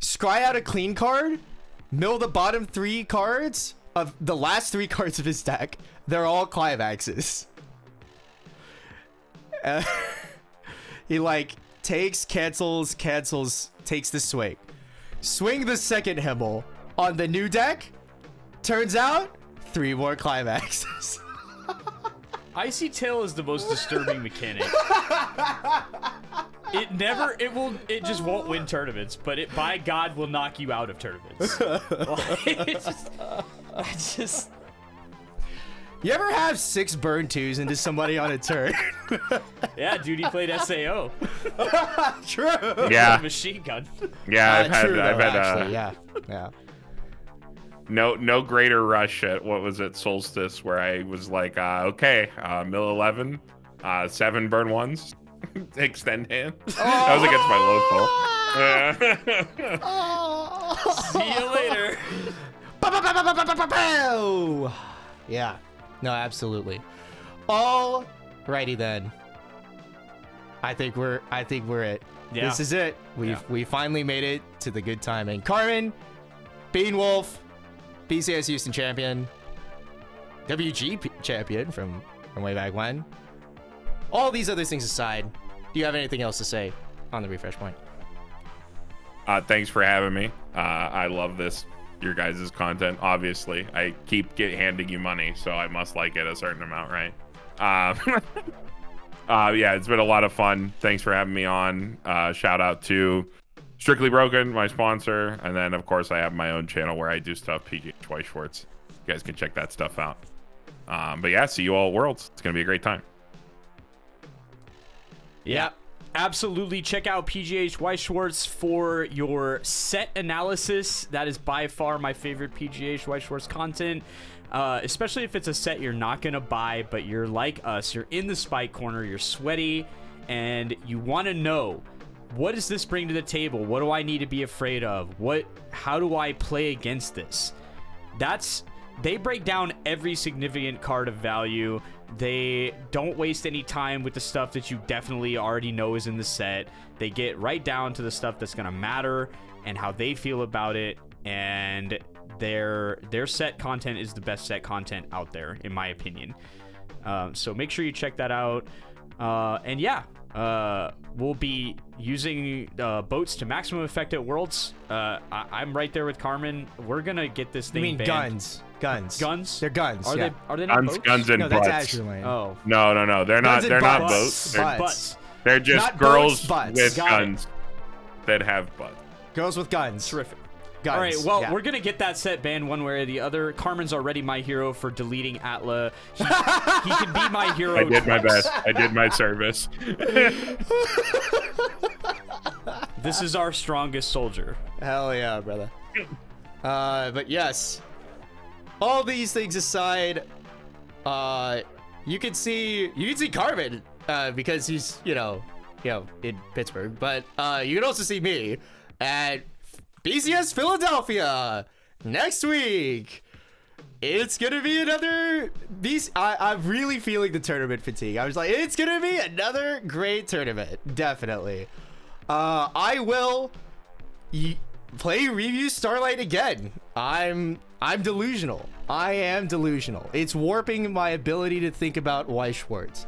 scry out a clean card, mill the bottom 3 cards of the last 3 cards of his deck. They're all climaxes. He like takes, cancels, takes the swing. Swing the second Himmel on the new deck. Turns out 3 more climaxes. Icy Tail is the most disturbing mechanic. It just won't win tournaments, but it by God will knock you out of tournaments. It's just You ever have 6 burn 2s into somebody on a turn? yeah, dude, he played SAO. True. Yeah, Machine gun. yeah, I've True, had though, actually, yeah. no greater rush at what was it, Solstice, where I was like, okay, mill 11, 7 burn 1s, extend hand. That was against my local. See you later. Yeah. No, absolutely. Alrighty then. I think we're it. Yeah. This is it. We finally made it to the good timing. Carmen, Beanwolf, BCS Houston champion, WG champion from way back when. All these other things aside, do you have anything else to say on the refresh point? Thanks for having me. I love your guys' content. Obviously, I keep handing you money, so I must like it a certain amount, right? Yeah, it's been a lot of fun. Thanks for having me on. Shout out to Strictly Broken, my sponsor, and then of course I have my own channel where I do stuff, PGH Weiss Schwarz. You guys can check that stuff out. But yeah, see you all at Worlds. It's gonna be a great time. Yeah, absolutely. Check out PGH Weiss Schwarz for your set analysis. That is by far my favorite PGH Weiss Schwarz content, especially if it's a set you're not going to buy, but you're like us. You're in the spike corner, you're sweaty, and you want to know, what does this bring to the table? What do I need to be afraid of? How do I play against this? They break down every significant card of value. They don't waste any time with the stuff that you definitely already know is in the set. They get right down to the stuff that's going to matter and how they feel about it. And their set content is the best set content out there, in my opinion. So make sure you check that out. And yeah, we'll be using boats to maximum effect at Worlds. I'm right there with Carmen. We're going to get this thing banned. Guns? They're guns. Are yeah. they not boats? Guns and No, butts. that's Azure Lane. Oh. No. They're not butts. boats. Butts. They're just Not girls boats, butts. with Got it. guns that have butts. Girls with guns. Terrific. Guns. All right, well, yeah. we're going to get that set banned one way or the other. Carmen's already my hero for deleting Atla. He can be my hero. I did my twice. best. I did my service. This is our strongest soldier. Hell yeah, brother. But yes, all these things aside, you can see Carmen because he's in Pittsburgh, but you can also see me at BCS Philadelphia next week. It's gonna be another I'm really feeling the tournament fatigue. I was like, it's gonna be another great tournament, definitely. I will play Review Starlight again. I'm delusional. I am delusional. It's warping my ability to think about Weiss Schwarz.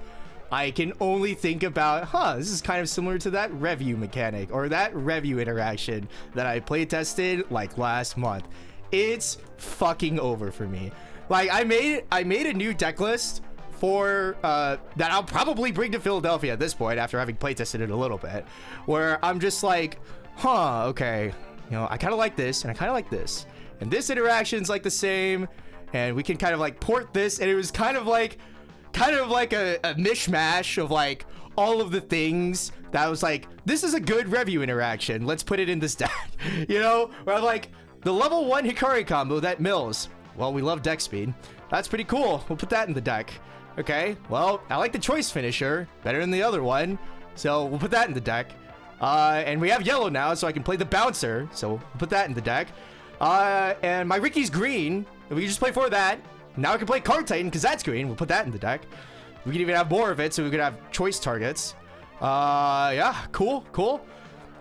I can only think about, this is kind of similar to that review mechanic or that review interaction that I playtested like last month. It's fucking over for me. Like I made a new deck list for that I'll probably bring to Philadelphia at this point after having playtested it a little bit, where I'm just like, okay, you know, I kind of like this and I kind of like this, and this interaction's like the same, and we can kind of like port this, and it was kind of like a mishmash of like all of the things that was like, this is a good review interaction, let's put it in this deck. You know, where I'm like, the level 1 Hikari combo that mills, well, we love deck speed, that's pretty cool, we'll put that in the deck. Okay, well, I like the choice finisher better than the other one, so we'll put that in the deck. And we have yellow now, so I can play the bouncer, so we'll put that in the deck. And my Ricky's green, we can just play for that. Now I can play Card Titan because that's green, we'll put that in the deck. We can even have more of it, so we could have choice targets. Yeah, cool.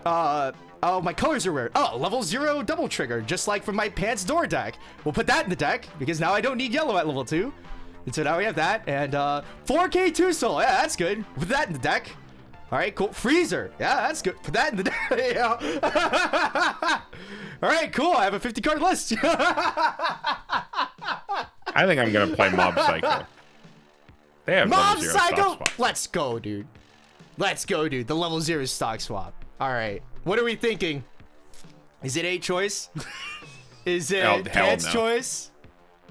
Oh, my colors are rare. Oh, level 0 double trigger, just like from my Pants Door deck. We'll put that in the deck, because now I don't need yellow at level 2. And so now we have that, and 4K 2 soul, yeah, that's good. Put that in the deck. All right, cool. Freezer, yeah, that's good. Put that in the deck. All right, cool. I have a 50 card list. I think I'm gonna play Mob Psycho. They have Mob level 0 Psycho. stock swap. Let's go, dude. Let's go, dude. The level 0 stock swap. All right, what are we thinking? Is it 8 choice? Is it Pants choice?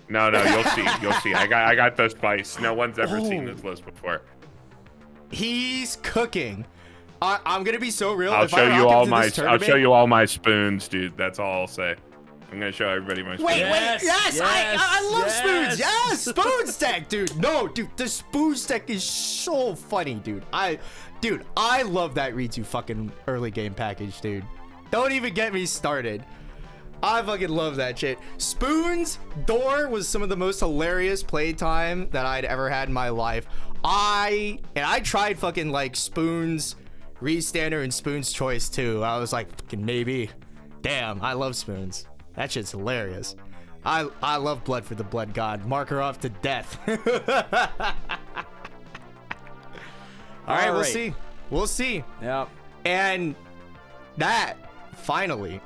No, you'll see. You'll see. I got the spice. No one's ever seen this list before. He's cooking. I'm gonna be so real. I'll show you all my spoons, dude. That's all I'll say. I'm gonna show everybody my spoons. Wait, yes, I love spoons. Yes, spoons deck, dude. No, dude, the spoons deck is so funny, dude. I love that Ritu fucking early game package, dude. Don't even get me started. I fucking love that shit. Spoons Door was some of the most hilarious playtime that I'd ever had in my life. I tried fucking like Spoons Restander and Spoons Choice too. I was like, fucking maybe. Damn, I love Spoons. That shit's hilarious. I love Blood for the Blood God. Mark her off to death. All right, we'll see. We'll see. Yep. And that finally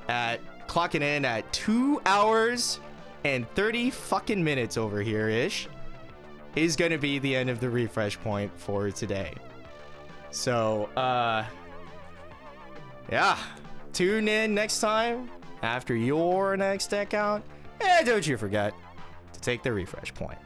clocking in at 2 hours and 30 fucking minutes over here ish is gonna be the end of the refresh point for today. So yeah, tune in next time after your next deck out, and don't you forget to take the refresh point.